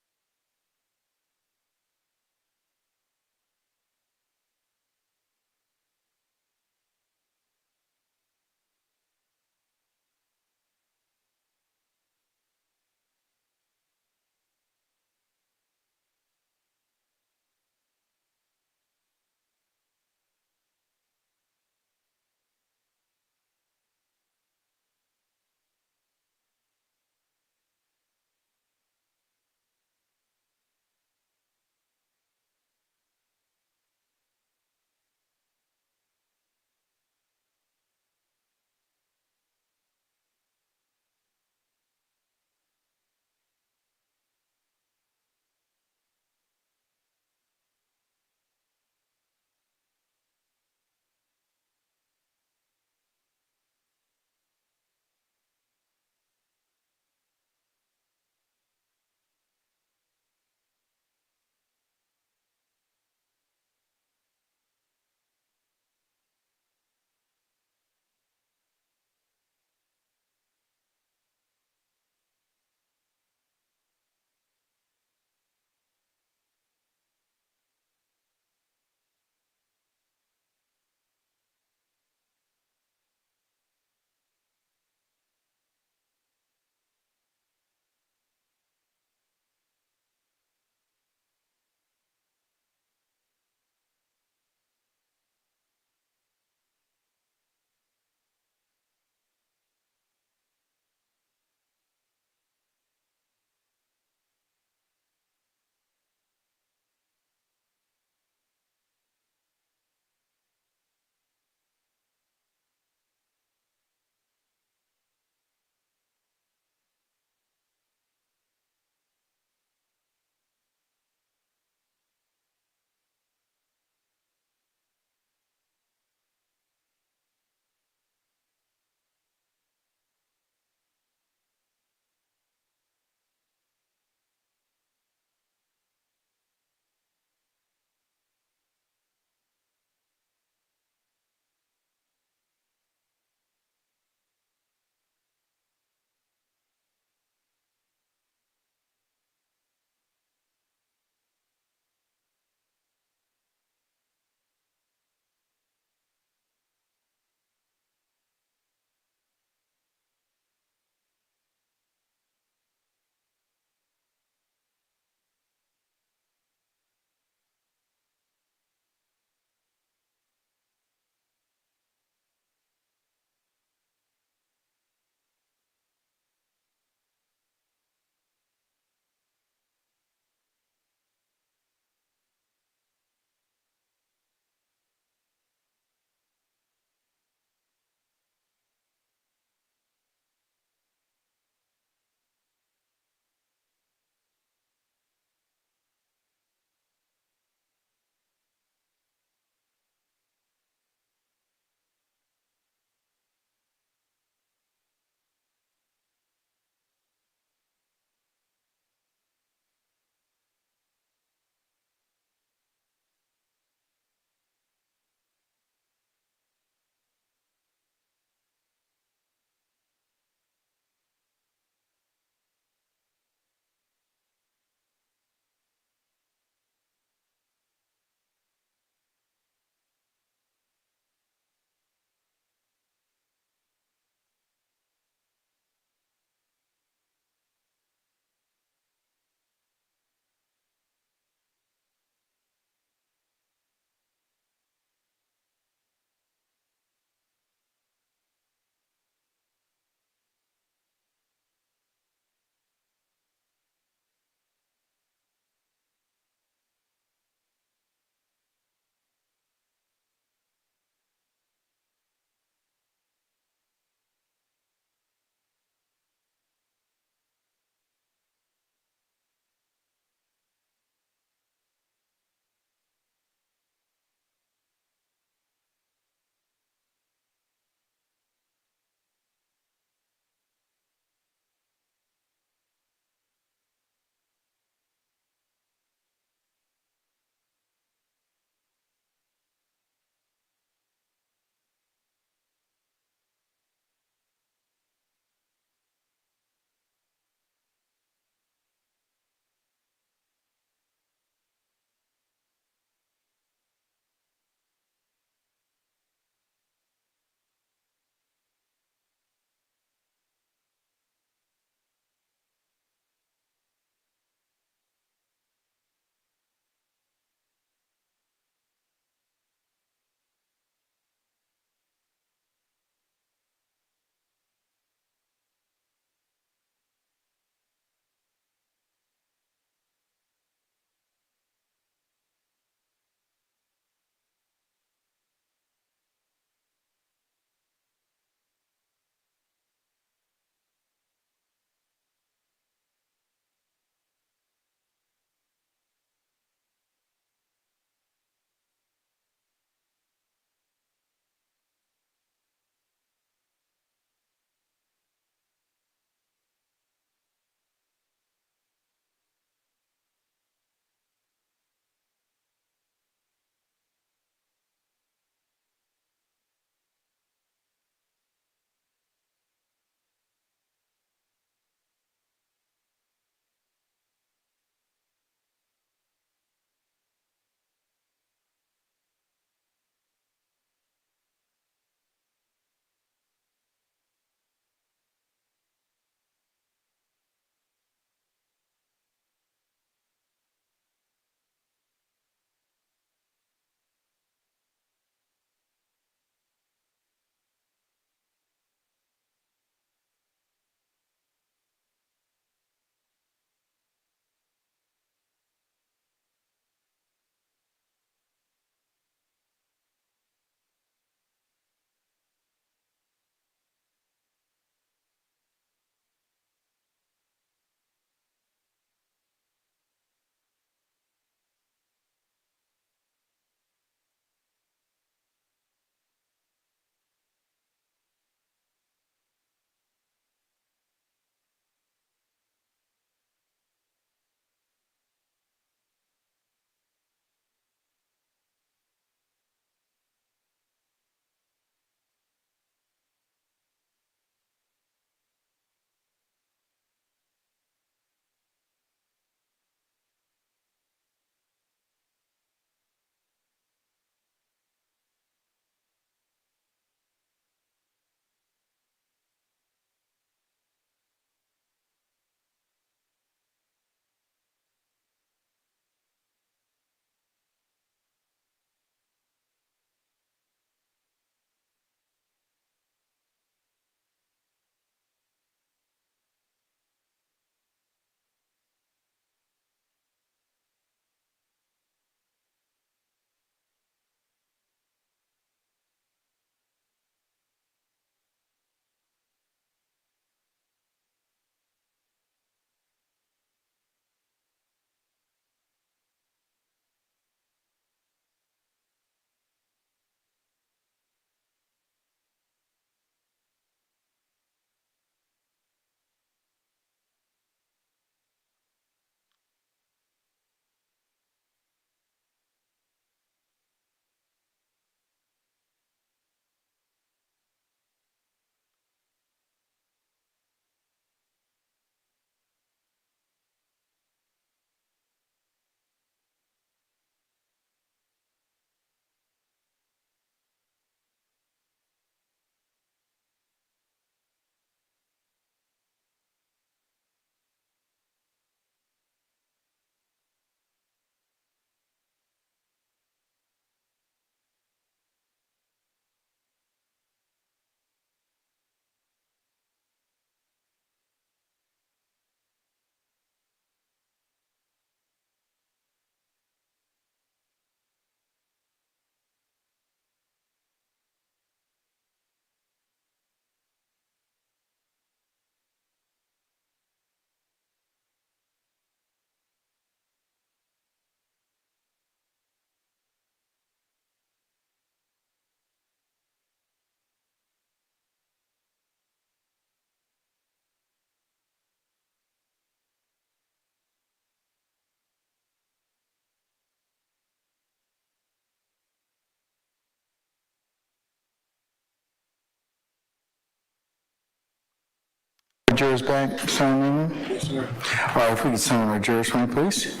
Jurors back, sign in. Yes, sir. All right, if we could sign our jurors for me, please.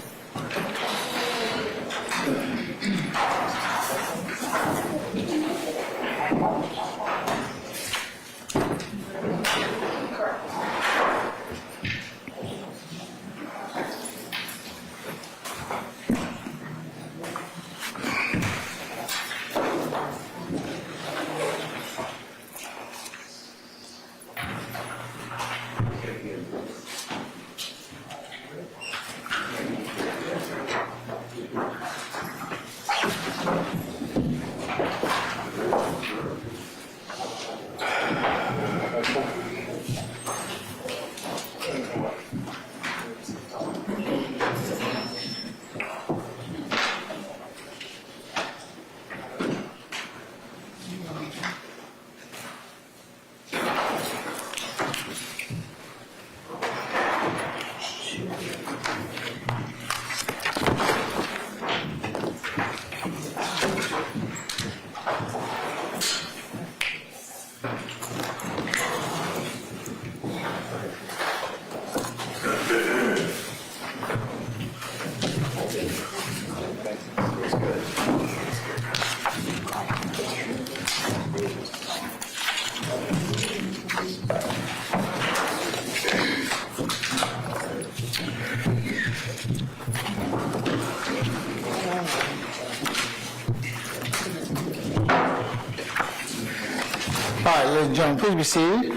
All right, ladies and gentlemen, please be seated.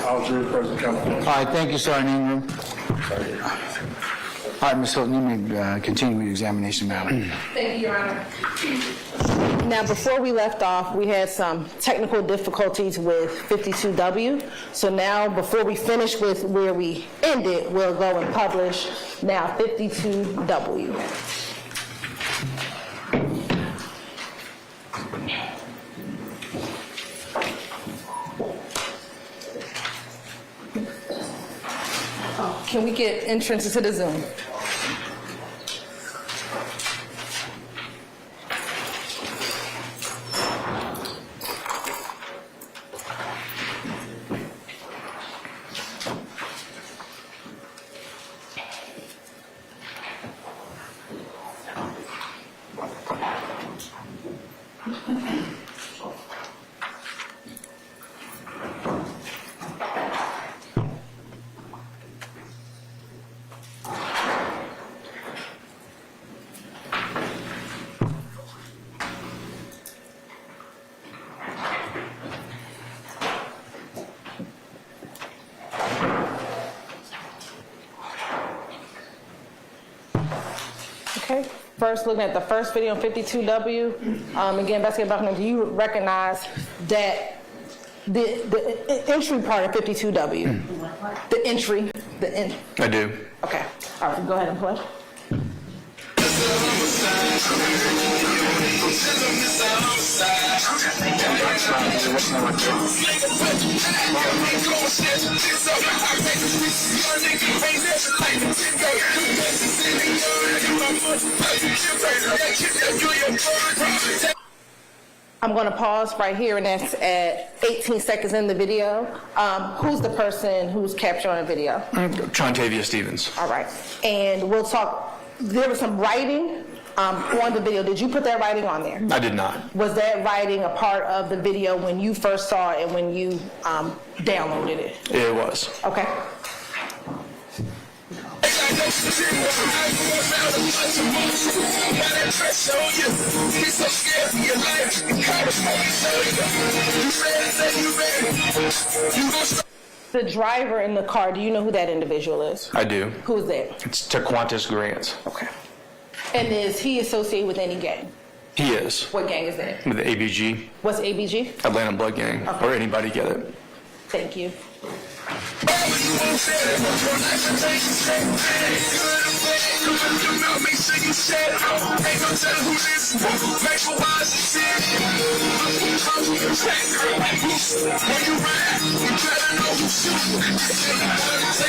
All right, thank you, Sergeant Ingram. All right, Ms. Hilton, you may continue with your examination, madam. Thank you, Your Honor. Now, before we left off, we had some technical difficulties with 52W. So now, before we finish with where we ended, we'll go and publish now 52W. Can we get entrance into the Zoom? Okay, first looking at the first video on 52W, again, investigative document, do you recognize that the entry part of 52W? The entry, I do. okay, all right, go ahead and play. I'm going to pause right here, and that's at 18 seconds in the video. Who's the person who's captured on the video? Chontavia Stevens. All right, and we'll talk. There was some writing on the video. Did you put that writing on there? I did not. Was that writing a part of the video when you first saw it and when you downloaded it? It was. Okay. The driver in the car, do you know who that individual is? I do. Who is that? It's Taquantis Grant. Okay. And is he associated with any gang? He is. What gang is that? With the ABG, What's ABG? Atlanta Blood Gang, Okay. or anybody get it. Thank you. That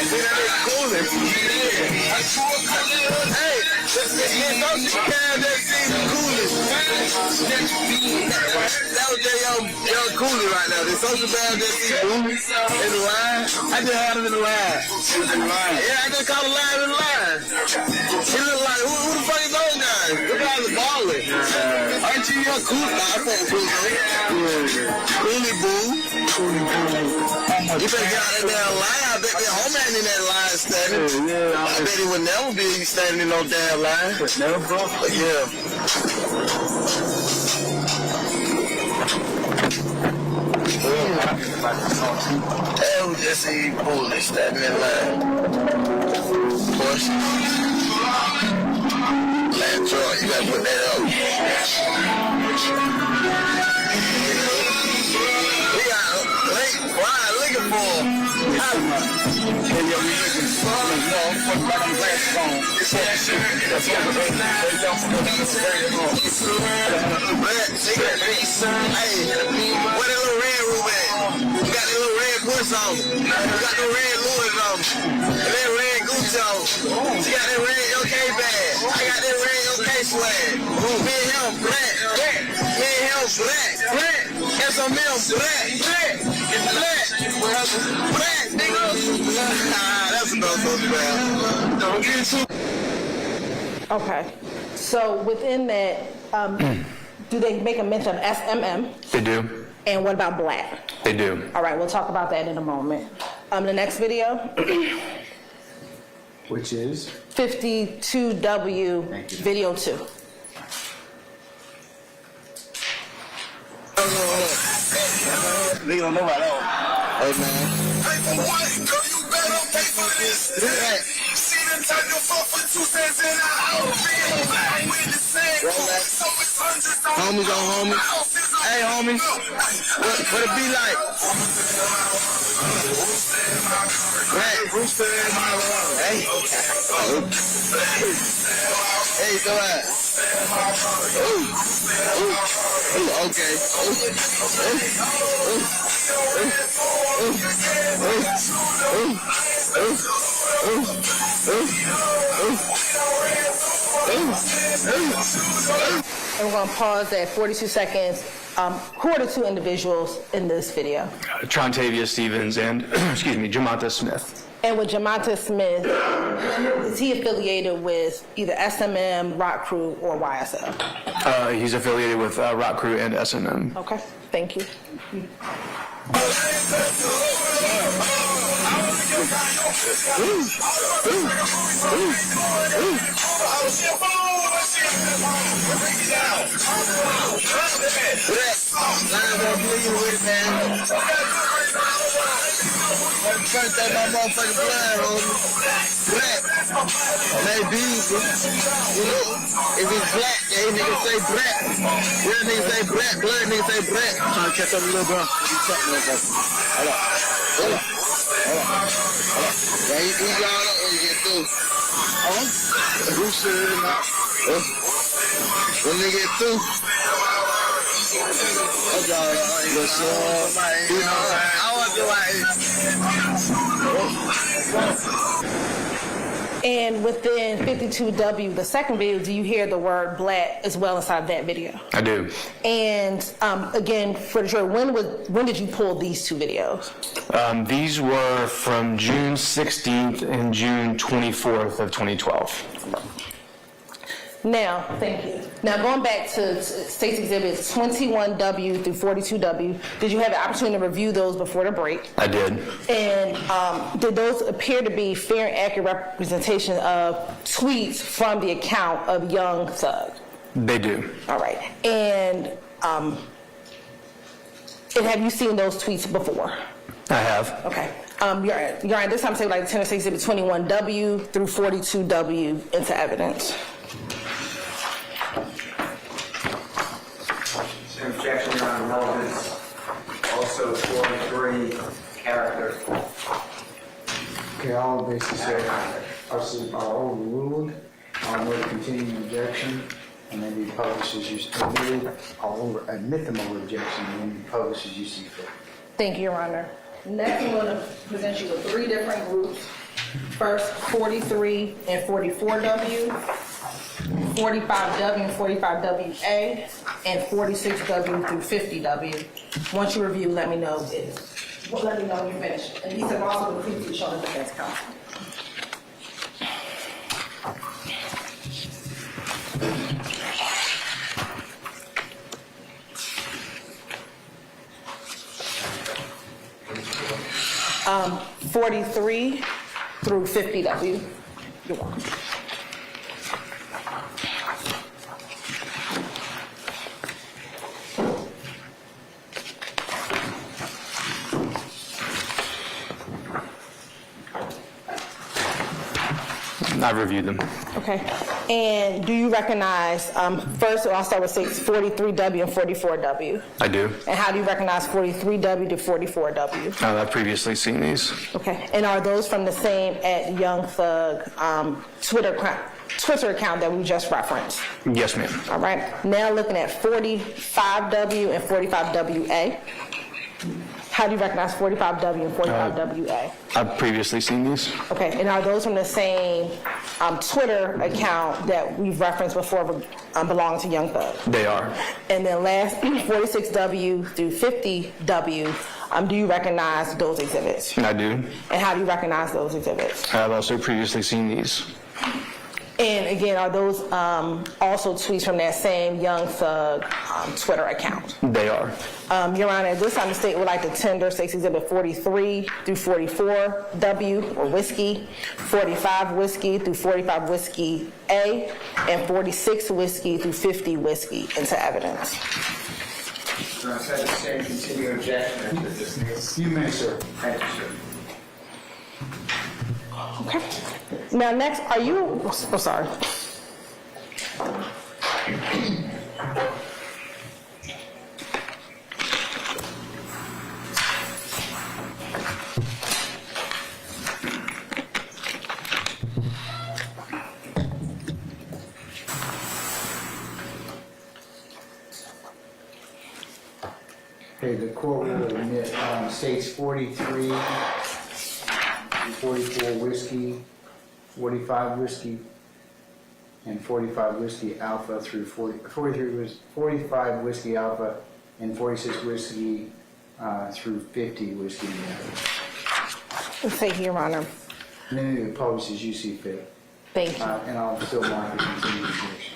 was young Cooley right now. The social band that see Cooley in the line. I just had him in the line. Yeah, I just caught him live in the line. He look like, who the fuck is those guys? Those guys are balling. Aren't you young Cooley? Nah, I fuck with Cooley. Cooley boo. You better get out of that damn line. I bet that homie ain't in that line standing. I bet he would never be standing in no damn line. Never, bro? Yeah. Hell, we just see Cooley standing in line. Push. Land Troy, you gotta put that up. We got late, why looking for him? Where that little red room at? You got that little red push on. You got the red Louis on. And that red Gucci on. You got that red OK bag. I got that red OK swag. Me and him black. Me and him black. SMM black. Black, nigga. That's enough so bad. Don't get too. Okay. So within that, do they make a mention of SMM? They do. And what about black? They do. All right, we'll talk about that in a moment. The next video. Which is? 52W video 2. They don't know about that one. Hey, man. Hey, for what? Girl, you better pay for this. She done turned your phone for 2 cents and I don't feel like with the same. So it's hundreds on homies on homies. Hey, homies. What it be like? Hey, hey, go ahead. Okay. And we're going to pause at 42 seconds. Who are the 2 individuals in this video? Trontavia Stevens and, Jamonta Smith. And with Jamonta Smith, is he affiliated with either SMM, Rock Crew, or YSL? He's affiliated with Rock Crew and SMM. Okay, thank you. First that my motherfucking blood, homie. Black. Maybe, you know, if it's black, they niggas say black. Real niggas say black, blood niggas say black. I'm trying to catch up a little bro. Hold up. Yeah, you y'all up when you get through. Who should it not? When they get through. And within 52W, the second video, do you hear the word black as well inside that video? I do. And again, for the jury, when did you pull these 2 videos? These were from June 16th and June 24th of 2012. Now, thank you. Now, going back to State's exhibits 21W through 42W, did you have the opportunity to review those before the break? I did. And did those appear to be fair and accurate representation of tweets from the account of Young Thug? They do. All right. And have you seen those tweets before? I have. Okay. Your Honor, this time say like Tennessee exhibit 21W through 42W into evidence. Objection, Your Honor, relevance. Also 43, character. Okay, all bases are overruled. No continuing objection, and then be published as you admit them over objection, and then be published as you see fit. Thank you, Your Honor. Next, I'm going to present you with 3 different groups. First, 43 and 44W, 45W and 45WA, and 46W through 50W. Once you review, let me know when you're finished. And these have also been previously shown to the defense counsel. Um, 43 through 50W. You're welcome. I've reviewed them. Okay. And do you recognize, first I'll start with 43W and 44W. I do. And how do you recognize 43W to 44W? I've previously seen these. Okay. And are those from the same at Young Thug Twitter account that we just referenced? Yes, ma'am. All right. Now looking at 45W and 45WA. How do you recognize 45W and 45WA? I've previously seen these. Okay, and are those from the same Twitter account that we've referenced before belonging to Young Thug? They are. And then last, 46W through 50W, do you recognize those exhibits? I do. And how do you recognize those exhibits? I've also previously seen these. And again, are those also tweets from that same Young Thug Twitter account? They are. Your Honor, at this time, the state would like to tender State's Exhibit 43 through 44W, or whiskey, 45 whiskey through 45 whiskey A, and 46 whiskey through 50 whiskey into evidence. I said the same continuing objection to this case. You may, sir. Thank you, sir. Okay. Now next, are you, oh, sorry. Okay, the court will admit states 43, 44 whiskey, 45 whiskey, and 45 whiskey alpha through 45 whiskey alpha, and 46 whiskey through 50 whiskey. Thank you, Your Honor. And then it publishes you see fit. Thank you. And I'll still mark it continued objection.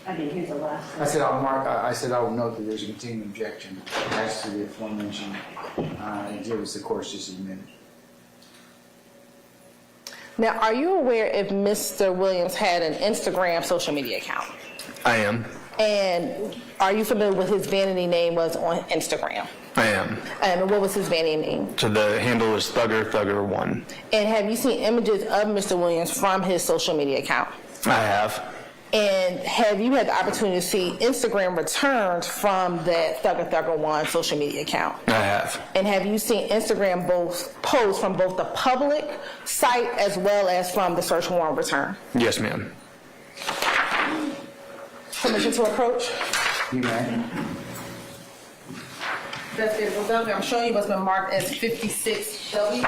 I didn't hear the last. I said I'll mark. I said I'll note that there's a continued objection as to the aforementioned exhibits the court's just admitted. Now, are you aware if Mr. Williams had an Instagram social media account? I am. And are you familiar with his vanity name was on Instagram? I am. And what was his vanity name? So the handle is Thugger1. And have you seen images of Mr. Williams from his social media account? I have. And have you had the opportunity to see Instagram returns from that Thugger1 social media account? I have. And have you seen Instagram both posts from both the public site as well as from the search warrant return? Yes, ma'am. Permission to approach? You may. That's it. Well, W, I'm showing you what's been marked as 56W.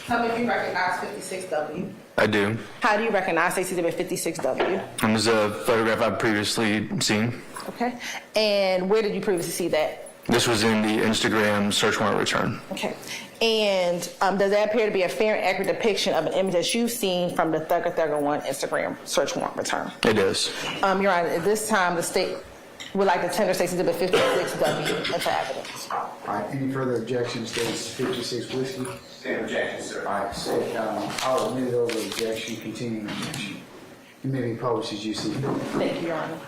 Tell me if you recognize 56W. I do. How do you recognize Stacy's exhibit 56W? And there's a photograph I've previously seen. Okay. And where did you previously see that? This was in the Instagram search warrant return. Okay. And does that appear to be a fair and accurate depiction of an image that you've seen from the Thugger1 Instagram search warrant return? It is. Your Honor, at this time, the state would like to tender Stacy's exhibit 56W into evidence. All right. Any further objections? States 56 whiskey. Same objection, sir. All right. So I'll admit it over objection. Continuing objection. It may be published as you see fit. Thank you, Your Honor.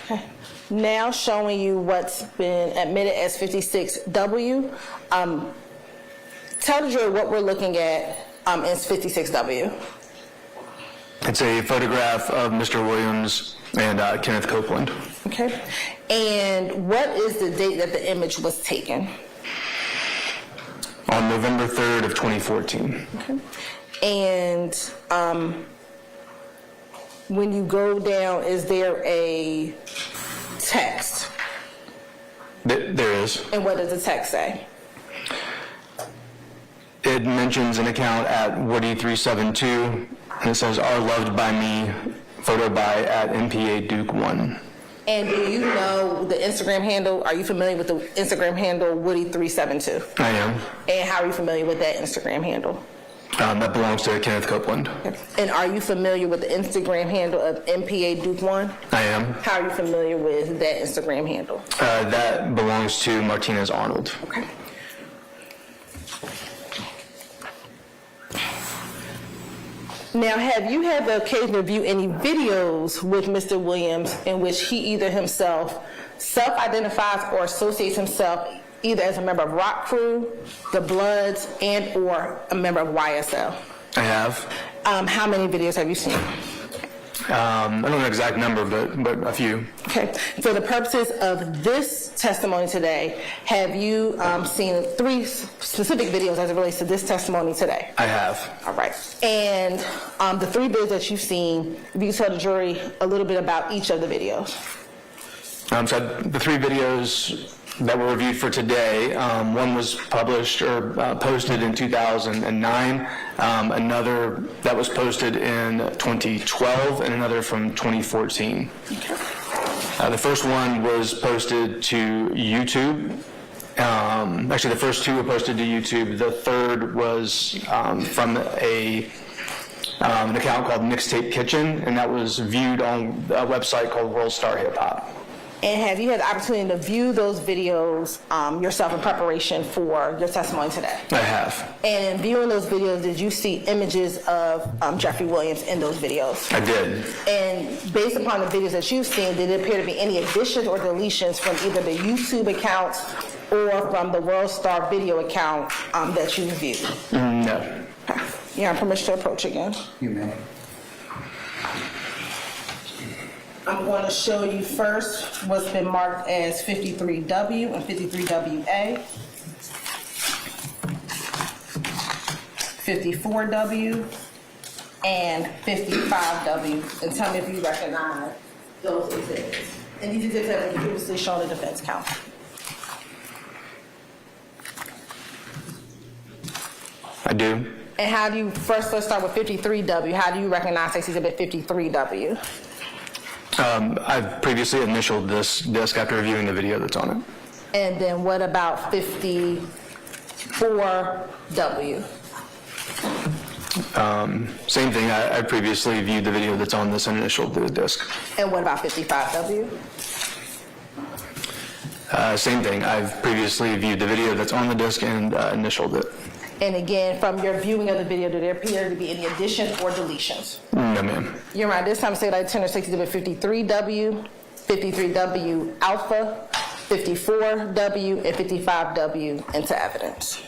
Okay. Now showing you what's been admitted as 56W. Tell the jury what we're looking at is 56W. It's a photograph of Mr. Williams and Kenneth Copeland. Okay. And what is the date that the image was taken? On November 3rd of 2014. Okay. And when you go down, is there a text? There is. And what does the text say? It mentions an account at Woody372, and it says, "Are loved by me, photo by at MPA Duke 1. And do you know the Instagram handle? Are you familiar with the Instagram handle Woody372? I am. And how are you familiar with that Instagram handle? That belongs to Kenneth Copeland. And are you familiar with the Instagram handle of MPA Duke 1? I am. How are you familiar with that Instagram handle? That belongs to Martinez Arnold. Okay. Now, have you had the occasion to view any videos with Mr. Williams in which he either himself self-identifies or associates himself either as a member of Rock Crew, the Bloods, and or a member of YSL? I have. How many videos have you seen? I don't know the exact number, but a few. Okay. For the purposes of this testimony today, have you seen 3 specific videos as it relates to this testimony today? I have. All right. And the 3 videos that you've seen, if you tell the jury a little bit about each of the videos. So the 3 videos that were reviewed for today, one was published or posted in 2009, another that was posted in 2012, and another from 2014. The first one was posted to YouTube. Actually, the first 2 were posted to YouTube. The third was from an account called Mixtape Kitchen, and that was viewed on a website called World Star Hip Hop. And have you had the opportunity to view those videos yourself in preparation for your testimony today? I have. And in viewing those videos, did you see images of Jeffery Williams in those videos? I did. And based upon the videos that you've seen, did it appear to be any additions or deletions from either the YouTube accounts or from the World Star video account that you viewed? No. You have permission to approach again. You may. I'm going to show you first what's been marked as 53W and 53WA, 54W, and 55W, and tell me if you recognize those exhibits. And these exhibits have been previously shown to defense counsel. I do. And how do you, first let's start with 53W, how do you recognize exhibit 53W? I've previously initialed this disc after reviewing the video that's on it. And then what about 54W? Same thing. I previously viewed the video that's on this and initialed the disc. And what about 55W? Same thing. I've previously viewed the video that's on the disc and initialed it. And again, from your viewing of the video, did there appear to be any additions or deletions? No, ma'am. You're right. This time, say that 10 or 60 exhibit 53W, 53W alpha, 54W, and 55W into evidence.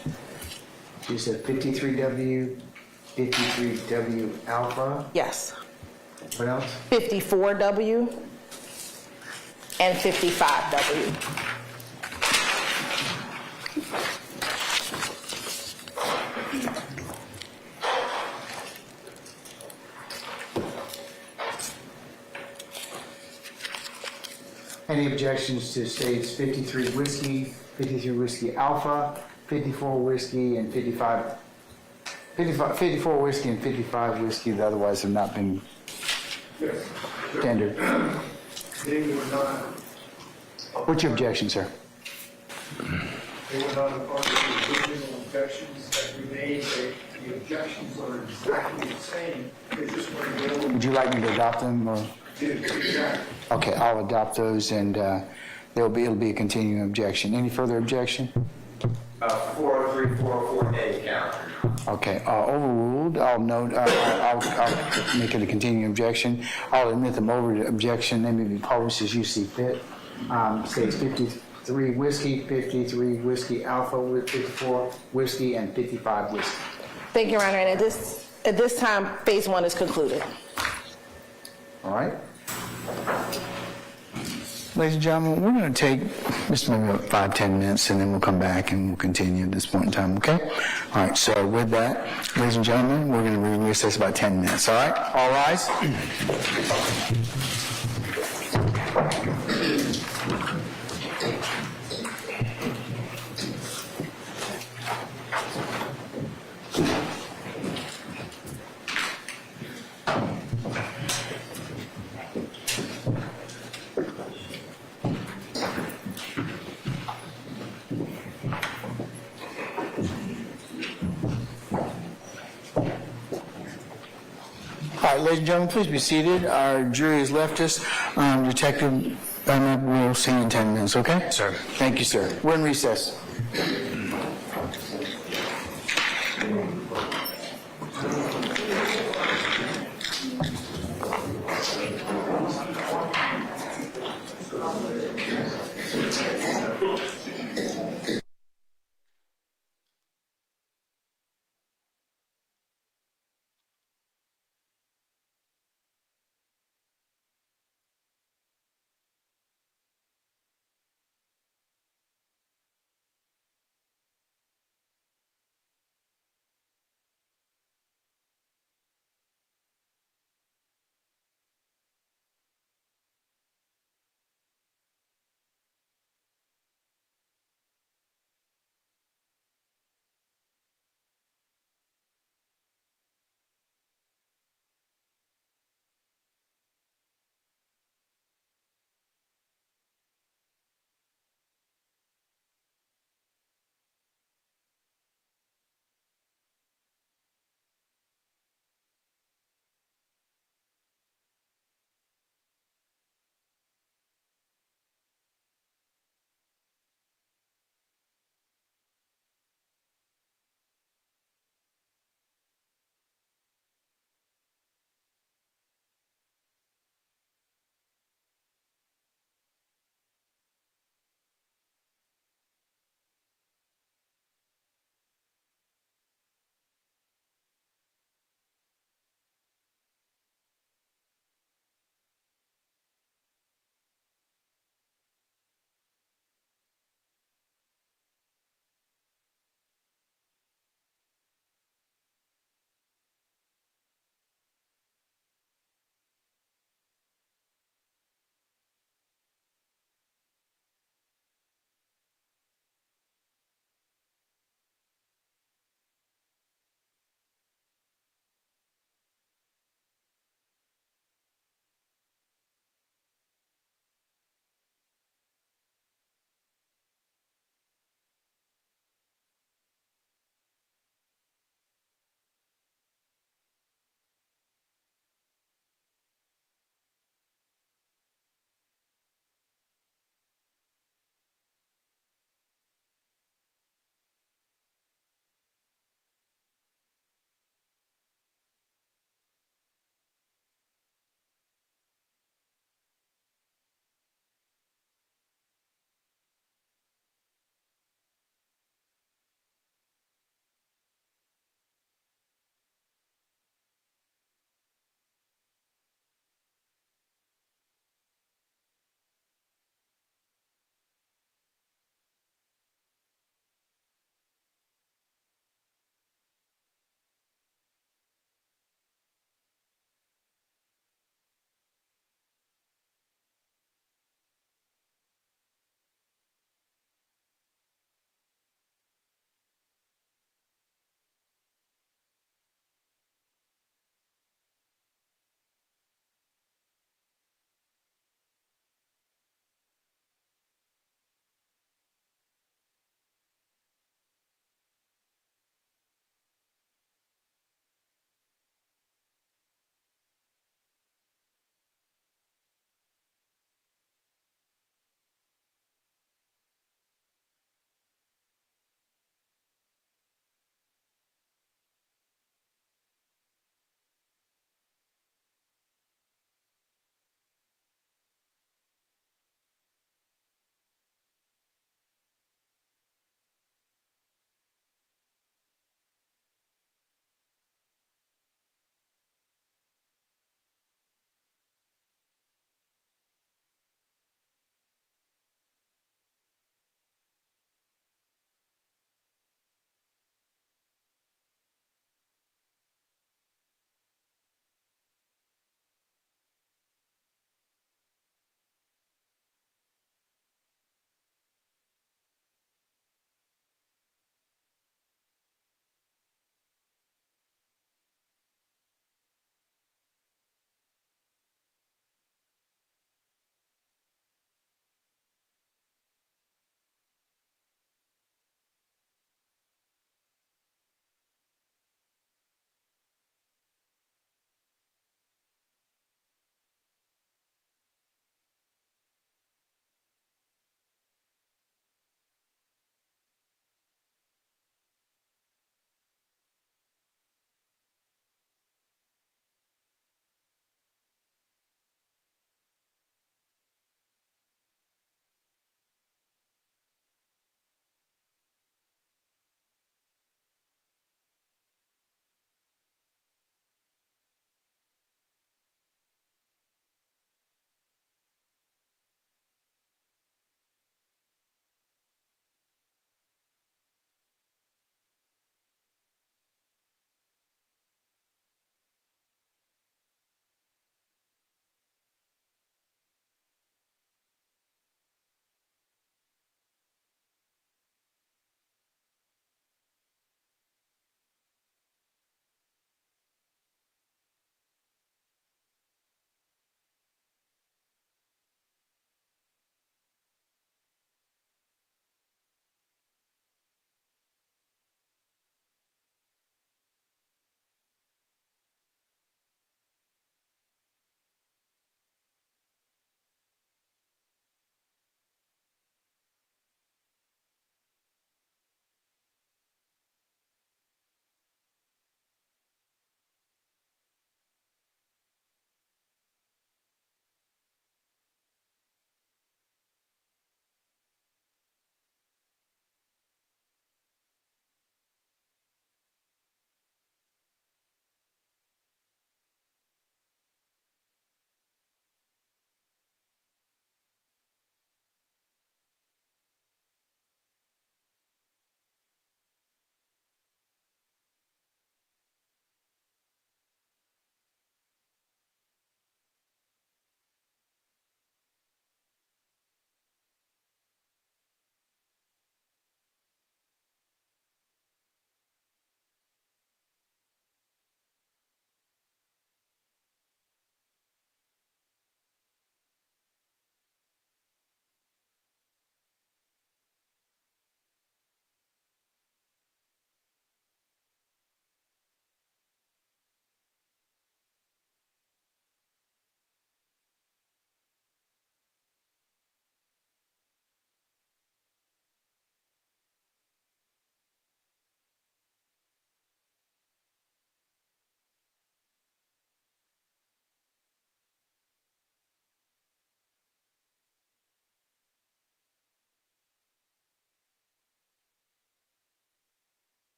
You said 53W, 53W alpha. Yes. What else? 54W and 55W. Any objections to states 53 whiskey, 53 whiskey alpha, 54 whiskey, and 54 whiskey and 55 whiskey that otherwise have not been tendered? They were not, What's your objection, sir? they were not a part of the original objections that we made. The objections are exactly the same. They just weren't available. Would you like me to adopt them, or? Okay, I'll adopt those, and it'll be a continuing objection. Any further objection? 403, 404A count. Okay, overruled. I'll note. I'll make it a continuing objection. I'll admit them over to objection. They may be published as you see fit. States 53 whiskey, 53 whiskey alpha, 54 whiskey, and 55 whiskey. Thank you, Your Honor. And at this time, phase 1 is concluded. All right. ladies and gentlemen, we're going to take just maybe about 5-10 minutes, and then we'll come back and we'll continue at this point in time, okay? All right, so with that, ladies and gentlemen, we're going to recess about 10 minutes, all right? All rise. All right, ladies and gentlemen, please be seated. Our jury has left us. Detective Bennett will see you in 10 minutes, okay? Sir. Thank you, sir. We're in recess.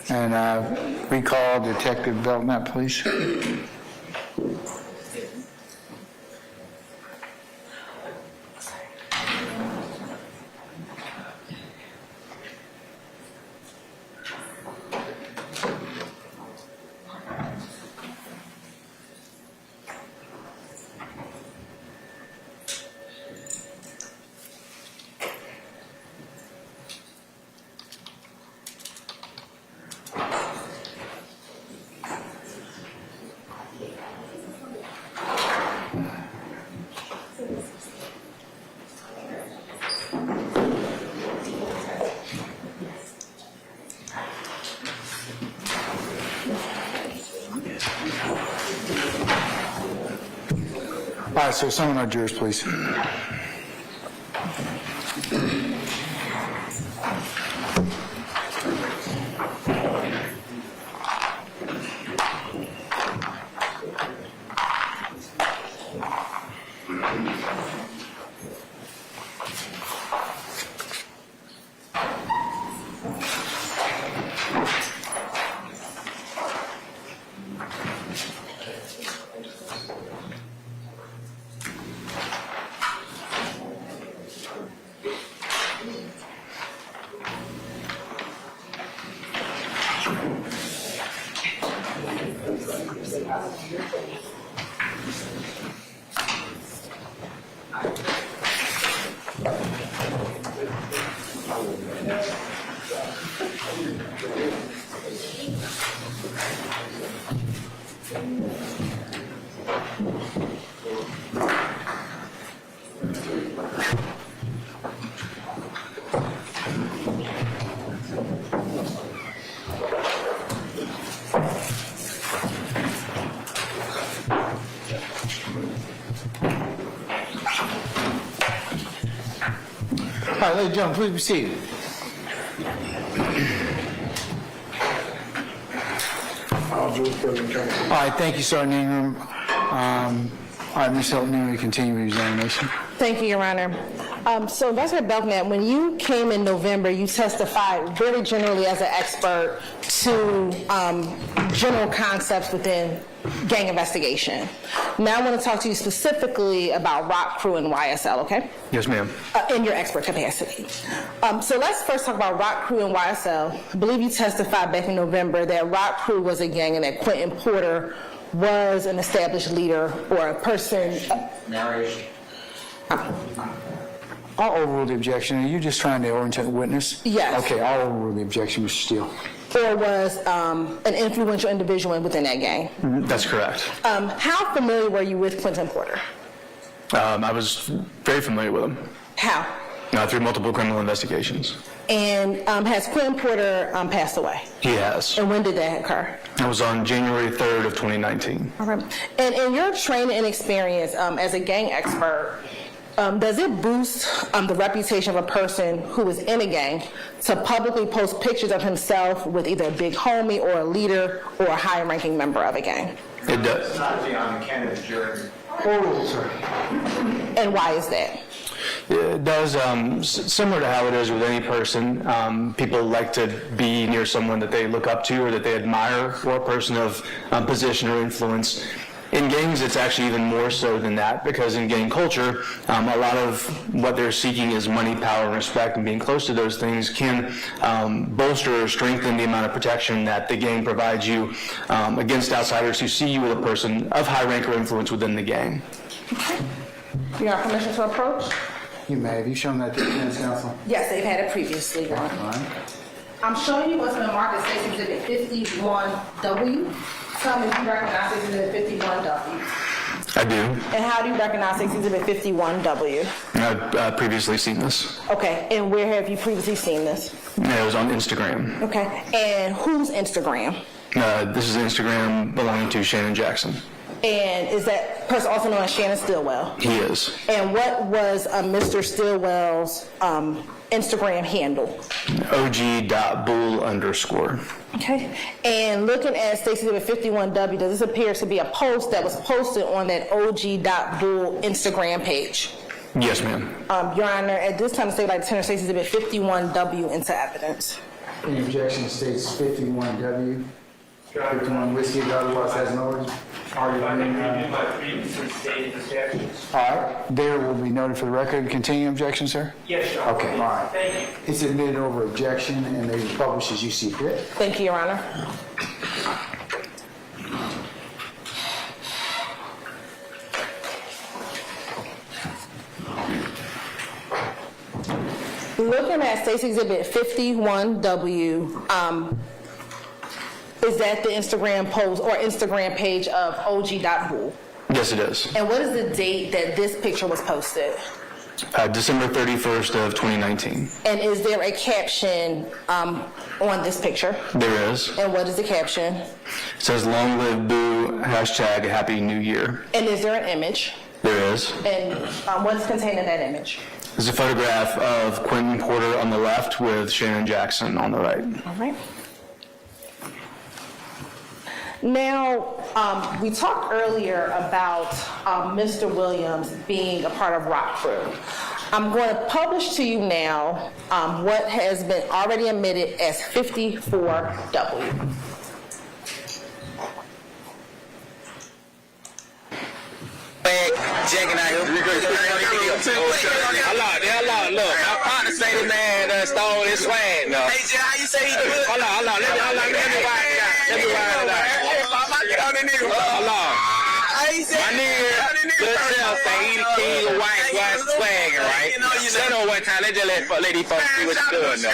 And recall Detective Belknap, please. All right, so summon our jurors, please. All right, ladies and gentlemen, please be seated. All right, thank you, Sergeant Ingram. All right, Ms. Hilton, you continue your examination. Thank you, Your Honor. So, Investigator Belknap, when you came in November, you testified very generally as an expert to general concepts within gang investigation. Now I want to talk to you specifically about ROC Crew and YSL, okay? Yes, ma'am. In your expert capacity. So let's first talk about ROC Crew and YSL. I believe you testified back in November that ROC Crew was a gang and that Quentin Porter was an established leader or a person. Marriage. I'll overrule the objection. Are you just trying to orientate the witness? Yes. Okay, I'll overrule the objection, Mr. Steele. Or was an influential individual within that gang. That's correct. How familiar were you with Quentin Porter? I was very familiar with him. How? Through multiple criminal investigations. And has Quentin Porter passed away? He has. And when did that occur? It was on January 3rd of 2019. All right. And in your training and experience as a gang expert, does it boost the reputation of a person who is in a gang to publicly post pictures of himself with either a big homie or a leader or a high-ranking member of a gang? It does. It's not on the candidate jury. Oh, sorry. And why is that? It does, similar to how it is with any person. People like to be near someone that they look up to or that they admire, or a person of position or influence. In gangs, it's actually even more so than that, because in gang culture, a lot of what they're seeking is money, power, and respect, and being close to those things can bolster or strengthen the amount of protection that the gang provides you against outsiders who see you as a person of high rank or influence within the gang. You have permission to approach? You may. Have you shown that to the defense counsel? Yes, they've had it previously. All right. I'm showing you what's been marked as State Exhibit 51W. Tell me if you recognize State Exhibit 51W. I do. And how do you recognize State Exhibit 51W? I've previously seen this. Okay, and where have you previously seen this? It was on Instagram. Okay, and whose Instagram? This is Instagram belonging to Shannon Jackson. And is that person also known as Shannon Stillwell? He is. And what was Mr. Stillwell's Instagram handle? OG.bull_. Okay. And looking at Stacey Exhibit 51W, does this appear to be a post that was posted on that OG.bull Instagram page? Yes, ma'am. Your Honor, at this time, the state would like to turn Stacey Exhibit 51W into evidence. Any objection states 51W, 51 whiskey, otherwise has no origin. All right, there will be noted for the record. Continuing objection, sir? Yes, Your Okay, all right. Thank you. It's admitted over objection and may be published as you see fit. Thank you, Your Honor. Looking at State's Exhibit 51W, is that the Instagram post or Instagram page of OG.Bull? Yes, it is. And what is the date that this picture was posted? December 31st of 2019. And is there a caption on this picture? There is. And what is the caption? It says, "Long live Boo, hashtag Happy New Year." And is there an image? There is. And what is contained in that image? There's a photograph of Quentin Porter on the left with Shannon Jackson on the right. All right. Now, we talked earlier about Mr. Williams being a part of ROC Crew. I'm going to publish to you now what has been already admitted as 54W. Checking out here. Look, my partner say this man stole his swag. No. Hey, Jay, how you say he do it? Hold on. Let me wind it out. Hold on. My nigga, good self say he the king of white swagger, right? Say no one time. Let's just let these folks see what you're doing now.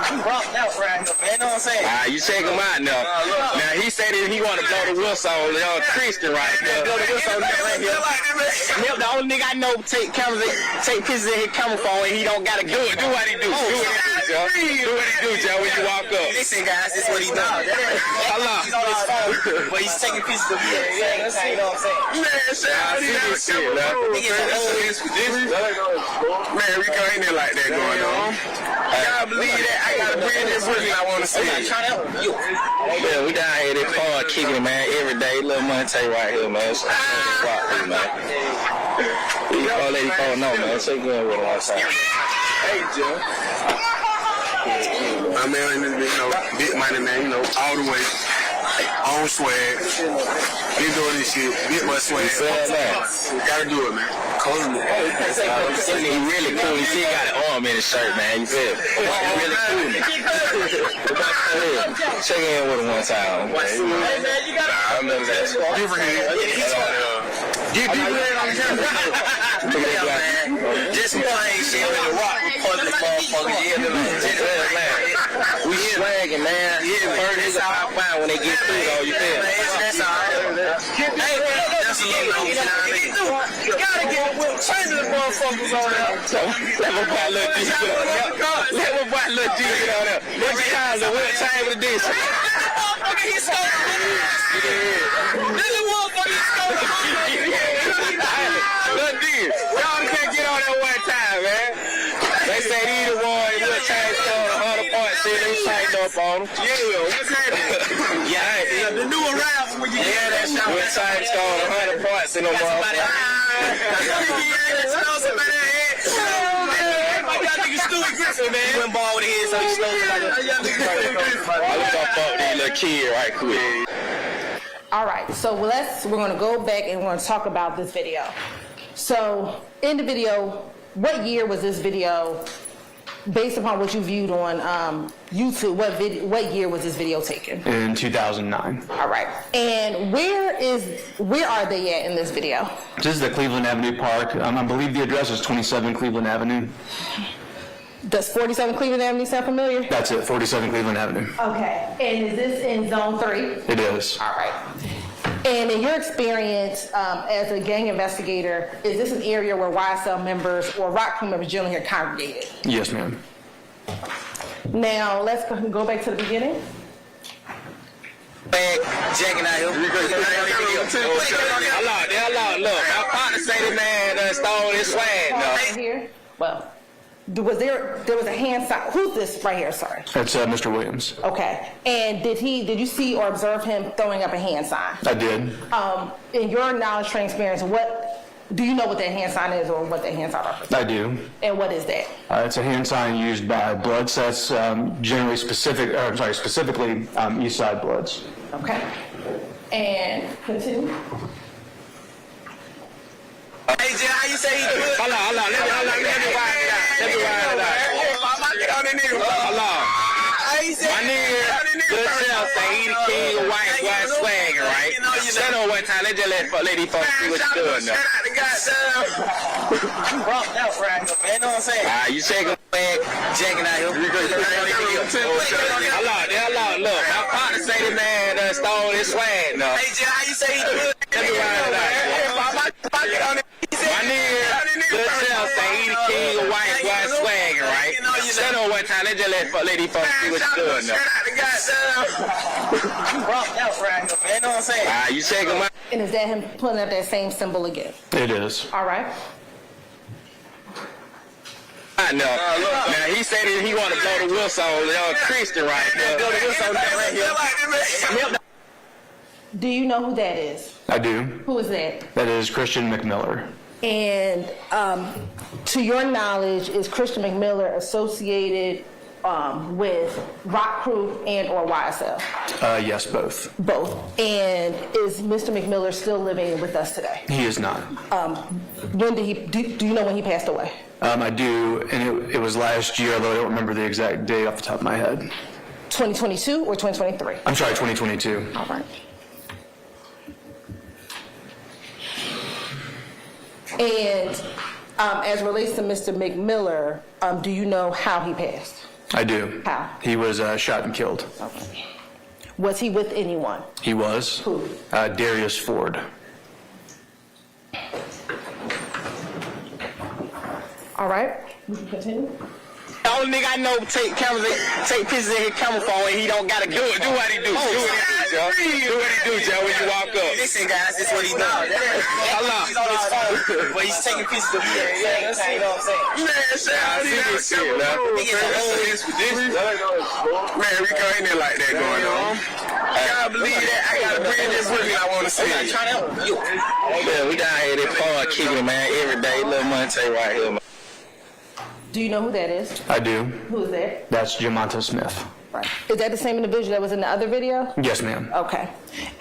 I'm rocked out right now, man. You know what I'm saying? You check him out now. Now, he said that he want to blow the whistle on Christian right now. Blow the whistle right here. The only nigga I know take pictures in his camera phone and he don't got to do it. Do what he do. Do what he do, Joe. Do what he do, Joe, when you walk up. Listen, guys, this is what he does. He's on his phone, but he's taking pictures of me at the same time. You know what I'm saying? Man, shit, I see this shit, man. Man, we go in there like that going on. I gotta believe that. I gotta bring this with me. I want to see it. Yeah, we down here this hard kicking, man. Every day, little Monte right here, man. So, man. These old lady phone know, man. Shake in with him one time. Hey, Joe. My man in this, big money, man, all the way. On swag. Been doing this shit. Big much swag. Gotta do it, man. Cool. He really cool. You see, he got an arm in his shirt, man. You feel? He really cool, man. Check in with him one time. I remember that. Different head. Get deeper in on camera. Just plain shit with the rock public motherfucker. Yeah, man. We swagging, man. First nigga pop out when they get through, though. You feel? That's all right. Hey, that's a little, you know what I mean? You gotta get with change the motherfuckers on there. Let my boy Lil D get on there. Let my boy Lil D get on there. What you call it? What time with this? He stole the This is motherfucker he stole the Lil D, y'all can't get on there one time, man. They say either one, we'll change on 100 points. See, they changed up on them. Yeah, what's happening? Yeah, the new arrival when you get that shot. We'll change on 100 points in them motherfuckers. He went ball with his, so he slowed I look up these little kid right quick. All right, so we're going to go back and we're going to talk about this video. So in the video, what year was this video? Based upon what you viewed on YouTube, what year was this video taken? In 2009. All right. And where are they at in this video? This is the Cleveland Avenue Park. I believe the address is 27 Cleveland Avenue. Does 47 Cleveland Avenue sound familiar? That's it, 47 Cleveland Avenue. Okay. And is this in Zone 3? It is. All right. And in your experience as a gang investigator, is this an area where YSL members or ROC Crew members generally are congregated? Yes, ma'am. Now, let's go back to the beginning. Checking out here. Look. My partner say this man stole his swag. Right here. Well, there was a hand sign. Who's this right here? Sorry. That's Mr. Williams. Okay. And did you see or observe him throwing up a hand sign? I did. In your knowledge, training, experience, what Do you know what that hand sign is or what that hand sign represents? I do. And what is that? It's a hand sign used by Bloods. That's generally specifically East Side Bloods. Okay. And continue. Hey, Jay, how you say he do it? Hold on. Let me ride it out. Hold on. My nigga, good self say he the king of white swagger, right? Shut up one time. Let's just let these folks see what you're doing now. Rock out right now, man. You know what I'm saying? You shaking my leg, checking out here. Hold on. Look, my partner say this man done stole his swag, though. Hey, Jay, how you say he do it? Let me ride it out. My nigga, good self say he the king of white swagger, right? Shut up one time. Let's just let these folks see what you're doing now. Rock out right now, man. You know what I'm saying? You shaking my... And is that him pulling up that same symbol again? It is. All right. I know. Now he said that he want to blow the whistle on Christian right now. Blow the whistle right here. Do you know who that is? I do. Who is that? That is Christian McMiller. And to your knowledge, is Christian McMiller associated with Rock Crew and or YSL? Yes, both. Both. And is Mr. McMiller still living with us today? He is not. When did he? Do you know when he passed away? I do, and it was last year, although I don't remember the exact date off the top of my head. 2022 or 2023? I'm sorry, 2022. All right. And as it relates to Mr. McMiller, do you know how he passed? I do. How? He was shot and killed. Okay. Was he with anyone? He was. Who? Darius Ford. All right. We can continue. The only nigga I know take pictures in his camera phone and he don't gotta do it. Do what he do. Do what he do, Joe, when you walk up. Listen, guys, this is what he does. He's on his phone, but he's taking pictures of me at the same time, you know what I'm saying? Man, shout out to this shit, man. Man, we go in there like that going on. I gotta believe that. I gotta bring this with me. I wanna see it. Man, we down here, they part kicking, man, every day. Little Monte right here, man. Do you know who that is? I do. Who is that? That's Jamonta Smith. Right. Is that the same individual that was in the other video? Yes, ma'am. Okay.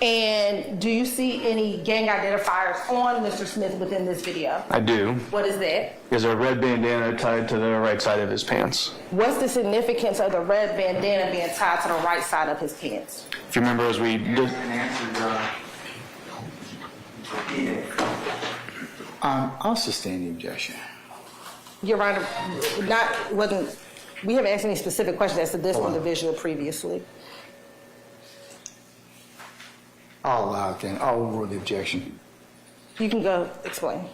And do you see any gang identifiers on Mr. Smith within this video? I do. What is that? There's a red bandana tied to the right side of his pants. What's the significance of the red bandana being tied to the right side of his pants? If you remember, as we did... I'll sustain the objection. Your Honor, we haven't asked any specific questions as to this individual previously. I'll allow it then. I'll overrule the objection. You can go explain.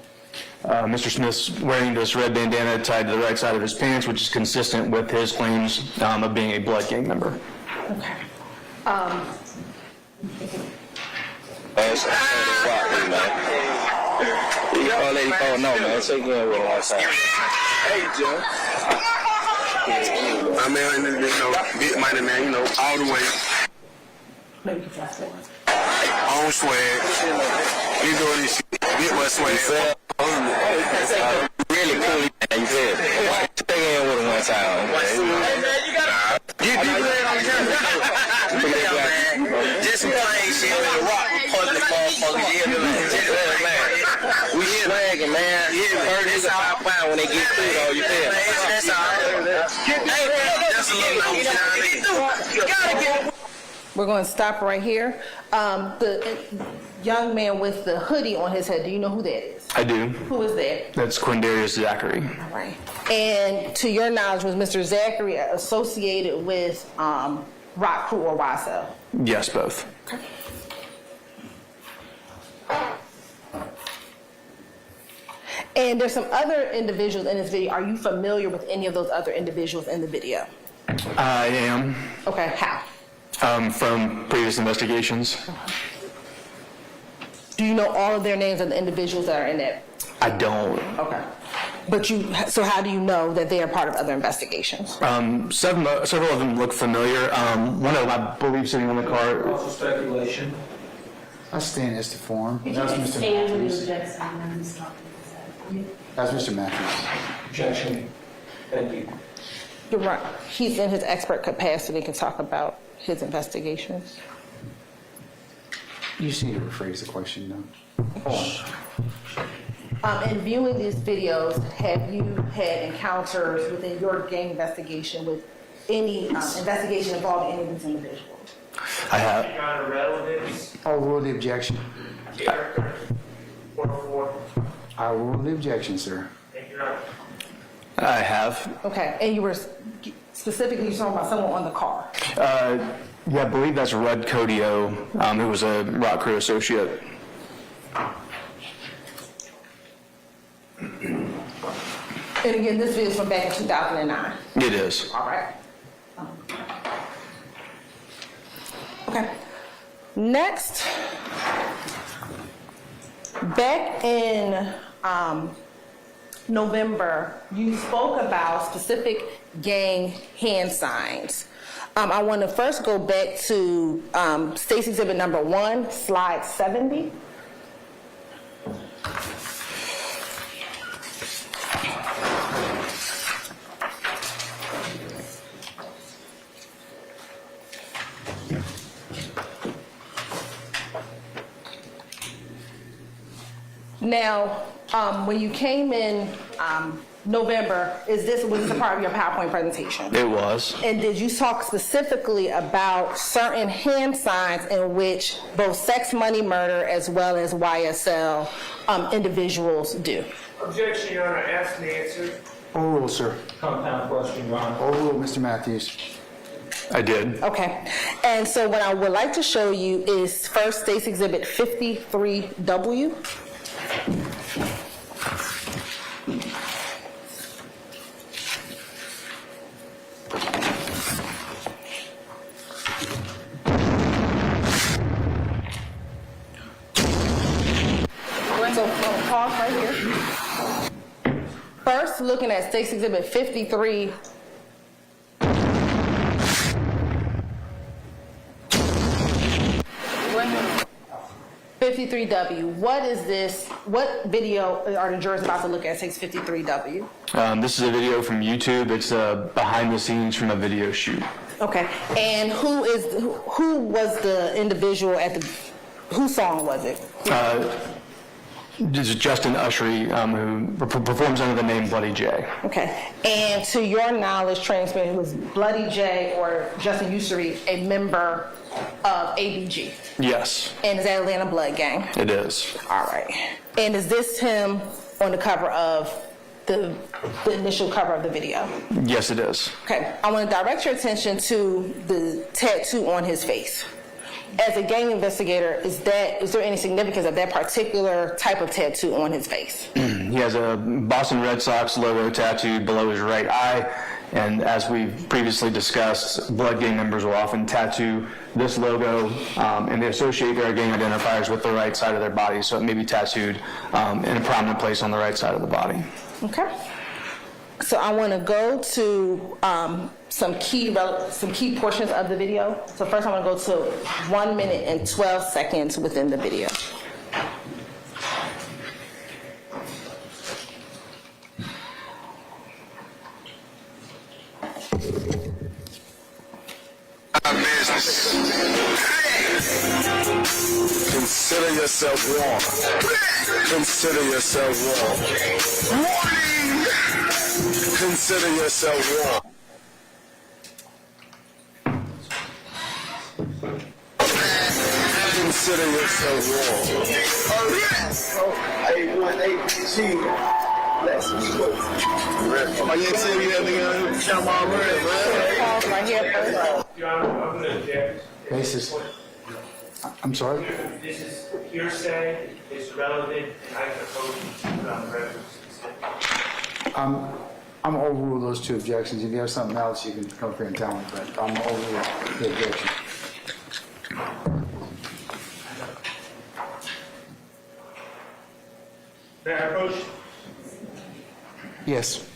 Mr. Smith's wearing this red bandana tied to the right side of his pants, which is consistent with his claims of being a blood gang member. Okay. You gotta let these folks know, man. Take care with him outside. Hey, Joe. I mean, you know, big money, man, you know, all the way. On swag. You doing this shit. Big much swag. Really cool, man. You said it. Take in with him one time, man. You gotta get people in on the camera. Just some plain shit. Rock public motherfuckers. We swagging, man. Heard this how I find when they get through, though. You feel? That's all. That's a little We're going to stop right here. The young man with the hoodie on his head, do you know who that is? I do. Who is that? That's Quindarius Zachary. All right. And to your knowledge, was Mr. Zachary associated with Rock Crew or YSL? Yes, both. Okay. And there's some other individuals in this video. Are you familiar with any of those other individuals in the video? I am. Okay, how? From previous investigations. Do you know all of their names of the individuals that are in it? I don't. Okay. But so how do you know that they are part of other investigations? Several of them look familiar. One of them, I believe, sitting in the car. Also speculation. I stand as to form. Could That was you Mr. stand when you Matthews. object someone who's talking? That was Mr. Matthews. Objection. Thank you. You're right. He's in his expert capacity, can talk about his investigations. You just need to rephrase the question, though. In viewing these videos, have you had encounters within your gang investigation with any investigation involving any of these individuals? I have. Your Honor, relevance, Overrule the objection. character, 404. I overrule the objection, sir. Thank you, Your Honor. I have. Okay, and you were specifically talking about someone on the car. Yeah, I believe that's Rudd Codio, who was a rock crew associate. And again, this video is from back in 2009. It is. All right. Okay. Next, back in November, you spoke about specific gang hand signs. I want to first go back to State's Exhibit number 1, slide 70. Now, when you came in November, was this a part of your PowerPoint presentation? It was. And did you talk specifically about certain hand signs in which both sex, money, murder, as well as YSL individuals do? Objection, Your Honor. Asked and answered. Overrule, sir. Compound question, Your Honor. Overrule, Mr. Matthews. I did. Okay. And so what I would like to show you is first State's Exhibit 53W. So pause right here. First, looking at State's Exhibit 53. What is this? What video are the jurors about to look at? Takes 53W. This is a video from YouTube. It's behind the scenes from a video shoot. Okay. And who was the individual whose song was it? This is Justin Ushery, who performs under the name Bloody J. Okay. And to your knowledge, transparent, was Bloody J or Justin Ushery a member of ABG? Yes. And is that Atlanta Blood Gang? It is. All right. And is this him on the cover of the initial cover of the video? Yes, it is. Okay. I want to direct your attention to the tattoo on his face. As a gang investigator, is there any significance of that particular type of tattoo on his face? He has a Boston Red Sox logo tattooed below his right eye, and as we've previously discussed, blood gang members will often tattoo this logo, and they associate their gang identifiers with the right side of their body, so it may be tattooed in a prominent place on the right side of the body. Okay. So I want to go to some key portions of the video. So first I want to go to 1 minute and 12 seconds within the video. Consider yourself warned. Consider yourself warned. Warning! Consider yourself warned. Consider yourself warned. Arrest! Let's go. Oh, you see me that nigga? Jump already, man. Pause right here first. Your Honor, I'm going to object. Basis. I'm sorry? This is hearsay, it's relevant, and I propose to put on the record specific. I'm gonna overrule those two objections. If you have something else, you can come up here and tell me, but I'm gonna overrule the objection. May I approach? Yes.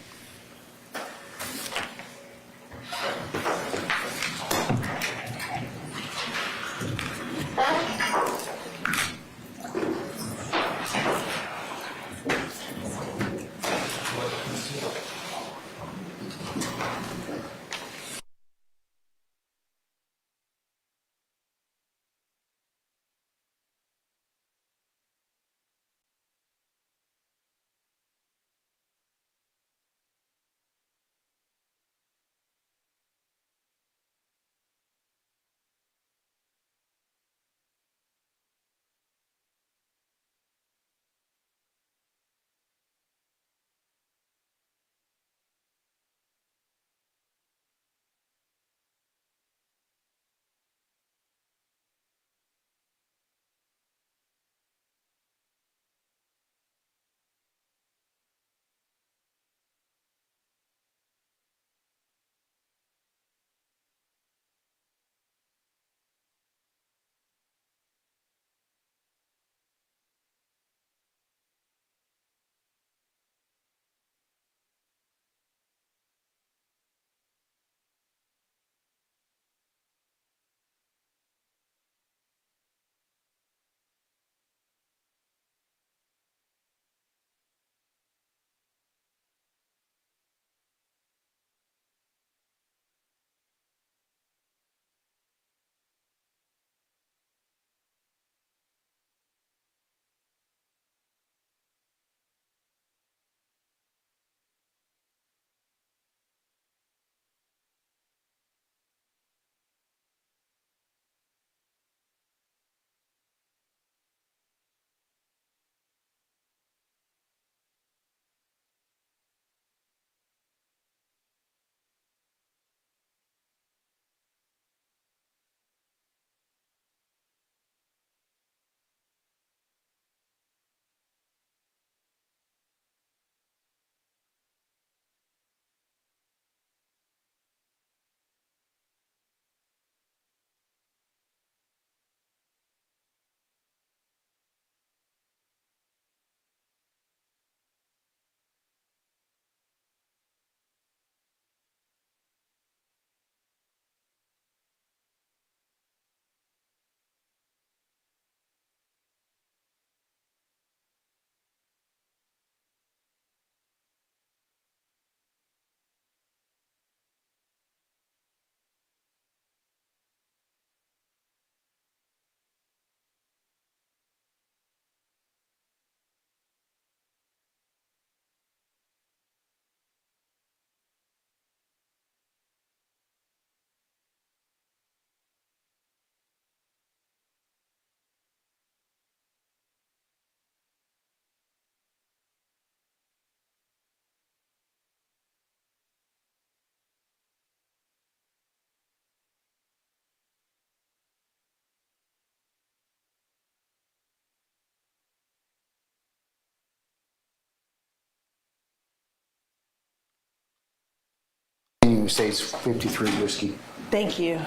United States 53 whiskey. Thank you.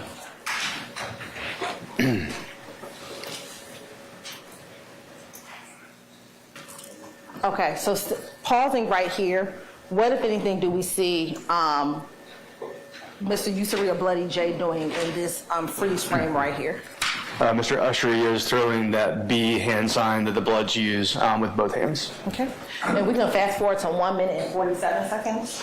Okay, so pausing right here, what, if anything, do we see Mr. Ussery or Bloody J doing in this freeze frame right here? Mr. Ushery is throwing that B hand sign that the Bloods use with both hands. Okay, and we can fast forward to 1 minute and 47 seconds.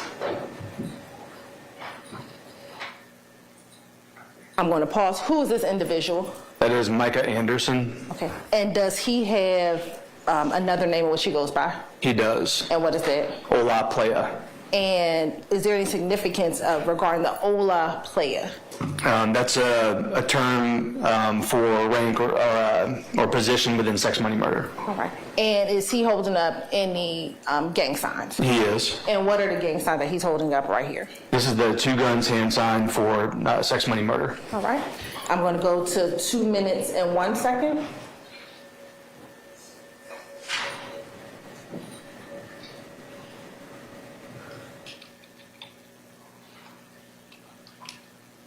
I'm going to pause. Who is this individual? That is Micah Anderson. Okay, and does he have another name in which he goes by? He does. And what is that? Ola Playa. And is there any significance regarding the Ola Playa? That's a term for rank or position within sex, money, murder. All right. And is he holding up any gang signs? He is. And what are the gang signs that he's holding up right here? This is the 2 guns hand sign for sex, money, murder. All right. I'm going to go to 2 minutes and 1 second.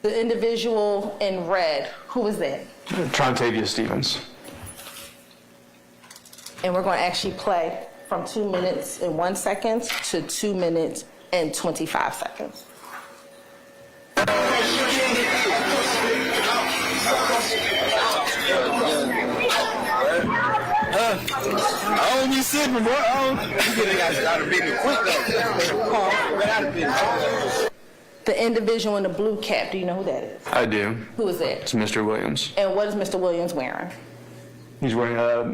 The individual in red, who is that? Trontavia Stevens. And we're going to actually play from 2 minutes and 1 second to 2 minutes and 25 seconds. I don't be sipping, boy. The individual in the blue cap, do you know who that is? I do. Who is that? It's Mr. Williams. And what is Mr. Williams wearing? He's wearing a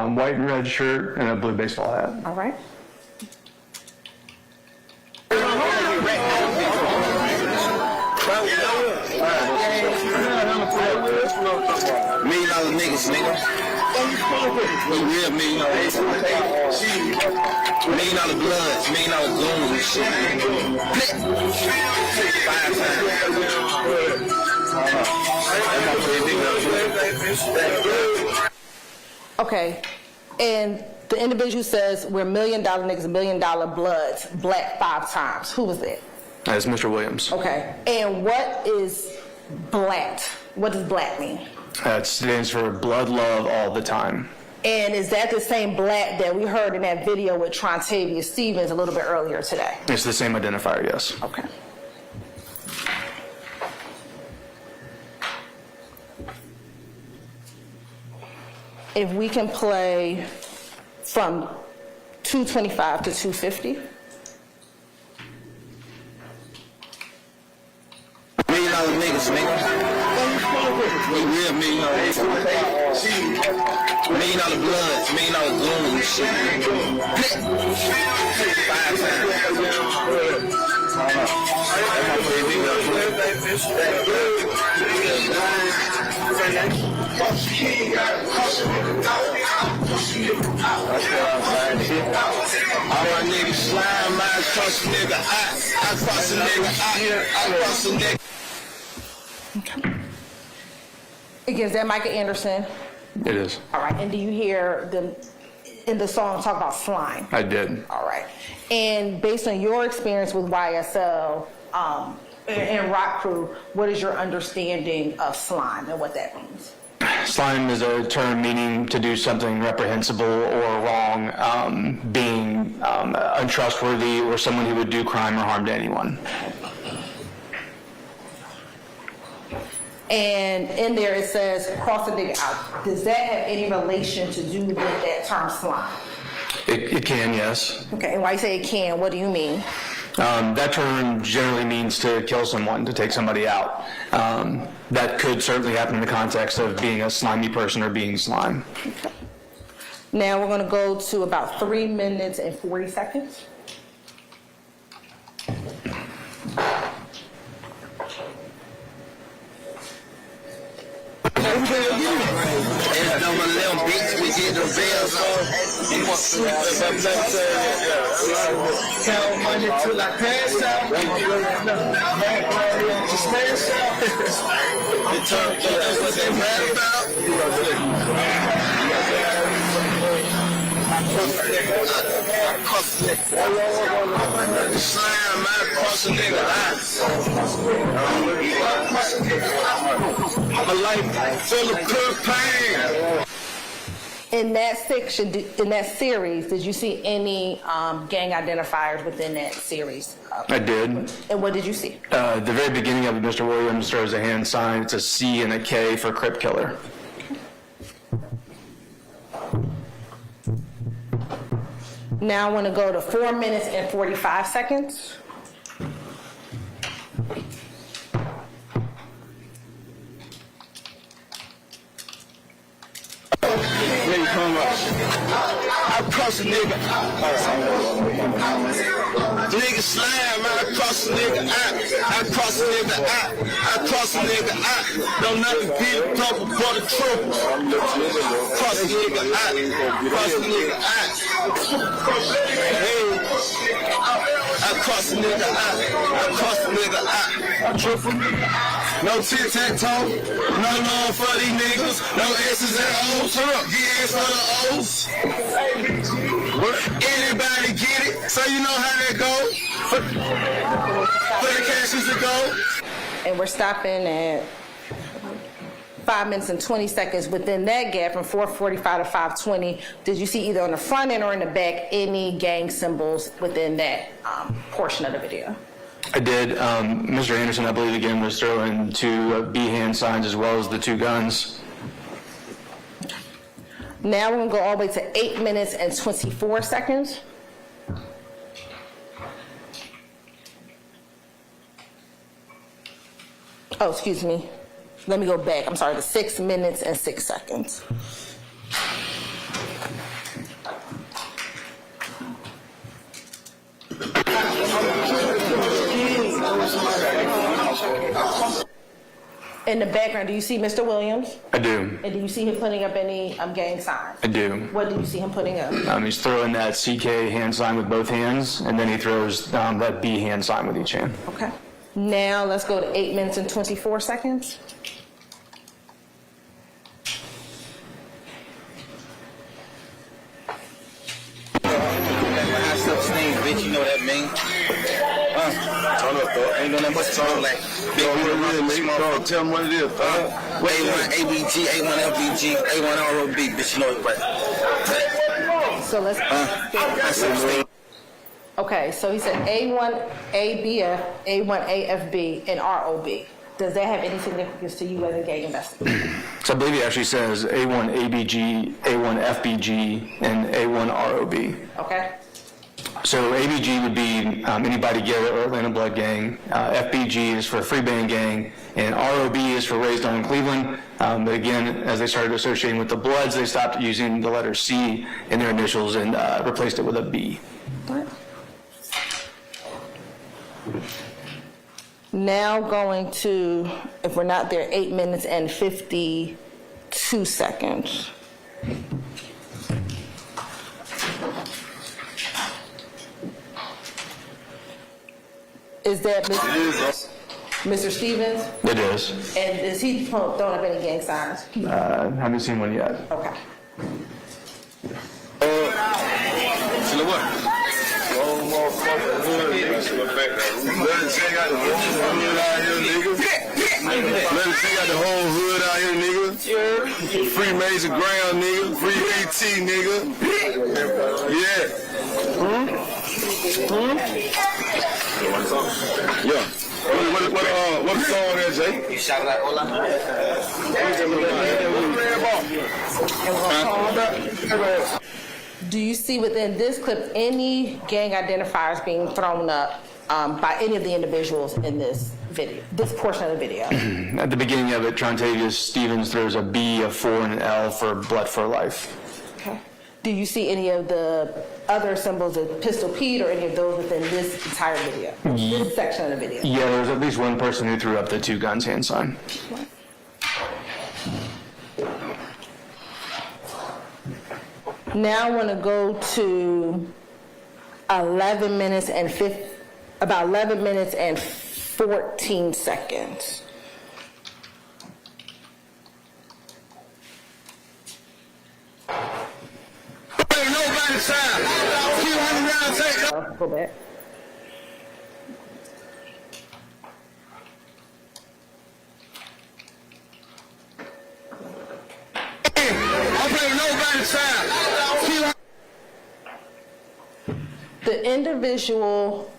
white and red shirt and a blue baseball hat. All right. $1 million niggas, nigga. We real $1 million. $1 million bloods, $1 million goons and shit. 5 times. Okay. And the individual says we're $1 million niggas, $1 million bloods, black 5 times. Who was that? That's Mr. Williams. Okay. And what is black? What does black mean? It stands for blood love all the time. And is that the same black that we heard in that video with Trontavia Stevens a little bit earlier today? It's the same identifier, yes. Okay. If we can play from 225 to 250. $1 million niggas, nigga. We real $1 million. $1 million bloods, $1 million goons and shit. 5 times. Again, is that Micah Anderson? It is. All right. And do you hear them in the song talk about slime? I did. All right. And based on your experience with YSL and Rock Crew, what is your understanding of slime and what that means? Slime is a term meaning to do something reprehensible or wrong, being untrustworthy, or someone who would do crime or harm to anyone. And in there it says cross the nigga out. Does that have any relation to do with that term slime? It can, yes. Okay, and why you say it can, what do you mean? That term generally means to kill someone, to take somebody out. That could certainly happen in the context of being a slimy person or being slime. Okay. Now we're going to go to about 3 minutes and 40 seconds. And number 11 beats, we get the bells on. Count money till I pass out. Just pass out. The term, that's what they mad about. Slam, man, cross a nigga eye. My life full of pure pain. In that section, in that series, did you see any gang identifiers within that series? I did. And what did you see? The very beginning of it, Mr. Williams throws a hand sign. It's a C and a K for Crip Killer. Now I want to go to 4 minutes and 45 seconds. Nigga come up. I cross a nigga. Nigga slam, man. I cross a nigga out. I cross a nigga out. I cross a nigga out. Don't nothing be the trouble for the truth. Cross a nigga out. Cross a nigga out. Hey. I cross a nigga out. I cross a nigga out. Truthful. No tic-tac-toe. No love for these niggas. No S's and O's. Yes for the O's. Anybody get it? So you know how that go. For the cashes to go. And we're stopping at 5 minutes and 20 seconds. Within that gap, from 4:45 to 5:20, did you see either on the front end or in the back any gang symbols within that portion of the video? I did. Mr. Anderson, I believe, again, was throwing two B hand signs as well as the two guns. Now we're going to go all the way to 8 minutes and 24 seconds. Oh, excuse me. Let me go back. I'm sorry, to 6 minutes and 6 seconds. In the background, do you see Mr. Williams? I do. And do you see him putting up any gang signs? I do. What do you see him putting up? He's throwing that CK hand sign with both hands, and then he throws that B hand sign with each hand. Okay. Now let's go to 8 minutes and 24 seconds. Bitch, you know what that mean? Turn up, though. Ain't no nothing but turn like big small. Tell them what it is, A1 ABG, A1 FBG, A1 ROB, bitch, you know what So let's okay, so he said A1 ABF, A1 AFB, and ROB. Does that have any significance to you as a gang investigator? So I believe he actually says A1 ABG, A1 FBG, and A1 ROB. Okay. So ABG would be Anybody Get It or Atlanta Blood Gang. FBG is for Free Band Gang, and ROB is for Raised On in Cleveland. But again, as they started associating with the Bloods, they stopped using the letter C in their initials and replaced it with a B. What? Now going to, if we're not there, 8 minutes and 52 seconds. Is that Mr. Stevens? It is. And is he throwing up any gang signs? Haven't seen one yet. Okay. So what? Oh, motherfucker, hood. Let us check out the whole hood out here, nigga. Let us check out the whole hood out here, nigga. Free Major Ground, nigga. Free BT, nigga. Yeah. Yeah. What song that, Jay? You shout it out, Ola. Do you see within this clip any gang identifiers being thrown up by any of the individuals in this video, this portion of the video? At the beginning of it, Trontavious Stevens throws a B, a 4, and an L for Blood for Life. Okay. Do you see any of the other symbols of Pistol Pete or any of those within this entire video, this section of the video? Yeah, there was at least one person who threw up the two guns hand sign. Now I want to go to 11 minutes and 14 seconds. Nobody the side. Keep running around, take Go back. I'm playing nobody's side. The individual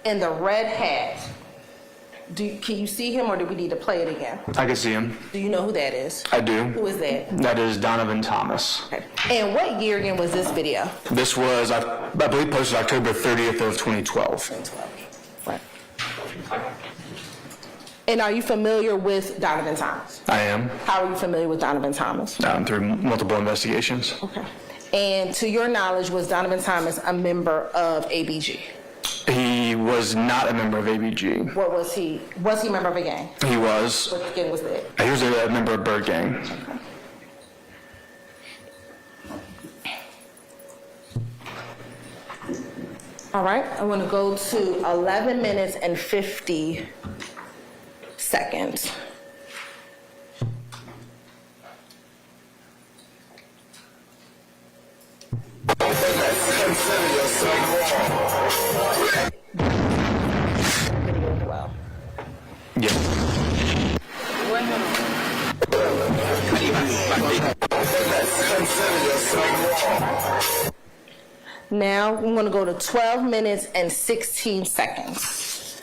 in the red hat, can you see him or do we need to play it again? I can see him. Do you know who that is? I do. Who is that? That is Donovan Thomas. Okay. And what year again was this video? This was, I believe, posted October 30th of 2012. Right. And are you familiar with Donovan Thomas? I am. How are you familiar with Donovan Thomas? Through multiple investigations. Okay. And to your knowledge, was Donovan Thomas a member of ABG? He was not a member of ABG. What was he? Was he a member of a gang? He was. What gang was that? He was a member of Bird Gang. Okay. All right, I want to go to 11 minutes and 50 seconds. Now I'm going to go to 12 minutes and 16 seconds.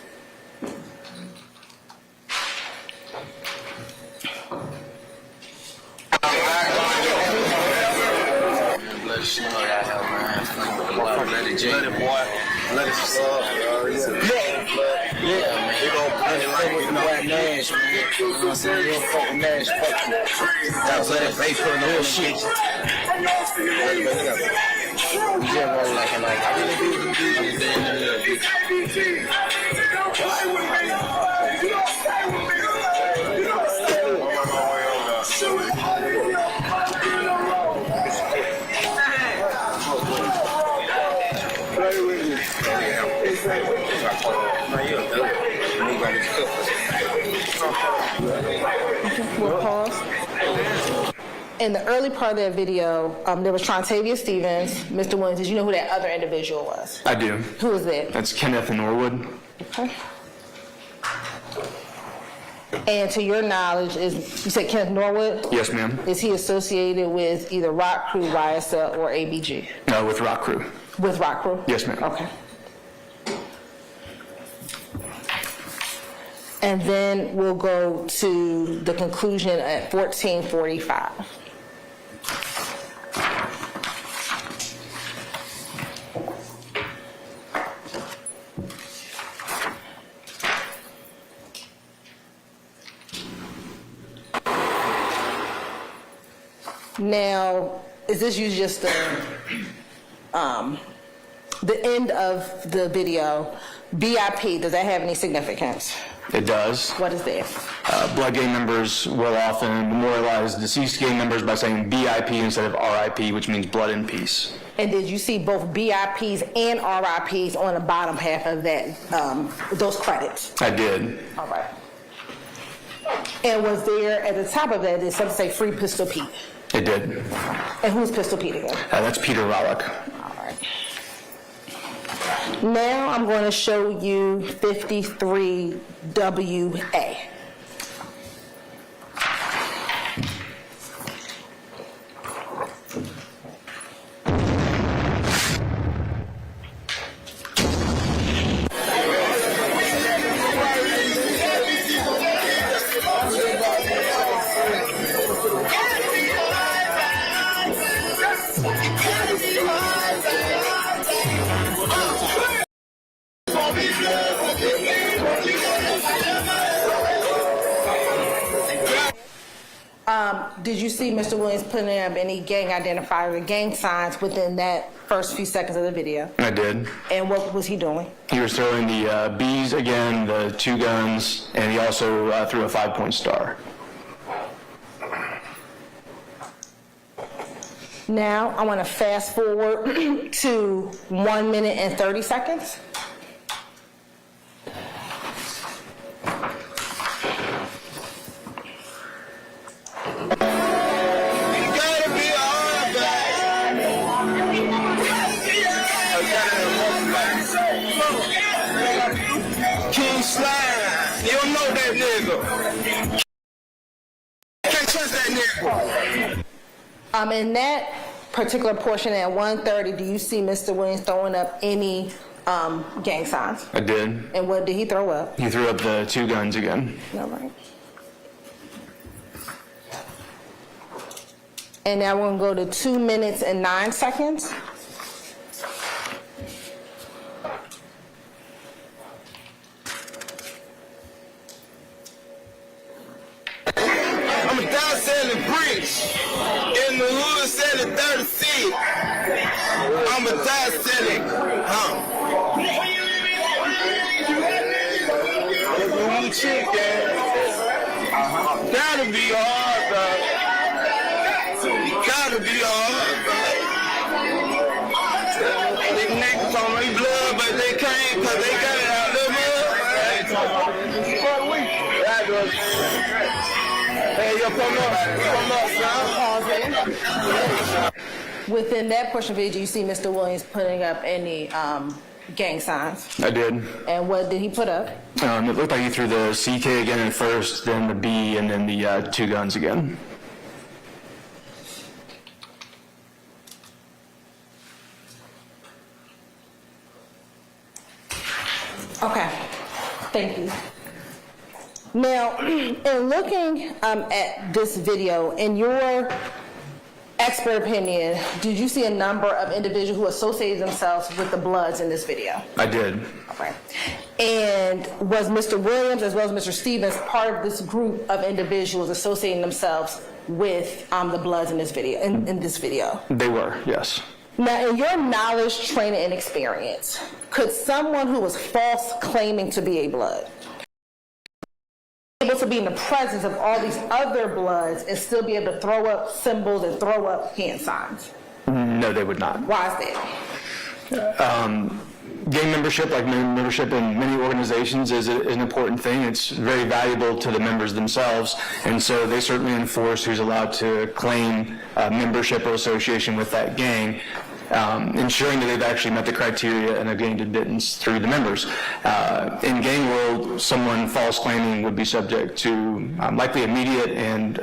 We'll pause. In the early part of that video, there was Trontavious Stevens, Mr. Williams. Did you know who that other individual was? I do. Who was that? That's Kenneth Norwood. Okay. And to your knowledge, you said Kenneth Norwood? Yes, ma'am. Is he associated with either Rock Crew, YSL, or ABG? No, with Rock Crew. With Rock Crew? Yes, ma'am. Okay. And then we'll go to the conclusion at 14:45. Now, is this usually just the end of the video? BIP, does that have any significance? It does. What is that? Blood gang members will often memorialize deceased gang members by saying BIP instead of RIP, which means blood in peace. And did you see both BIPs and RIPs on the bottom half of that, those credits? I did. All right. And was there, at the top of that, did something say Free Pistol Pete? It did. And who's Pistol Pete again? That's Peter Rollick. All right. Now I'm going to show you 53WA. Did you see Mr. Williams putting up any gang identifiers or gang signs within that first few seconds of the video? I did. And what was he doing? He was throwing the Bs again, the two guns, and he also threw a 5-point star. Now I want to fast forward to 1 minute and 30 seconds. In that particular portion at 1:30, do you see Mr. Williams throwing up any gang signs? I did. And what did he throw up? He threw up the 2 guns again. All right. And now we're going to go to 2 minutes and 9 seconds. I'm a dog selling bricks. In the hood selling 30 cents. I'm a dog selling, Gotta be hard, bro. Gotta be hard, bro. These niggas on me blood, but they can't because they got it out of them. Hey, yo, come up, son. Within that portion of it, do you see Mr. Williams putting up any gang signs? I did. And what did he put up? It looked like he threw the CK again at first, then the B, and then the 2 guns again. Okay, thank you. Now, in looking at this video, in your expert opinion, did you see a number of individuals who associated themselves with the Bloods in this video? I did. Okay. And was Mr. Williams as well as Mr. Stevens part of this group of individuals associating themselves with the Bloods in this video? In this video, They were, yes. Now, in your knowledge, training, and experience, could someone who was false claiming to be a Blood be able to be in the presence of all these other Bloods and still be able to throw up symbols and throw up hand signs? No, they would not. Why is that? Gang membership, like membership in many organizations, is an important thing. It's very valuable to the members themselves, and so they certainly enforce who's allowed to claim membership or association with that gang, ensuring that they've actually met the criteria and have gained admittance through the members. In gang world, someone false claiming would be subject to likely immediate and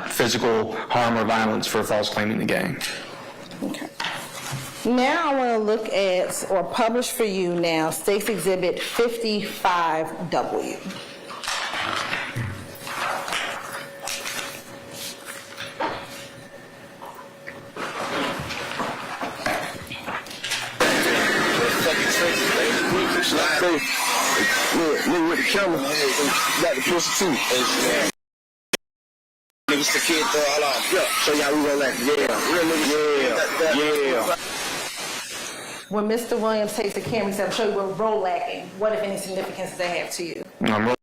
physical harm or violence for false claiming the gang. Okay. Now I want to look at, or publish for you now, State's Exhibit 55W. Look with the camera, got the pussy too. Niggas the kid throw all off. Yeah, so y'all we roll like, real niggas. Yeah. When Mr. Williams takes the camera, he said, "I'll show you what roll lacking. What, if any, significance does that have to you?" I'm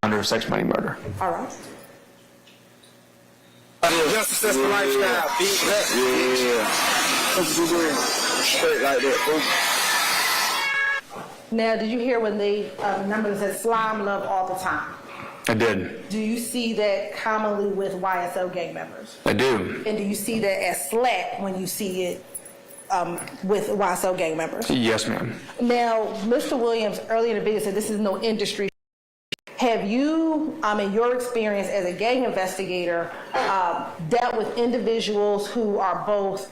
under sex, money, murder. All right. Justice, that's the lifestyle. Beat that. Yeah. What you doing? Straight like that, bro. Now, did you hear when they number that said slime love all the time? I did. Do you see that commonly with YSL gang members? I do. And do you see that as slack when you see it with YSL gang members? Yes, ma'am. Now, Mr. Williams earlier in the video said this is no industry. Have you, in your experience as a gang investigator, dealt with individuals who are both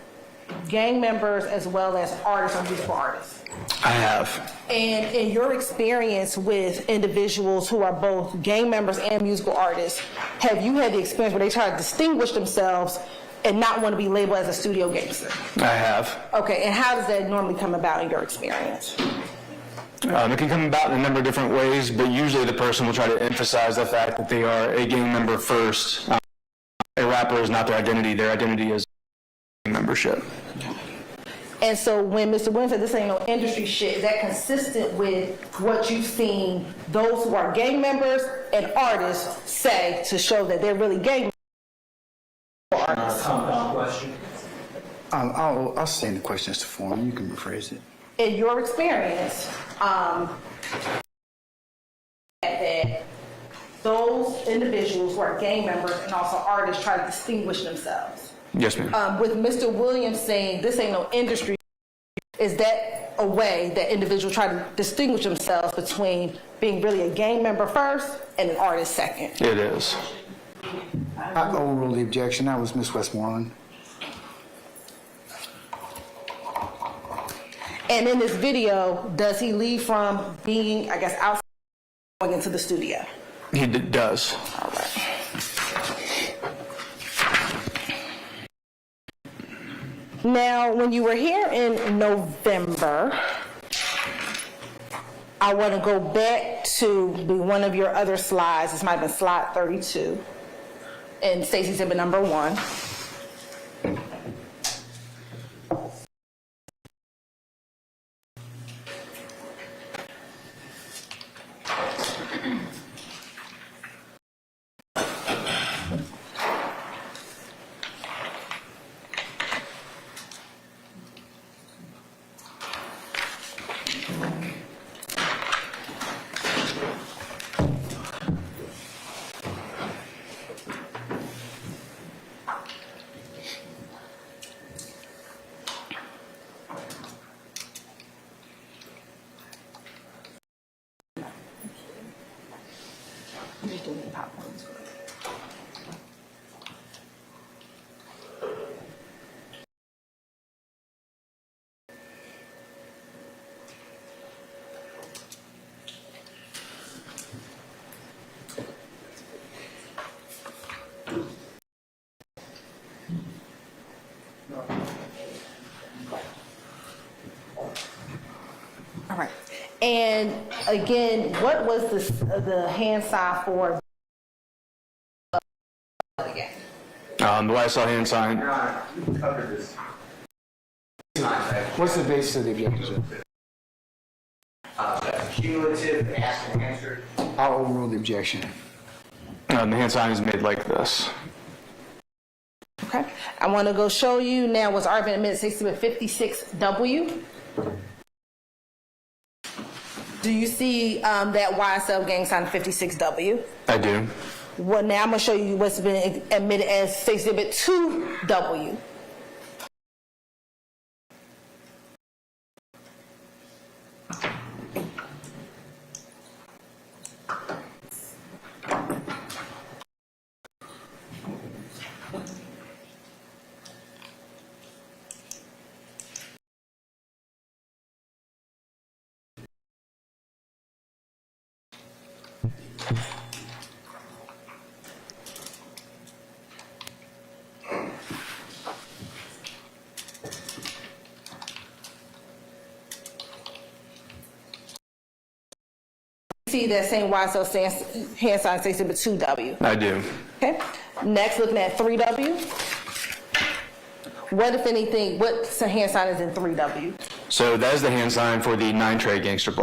gang members as well as artists or musical artists? I have. And in your experience with individuals who are both gang members and musical artists, have you had the experience where they try to distinguish themselves and not want to be labeled as a studio gangster? I have. Okay, and how does that normally come about in your experience? It can come about in a number of different ways, but usually the person will try to emphasize the fact that they are a gang member first. A rapper is not their identity. Their identity is membership. And so when Mr. Williams said this ain't no industry shit, is that consistent with what you've seen those who are gang members and artists say to show that they're really gang artists? I'll send the questions to form. You can rephrase it. In your experience, that those individuals who are gang members and also artists try to distinguish themselves. Yes, ma'am. With Mr. Williams saying this ain't no industry, is that a way that individuals try to distinguish themselves between being really a gang member first and an artist second? It is. I overrule the objection. That was Ms. Westmoreland. And in this video, does he leave from being, I guess, outside going into the studio? He does. All right. Now, when you were here in November, I want to go back to one of your other slides. This might have been slide 32, and Stacey exhibit number 1. All right. And again, what was the hand sign for? The YSL hand sign. What's the basis of the objection? Cumulative asked and answered. I'll overrule the objection. The hand sign is made like this. Okay. I want to go show you now what's argument minute 56W. Do you see that YSL gang sign 56W? I do. Well, now I'm going to show you what's been admitted as exhibit 2W. See that same YSL hand sign says exhibit 2W. I do. Okay. Next, looking at 3W. What, if anything, what hand sign is in 3W? So that is the hand sign for the 9 tray gangster bar.